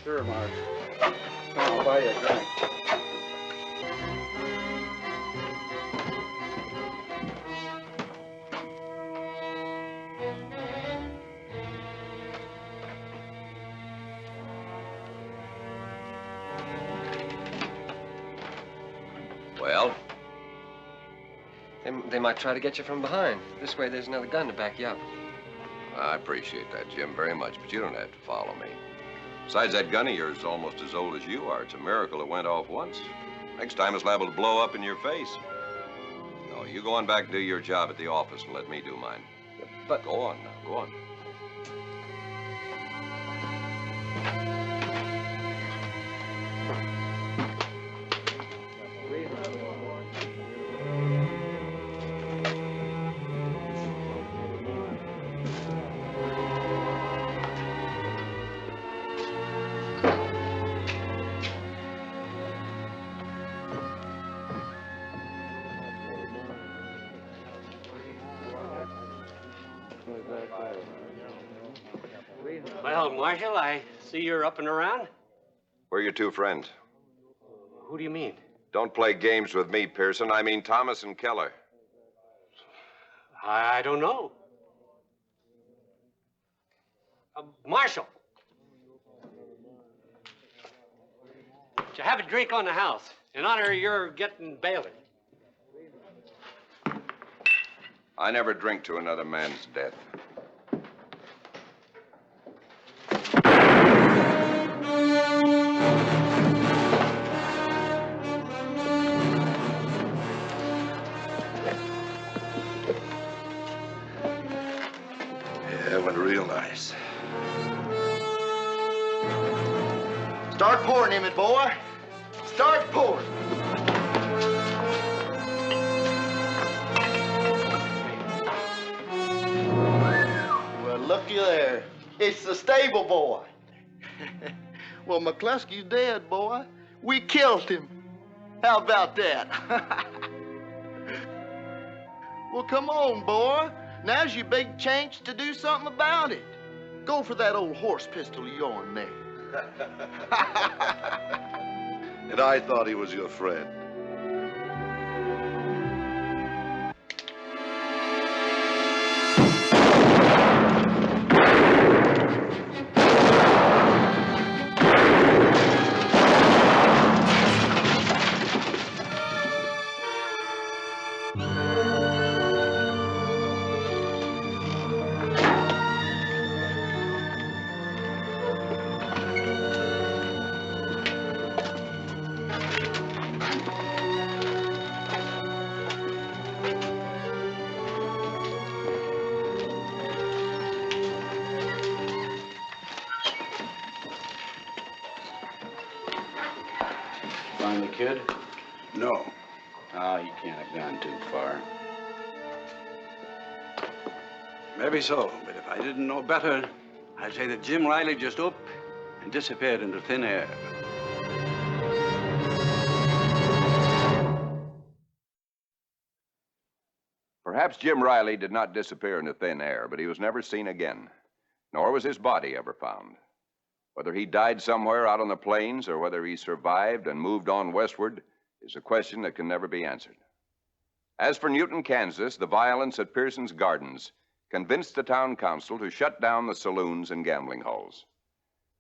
Sure, Mark. I'll buy you a drink. Well? They might try to get you from behind. This way, there's another gun to back you up. I appreciate that, Jim, very much, but you don't have to follow me. Besides, that gun of yours is almost as old as you are. It's a miracle it went off once. Next time it's liable to blow up in your face. No, you go on back and do your job at the office and let me do mine. But go on now, go on. Well, Marshal, I see you're up and around. Where are your two friends? Who do you mean? Don't play games with me, Pearson. I mean Thomas and Keller. I don't know. Marshal! Did you have a drink on the house in honor of your getting bailed? I never drink to another man's death. Yeah, it went real nice. Start pouring him, boy. Start pouring. Well, looky there. It's the stable boy. Well, McCluskey's dead, boy. We killed him. How about that? Well, come on, boy. Now's your big chance to do something about it. Go for that old horse pistol of yourn there. And I thought he was your friend. Find the kid? No. Ah, he can't have gone too far. Maybe so, but if I didn't know better, I'd say that Jim Riley just up and disappeared into thin air. Perhaps Jim Riley did not disappear into thin air, but he was never seen again, nor was his body ever found. Whether he died somewhere out on the plains or whether he survived and moved on westward is a question that can never be answered. As for Newton, Kansas, the violence at Pearson's Gardens convinced the town council to shut down the saloons and gambling halls.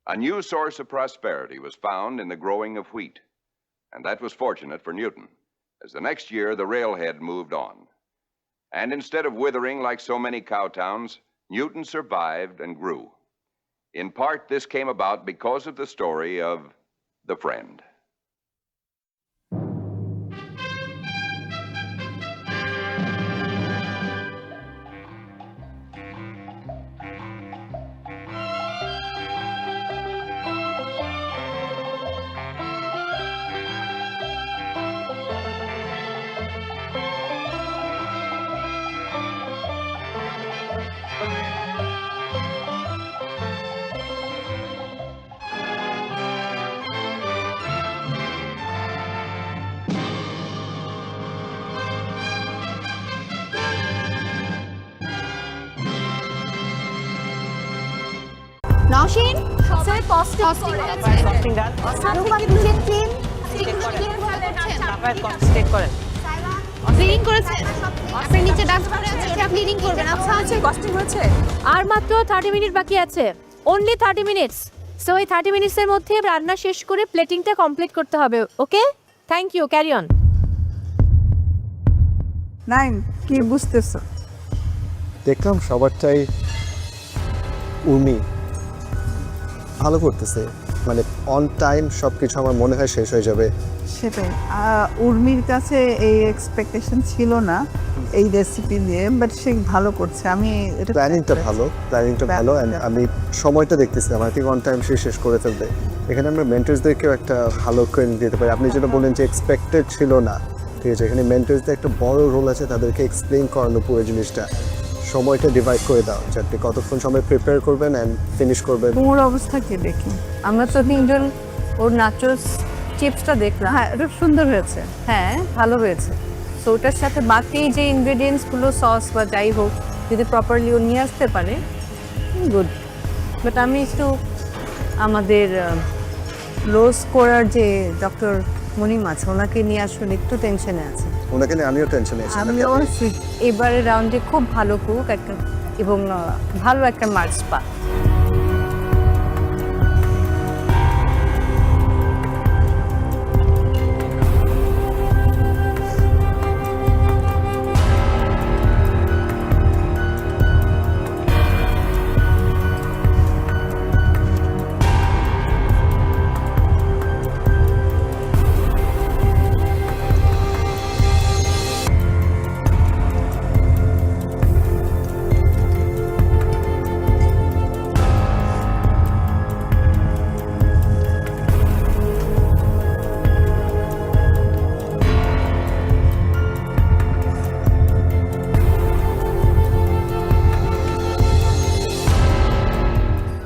A new source of prosperity was found in the growing of wheat, and that was fortunate for Newton, as the next year the railhead moved on. And instead of withering like so many cow towns, Newton survived and grew. In part, this came about because of the story of the friend. Nowshin sir costing done Rupa kitchen clean তারপর concentrate করেন cleaning করেছেন আপনি নিচে dance করে আছে ওটা cleaning করবেন আচ্ছা আছে কস্টিং হয়েছে আর মাত্র 30 মিনিট বাকি আছে অনলি 30 মিনিটস সো এই 30 মিনিটসের মধ্যে রান্না শেষ করে প্লেটিংটা কমপ্লিট করতে হবে okay thank you carry on Naim কি বুঝতেছ দেখলাম সবারটাই উর্মি ভালো করতেছে, মানে অন টাইম সব কিছু আমার মনে হয় শেষ হয়ে যাবে। সেটাই, উর্মির কাছে এই এক্সপেকটেশন ছিল না এই রেসিপি দিয়ে, বাট সে ভালো করছে। আমি প্ল্যানিংটা ভালো অ্যান্ড আমি সময়টা দেখতেছিলাম, আই থিঙ্ক অন টাইম সে শেষ করে ফেলবে। এখানে আমরা মেন্টরসদেরকেও একটা ভালো ক্রেডিট দিতে পারি। আপনি যেটা বললেন যে এক্সপেক্টেড ছিল না, ঠিক আছে, এখানে মেন্টরসদের একটা বড় রোল আছে, তাদেরকে এক্সপ্লেইন করানো পুরো জিনিসটা, সময়টা ডিভাইড করে দাও যে আপনি কতক্ষণ সময় প্রিপেয়ার করবেন অ্যান্ড ফিনিশ করবেন। ওর অবস্থা কি দেখি, আমরা তো তিনজন ওর নাচোস চিপসটা দেখলাম, হ্যাঁ এটা সুন্দর হয়েছে, হ্যাঁ ভালো হয়েছে। সো ওটার সাথে বাকি যে ইনগ্রেডিয়েন্টসগুলো সস বা যাই হোক যদি প্রপারলি ও নিয়ে আসতে পারে গুড। বাট আমি একটু আমাদের লো স্কোরার যে ডক্টর মনিম আছে ওনাকে নিয়ে আসলে একটু টেনশনে আছে। ওনাকে নিয়ে আমিও টেনশনে আছি। আমি এবারের রাউন্ডে খুব ভালো কুক একটা এবং ভালো একটা মার্কস পা।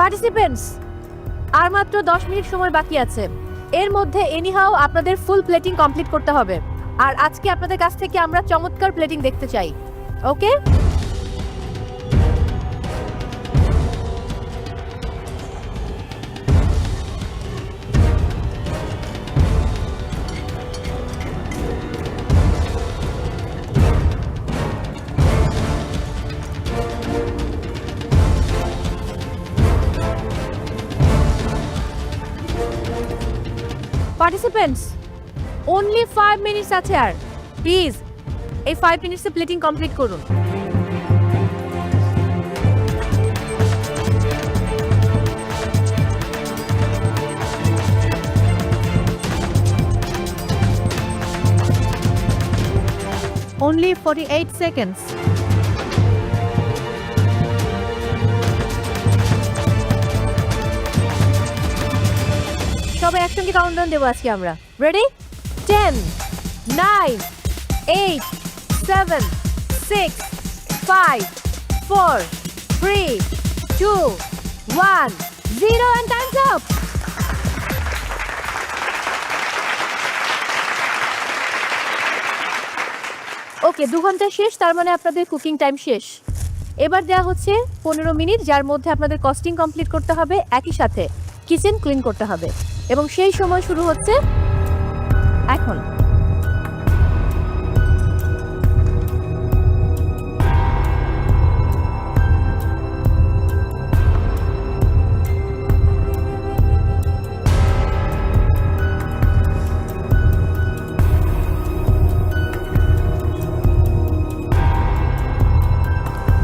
পার্টিসিপেন্টস, আর মাত্র 10 মিনিট সময় বাকি আছে। এর মধ্যে এনিহাও আপনাদের ফুল প্লেটিং কমপ্লিট করতে হবে। আর আজকে আপনাদের কাছ থেকে আমরা চমৎকার প্লেটিং দেখতে চাই, ওকে? পার্টিসিপেন্টস, only 5 minutes আছে আর প্লিজ এই 5 মিনিটসে প্লেটিং কমপ্লিট করুন। Only 48 seconds. সবাই একসঙ্গে কাউন্টডাউন দেবো আজকে আমরা। রেডি? 10, 9, 8, 7, 6, 5, 4, 3, 2, 1, 0 and time's up. ওকে, 2 ঘন্টা শেষ, তার মানে আপনাদের কুকিং টাইম শেষ। এবার দেওয়া হচ্ছে 15 মিনিট, যার মধ্যে আপনাদের কস্টিং কমপ্লিট করতে হবে, একই সাথে কিচেন ক্লিন করতে হবে, এবং সেই সময় শুরু হচ্ছে এখন।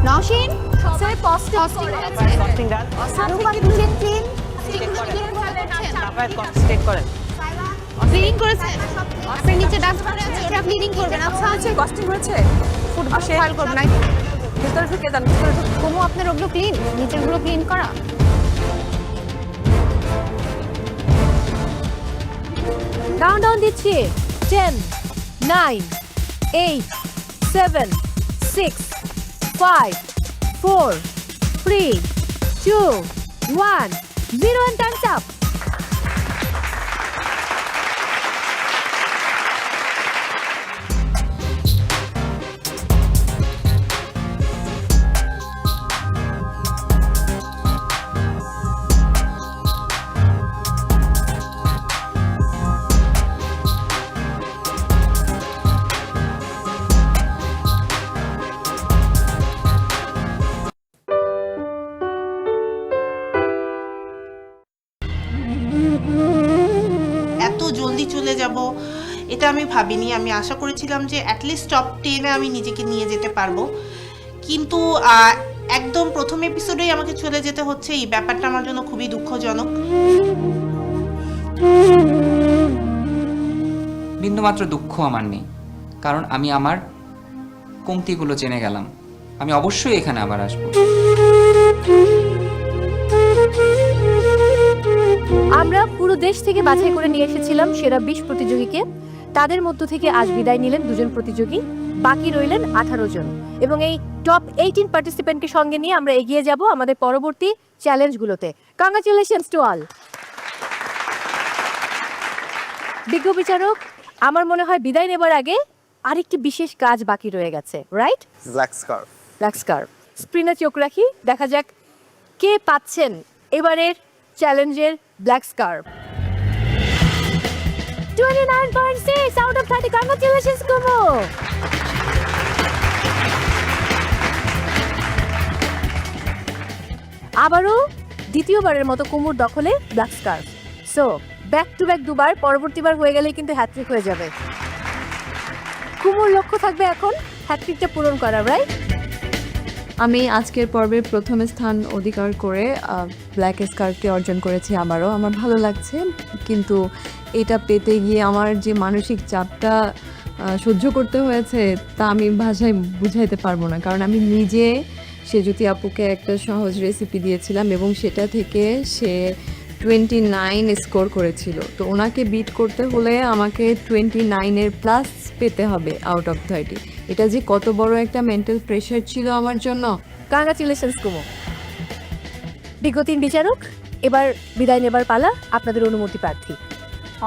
নওশিন স্যার কস্টিং কস্টিং ডান কিচেন ক্লিন ক্লিন করেছেন, আপনি নিচে ডাস্টবিন আছে ওটা ক্লিনিং করবেন। আচ্ছা আছে কস্টিং হয়েছে, ফুড ফাইল করবেন না ভিতরে ঢুকে দেন, ভিতরে কোমো আপনার ওগুলো ক্লিন, নিচেরগুলো ক্লিন করা। কাউন্টডাউন দিচ্ছি, 10, 9, 8, 7, 6, 5, 4, 3, 2, 1, 0 and time's up. চলে যাব এটা আমি ভাবিনি। আমি আশা করেছিলাম যে অ্যাটলিস্ট টপ 10-এ আমি নিজেকে নিয়ে যেতে পারবো, কিন্তু একদম প্রথম এপিসোডেই আমাকে চলে যেতে হচ্ছে, এই ব্যাপারটা আমার জন্য খুবই দুঃখজনক। বিন্দুমাত্র দুঃখ আমার নেই, কারণ আমি আমার কমতিগুলো জেনে গেলাম। আমি অবশ্যই এখানে আবার আসবো। আমরা পুরো দেশ থেকে বাছাই করে নিয়ে এসেছিলাম সেরা 20 প্রতিযোগীকে। তাদের মধ্য থেকে আজ বিদায় নিলেন 2 জন প্রতিযোগী, বাকি রইলেন 18 জন। এবং এই টপ 18 পার্টিসিপেন্টকে সঙ্গে নিয়ে আমরা এগিয়ে যাব আমাদের পরবর্তী চ্যালেঞ্জগুলোতে। Congratulations to all. বিজ্ঞ বিচারক, আমার মনে হয় বিদায় নেবার আগে আরেকটি বিশেষ কাজ বাকি রয়ে গেছে, right? Black scarf. Black scarf. স্ক্রিনে চোখ রাখি, দেখা যাক কে পাচ্ছেন এবারের চ্যালেঞ্জের black scarf. 29.6 out of 30. Congratulations, Kumu. আবারও দ্বিতীয়বারের মতো কুমুর দখলে black scarf. So back to back দুবার, পরবর্তীবার হয়ে গেলে কিন্তু হ্যাট্রিক হয়ে যাবে। কুমুর লক্ষ্য থাকবে এখন হ্যাট্রিকটা পূরণ করা, রাইট? আমি আজকের পর্বে প্রথম স্থান অধিকার করে ব্ল্যাক স্কার্ফকে অর্জন করেছি আবারও। আমার ভালো লাগছে, কিন্তু এটা পেতে গিয়ে আমার যে মানসিক চাপটা সহ্য করতে হয়েছে তা আমি ভাষায় বুঝাইতে পারবো না। কারণ আমি নিজে সেজুতি আপুকে একটা সহজ রেসিপি দিয়েছিলাম এবং সেটা থেকে সে 29 স্কোর করেছিল। তো ওনাকে বিট করতে হলে আমাকে 29-এর প্লাস পেতে হবে আউট অফ 30। এটা যে কত বড় একটা মেন্টাল প্রেশার ছিল আমার জন্য। কংগ্রাচুলেশনস কুমু। বিজ্ঞ 3 বিচারক, এবার বিদায় নেবার পালা, আপনাদের অনুমতি প্রার্থী।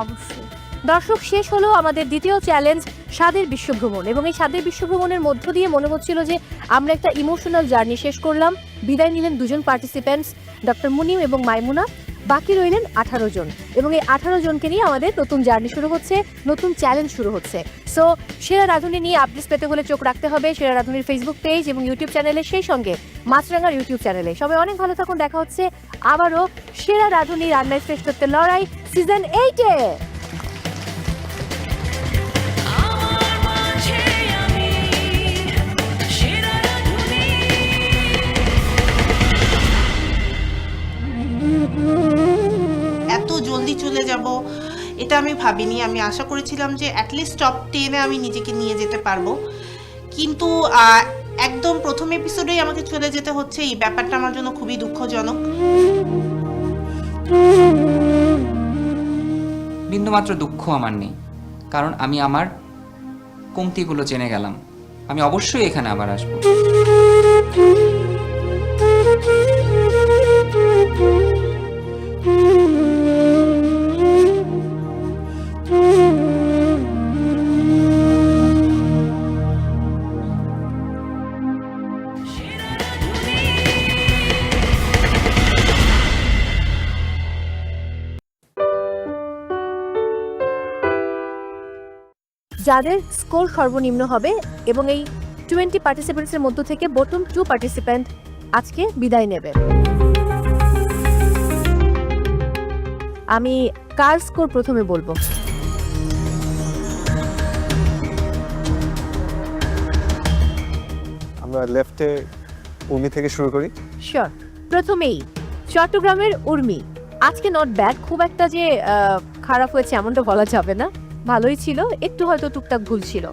অবশ্যই। দর্শক, শেষ হলো আমাদের দ্বিতীয় চ্যালেঞ্জ, স্বাদের বিশ্বভ্রমণ। এবং এই স্বাদের বিশ্বভ্রমণের মধ্য দিয়ে মনে হচ্ছিল যে আমরা একটা ইমোশনাল জার্নি শেষ করলাম। বিদায় নিলেন 2 জন পার্টিসিপেন্টস, ডক্টর মুনিম এবং মাইমুনা। বাকি রইলেন 18 জন, এবং এই 18 জনকে নিয়ে আমাদের নতুন জার্নি শুরু হচ্ছে, নতুন চ্যালেঞ্জ শুরু হচ্ছে। সো সেরা রাঁধুনি নিয়ে আপডেটস পেতে হলে চোখ রাখতে হবে সেরা রাঁধুনির ফেসবুক পেজ এবং ইউটিউব চ্যানেলে, সেই সঙ্গে মাছরাঙার ইউটিউব চ্যানেলে। সবাই অনেক ভালো থাকুন, দেখা হচ্ছে আবারও সেরা রাঁধুনি রান্নায় শ্রেষ্ঠত্বের লড়াই সিজন 8-এ। এত জলদি চলে যাব এটা আমি ভাবিনি। আমি আশা করেছিলাম যে অ্যাটলিস্ট টপ 10-এ আমি নিজেকে নিয়ে যেতে পারবো, কিন্তু একদম প্রথম এপিসোডেই আমাকে চলে যেতে হচ্ছে, এই ব্যাপারটা আমার জন্য খুবই দুঃখজনক। বিন্দুমাত্র দুঃখ আমার নেই, কারণ আমি আমার কমতিগুলো জেনে গেলাম। আমি অবশ্যই এখানে আবার আসবো। যাদের স্কোর সর্বনিম্ন হবে এবং এই 20 পার্টিসিপেন্টসের মধ্য থেকে বটম 2 পার্টিসিপেন্ট আজকে বিদায় নেবে। আমি কার স্কোর প্রথমে বলবো? আমরা লেফটে উর্মি থেকে শুরু করি। শিওর। প্রথমেই চট্টগ্রামের উর্মি। আজকে নট ব্যাড, খুব একটা যে খারাপ হয়েছে এমনটা বলা যাবে না, ভালোই ছিল, একটু হয়তো টুকটাক ভুল ছিল।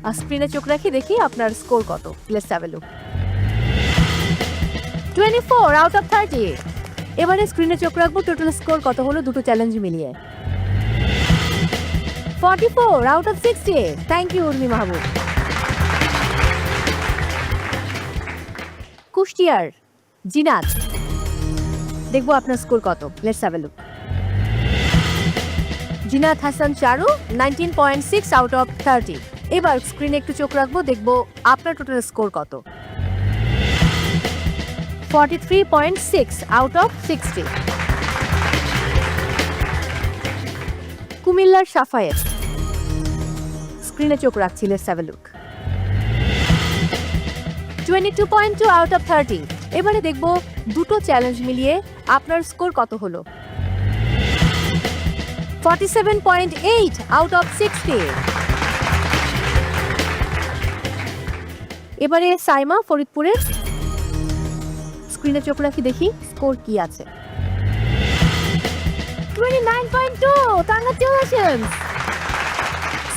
আর স্ক্রিনে চোখ রাখি, দেখি আপনার স্কোর কত। Let's have a look. 24 out of 30। এবারে স্ক্রিনে চোখ রাখবো টোটাল স্কোর কত হলো দুটো চ্যালেঞ্জ মিলিয়ে। 44 out of 60। Thank you Urmi Mahbub. কুষ্টিয়ার জিনাত, দেখবো আপনার স্কোর কত। Let's have a look. Zinat Hasan Charu 19.6 out of 30। এবার স্ক্রিনে একটু চোখ রাখবো, দেখবো আপনার টোটাল স্কোর কত। 43.6 আউট অফ 60। কুমিল্লার সাফায়েত, স্ক্রিনে চোখ রাখছি। Let's have a look. 22.2 out of 30। এবারে দেখবো দুটো চ্যালেঞ্জ মিলিয়ে আপনার স্কোর কত হলো। 47.8 আউট অফ 60। এবারে সাইমা ফরিদপুরের, স্ক্রিনে চোখ রাখি দেখি স্কোর কি আছে। 29.2, কংগ্রাচুলেশনস।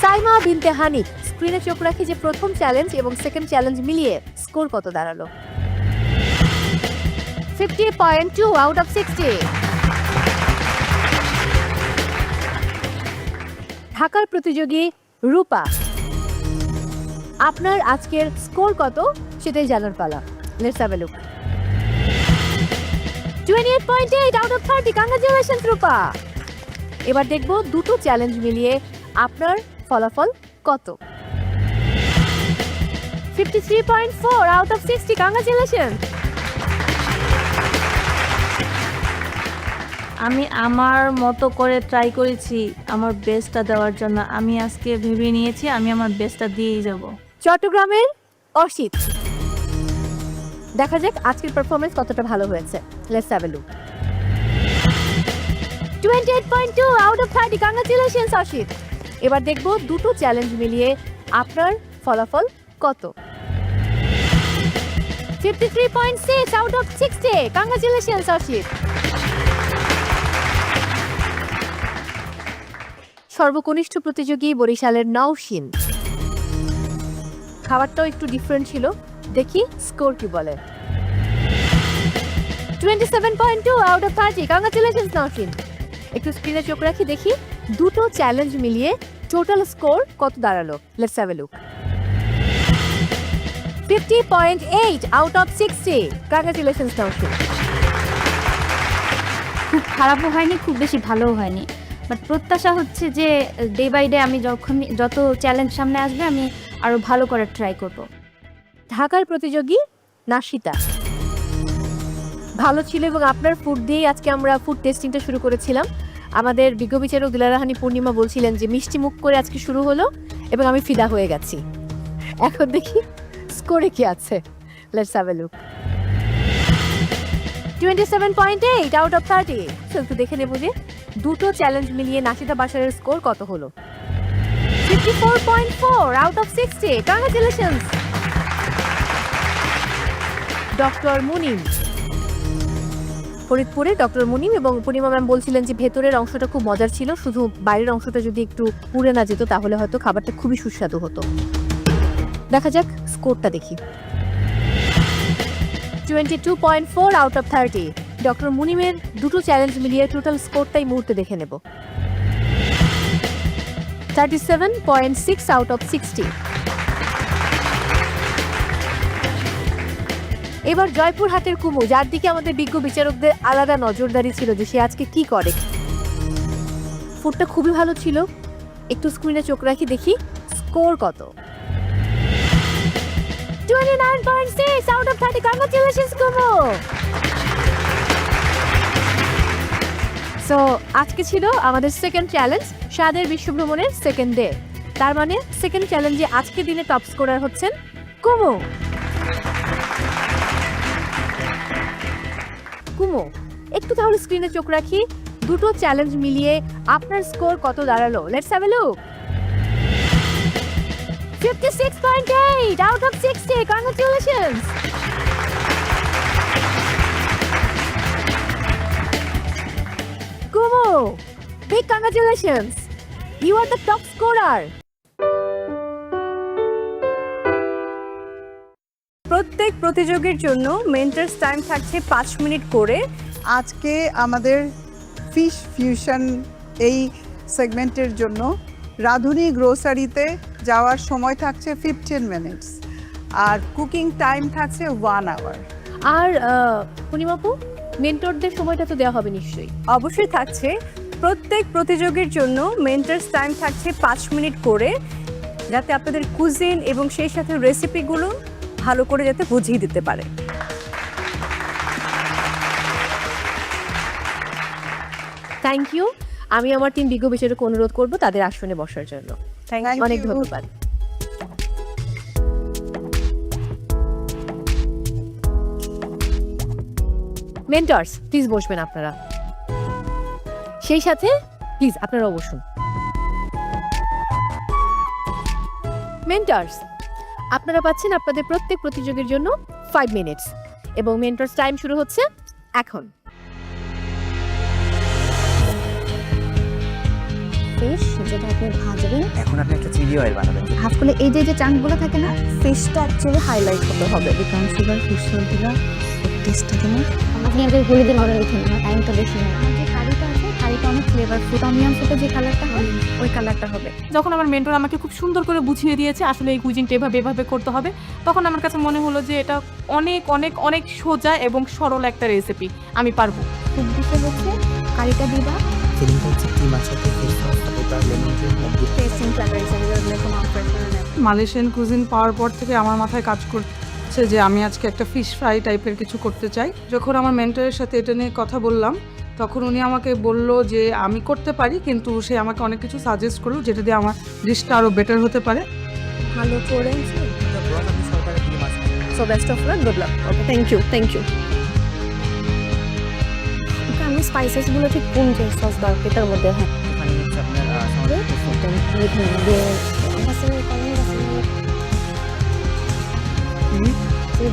সাইমা বিনতে হানিফ, স্ক্রিনে চোখ রাখি যে প্রথম চ্যালেঞ্জ এবং সেকেন্ড চ্যালেঞ্জ মিলিয়ে স্কোর কত দাঁড়ালো? 50.2 আউট অফ 60। ঢাকার প্রতিযোগী রূপা, আপনার আজকের স্কোর কত সেটাই জানার পালা। Let's have a look. 28.8 out of 30, congratulations Rupa. এবার দেখব দুটো চ্যালেঞ্জ মিলিয়ে আপনার ফলাফল কত। 53.4 আউট অফ 60, কংগ্রাচুলেশনস। আমি আমার মতো করে ট্রাই করেছি আমার বেস্টটা দেওয়ার জন্য। আমি আজকে ভেবে নিয়েছি আমি আমার বেস্টটা দিয়েই যাব। চট্টগ্রামের অসিত, দেখা যাক আজকের পারফরমেন্স কতটা ভালো হয়েছে। Let's have a look. 28.2 out of 30, congratulations Asit. এবার দেখব দুটো চ্যালেঞ্জ মিলিয়ে আপনার ফলাফল কত। 53.6 আউট অফ 60, কংগ্রাচুলেশনস অসিত। সর্বকনিষ্ঠ প্রতিযোগী বরিশালের নওশিন, খাবারটাও একটু ডিফারেন্ট ছিল, দেখি স্কোর কি বলে। 27.2 আউট অফ 30, কংগ্রাচুলেশনস নওশিন। একটু স্ক্রিনে চোখ রাখি দেখি দুটো চ্যালেঞ্জ মিলিয়ে টোটাল স্কোর কত দাঁড়ালো। Let's have a look. 50.8 out of 60, congratulations Nowshin. খুব খারাপও হয়নি, খুব বেশি ভালোও হয়নি, বাট প্রত্যাশা হচ্ছে যে ডে বাই ডে আমি যত চ্যালেঞ্জ সামনে আসবে আমি আরো ভালো করে ট্রাই করব। ঢাকার প্রতিযোগী নাশিতা, ভালো ছিল এবং আপনার ফুড দিয়েই আজকে আমরা ফুড টেস্টিংটা শুরু করেছিলাম। আমাদের বিজ্ঞ বিচারক দিলারাহানি পূর্ণিমা বলছিলেন যে মিষ্টি মুখ করে আজকে শুরু হলো এবং আমি ফিদা হয়ে গেছি। এখন দেখি স্কোরে কি আছে। Let's have a look. 27.8 out of 30। একটু দেখে নেব যে দুটো চ্যালেঞ্জ মিলিয়ে নাশিতা বাশারের স্কোর কত হলো। 54.4 out of 60, congratulations. Doctor Munim, ফরিদপুরে ডক্টর মুনিম এবং পূর্ণিমা ম্যাম বলছিলেন যে ভেতরের অংশটা খুব মজার ছিল, শুধু বাইরের অংশটা যদি একটু পুড়ে না যেত তাহলে হয়তো খাবারটা খুবই সুস্বাদু হতো। দেখা যাক স্কোরটা দেখি। 22.4 আউট অফ 30। ডক্টর মুনিমের দুটো চ্যালেঞ্জ মিলিয়ে টোটাল স্কোরটাই মুহূর্তে দেখে নেব। 37.6 আউট অফ 60। এবার জয়পুরহাটের কুমু, যার দিকে আমাদের বিজ্ঞ বিচারকদের আলাদা নজরদারি ছিল যে সে আজকে কি করে। ফুডটা খুবই ভালো ছিল, একটু স্ক্রিনে চোখ রাখি দেখি স্কোর কত। 29.6 out of 30, congratulations Kumu. So আজকে ছিল আমাদের সেকেন্ড চ্যালেঞ্জ, স্বাদের বিশ্বভ্রমণের সেকেন্ড ডে। তার মানে সেকেন্ড চ্যালেঞ্জে আজকে দিনে টপ স্কোরার হচ্ছেন কুমু। কুমু, একটু তাহলে স্ক্রিনে চোখ রাখি দুটো চ্যালেঞ্জ মিলিয়ে আপনার স্কোর কত দাঁড়ালো। Let's have a look. 56.8 out of 60, congratulations. Kumu, big congratulations. You are the top scorer. প্রত্যেক প্রতিযোগীর জন্য মেন্টরস টাইম থাকছে 5 মিনিট করে। আজকে আমাদের ফিশ ফিউশন এই সেগমেন্টের জন্য রাঁধুনি গ্রোসারিতে যাওয়ার সময় থাকছে 15 মিনিটস আর কুকিং টাইম থাকছে 1 আওয়ার। আর পূর্ণিমাপু, মেন্টরদের সময়টা তো দেওয়া হবে নিশ্চয়ই? অবশ্যই থাকছে। প্রত্যেক প্রতিযোগীর জন্য মেন্টরস টাইম থাকছে 5 মিনিট করে, যাতে আপনাদের কুজিন এবং সেই সাথে রেসিপিগুলো ভালো করে যাতে বুঝিয়ে দিতে পারে। Thank you. আমি আমার টিম বিজ্ঞ বিচারক অনুরোধ করব তাদের আসনে বসার জন্য। অনেক ধন্যবাদ। মেন্টরস প্লিজ বসবেন আপনারা, সেই সাথে প্লিজ আপনারাও বসুন। মেন্টরস, আপনারা পাচ্ছেন আপনাদের প্রত্যেক প্রতিযোগীর জন্য 5 মিনিটস। এবং মেন্টরস টাইম শুরু হচ্ছে এখন। ফিশ যেটা আপনি ভাজবেন, এখন আপনি একটা চিলি অয়েল বানাবেন। হাফ করলে এই যে চাঙ্কগুলো থাকে না, ফিশটা অ্যাকচুয়ালি হাইলাইট হতে হবে। বিকন সুগার ফিশ দিলা টেস্টটা দিন। আপনি আগে বলে দিন অর্ডার লিখুন, টাইমটা বেশি না। যে কারিটা আছে, কারিটা অনেক ফ্লেভারফুল। অনিয়ন সুপে যে কালারটা হয় ওই কালারটা হবে। যখন আমার মেন্টর আমাকে খুব সুন্দর করে বুঝিয়ে দিয়েছে আসলে এই কুইজিনটা এভাবে এভাবে করতে হবে, তখন আমার কাছে মনে হলো যে এটা অনেক অনেক অনেক সোজা এবং সরল একটা রেসিপি, আমি পারবো। খুব দিতে হচ্ছে কারিটা দিবা, ফিলিংটা হচ্ছে কি মাছের ফিশ সস তারপর লেমন জুস মধ্যে টেস্টিং ফ্লেভার হিসেবে এরকম অফার। মালয়েশিয়ান কুজিন পাওয়ার পর থেকে আমার মাথায় কাজ করছে যে আমি আজকে একটা ফিশ ফ্রাই টাইপের কিছু করতে চাই। যখন আমার মেন্টরের সাথে এটা নিয়ে কথা বললাম তখন উনি আমাকে বলল যে আমি করতে পারি, কিন্তু সে আমাকে অনেক কিছু সাজেস্ট করলো যেটা দিয়ে আমার ডিশটা আরও বেটার হতে পারে। ভালো করে আপনি সরকারে দিয়ে মাছ so best of luck, good luck. Okay, thank you, thank you. আমি স্পাইসেসগুলো ঠিক কোন যে সস দরকার এটার মধ্যে? হ্যাঁ, এখানে হচ্ছে আপনার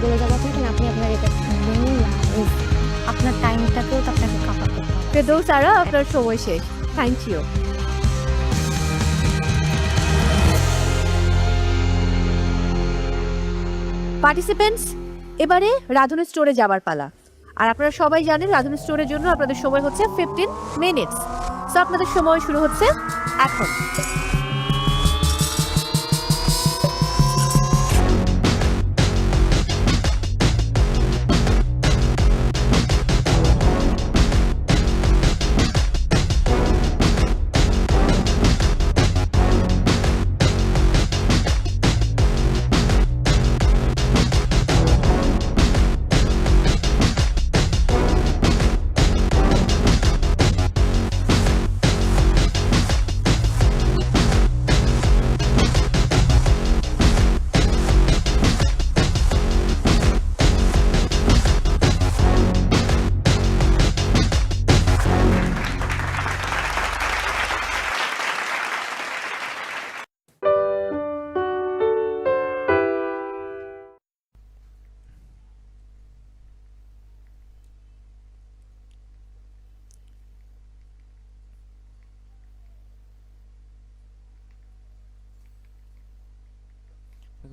বলে যাবো আপনাকে, আপনি আপনার এটা আপনার টাইমটাকেও তো আপনাকে কাভার করতে হবে। ফেরদৌস আরা, আপনার সময় শেষ। Thank you. পার্টিসিপেন্টস, এবারে রাধুনী স্টোরে যাবার পালা। আর আপনারা সবাই জানেন রাধুনী স্টোরের জন্য আপনাদের সময় হচ্ছে 15 মিনিটস। সো আপনাদের সময় শুরু হচ্ছে এখন।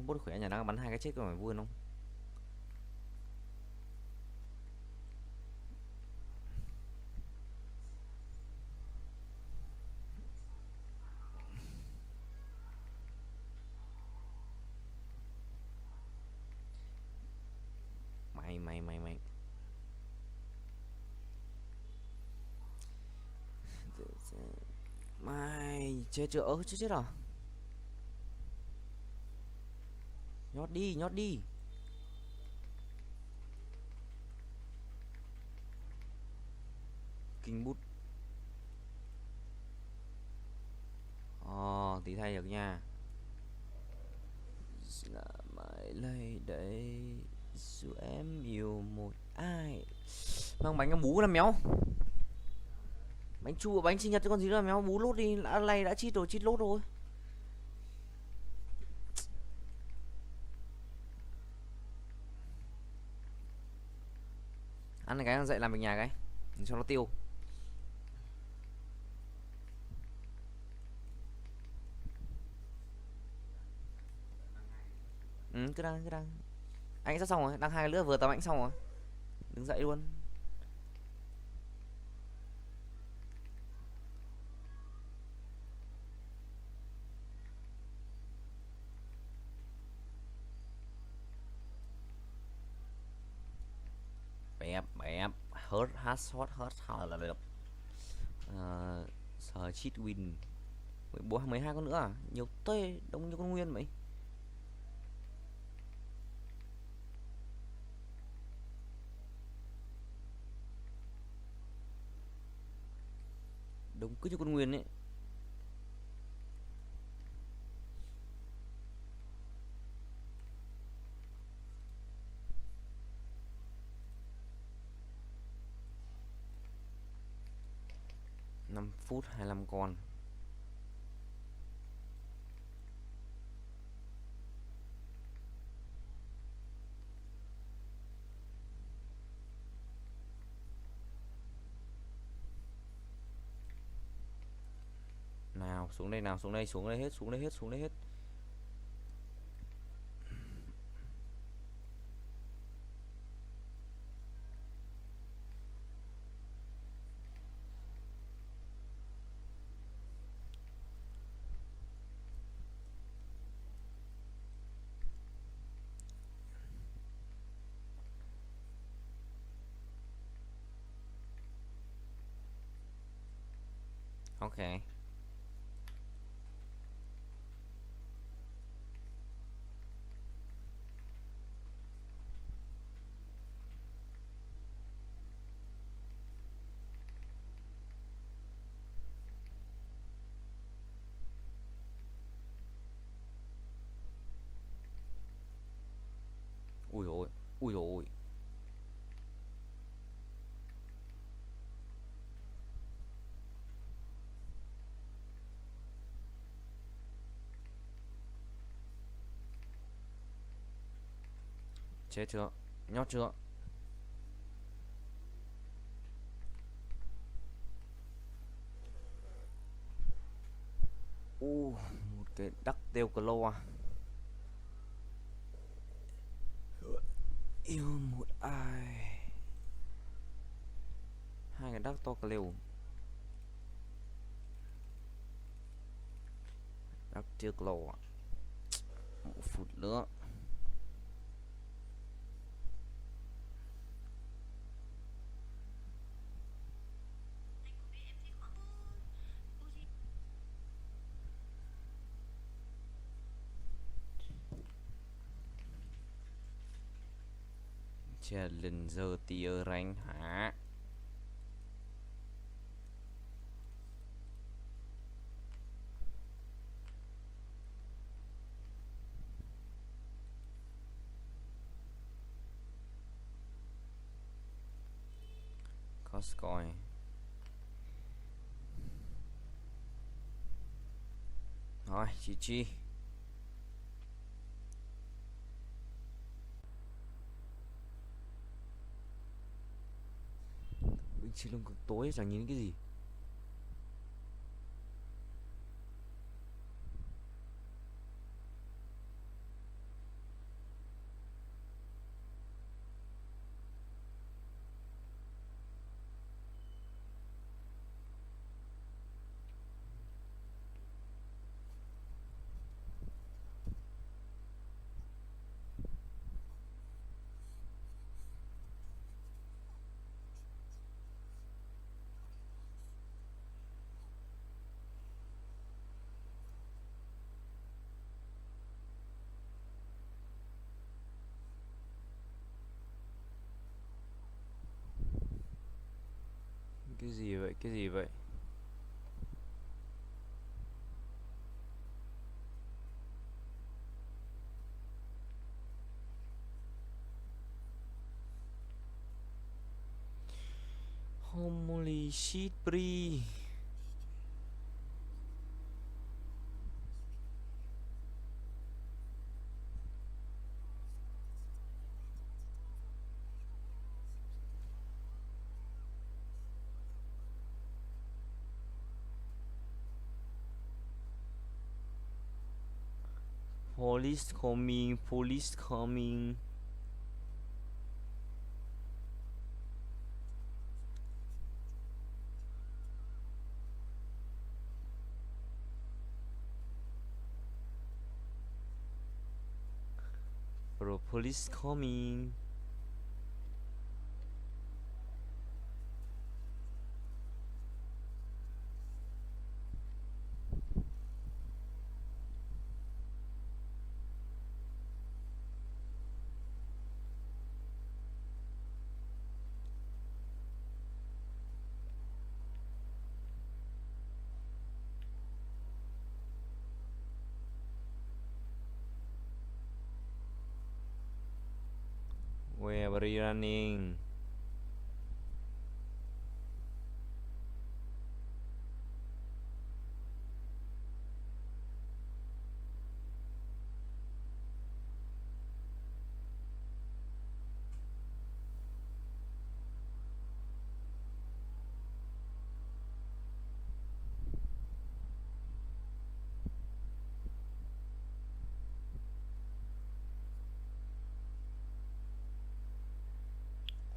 bố khỏe nhà nó bắn 2 cái chết rồi mày vui không? Mày mày chết chưa? Chết rồi. Nhót đi. Kinh bút. Tí thay được nha. Là mãi lấy đấy dù em yêu một ai. Mang bánh bú là méo. Bánh chua bánh sinh nhật cho con gì nữa méo, bú lốt đi, đã chít rồi, chít lốt rồi. Ăn cái ăn dậy làm việc nhà cái cho nó tiêu. Cứ đang anh sắp xong rồi, đang 2 nữa vừa tắm anh xong rồi, đứng dậy luôn. Bẹp hớt là được. Sờ cheat win 12 con nữa à? Nhiều tê, đông như con nguyên vậy. Đúng cứ như con nguyên ấy. Năm phút 25 con. nào, xuống đây nào, xuống đây, xuống đây hết, xuống đây hết, xuống đây hết. Ok. Ui ôi, ui ôi. Chết chưa? Nhót chưa? Một cái đắc tiêu clo à. Yêu một ai. Hai cái đắc to clo. Đắc tiêu clo à. 1 phút nữa. Challenger tier rank hả? Cost coin. Rồi, GG. Bên trên lưng cực tối chẳng nhìn cái gì. Cái gì vậy? Cái gì vậy? Holy shit, Bri. Police coming, police coming. Bro, police coming. Where are you running?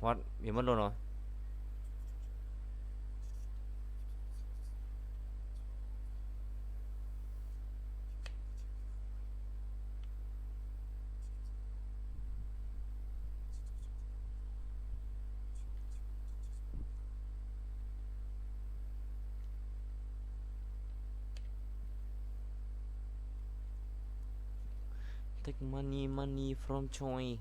What? Bị mất luôn rồi. Take money from Choi.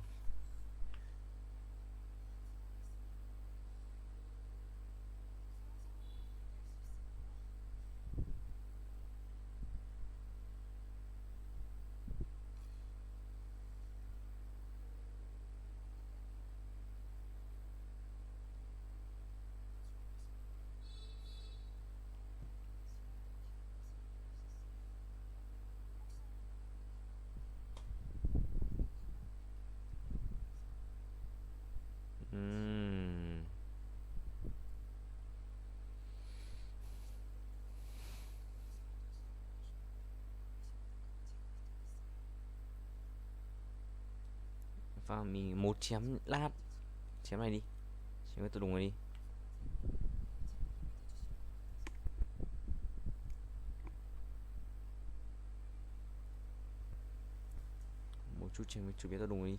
Và mình một chém lát. Chém này đi. Chém cái tôi đùng này đi. Một chút chém chút biết tôi đùng này đi.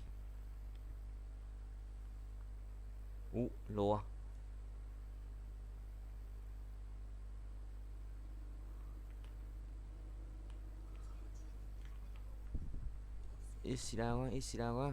Lô à. Ít xì đau quá.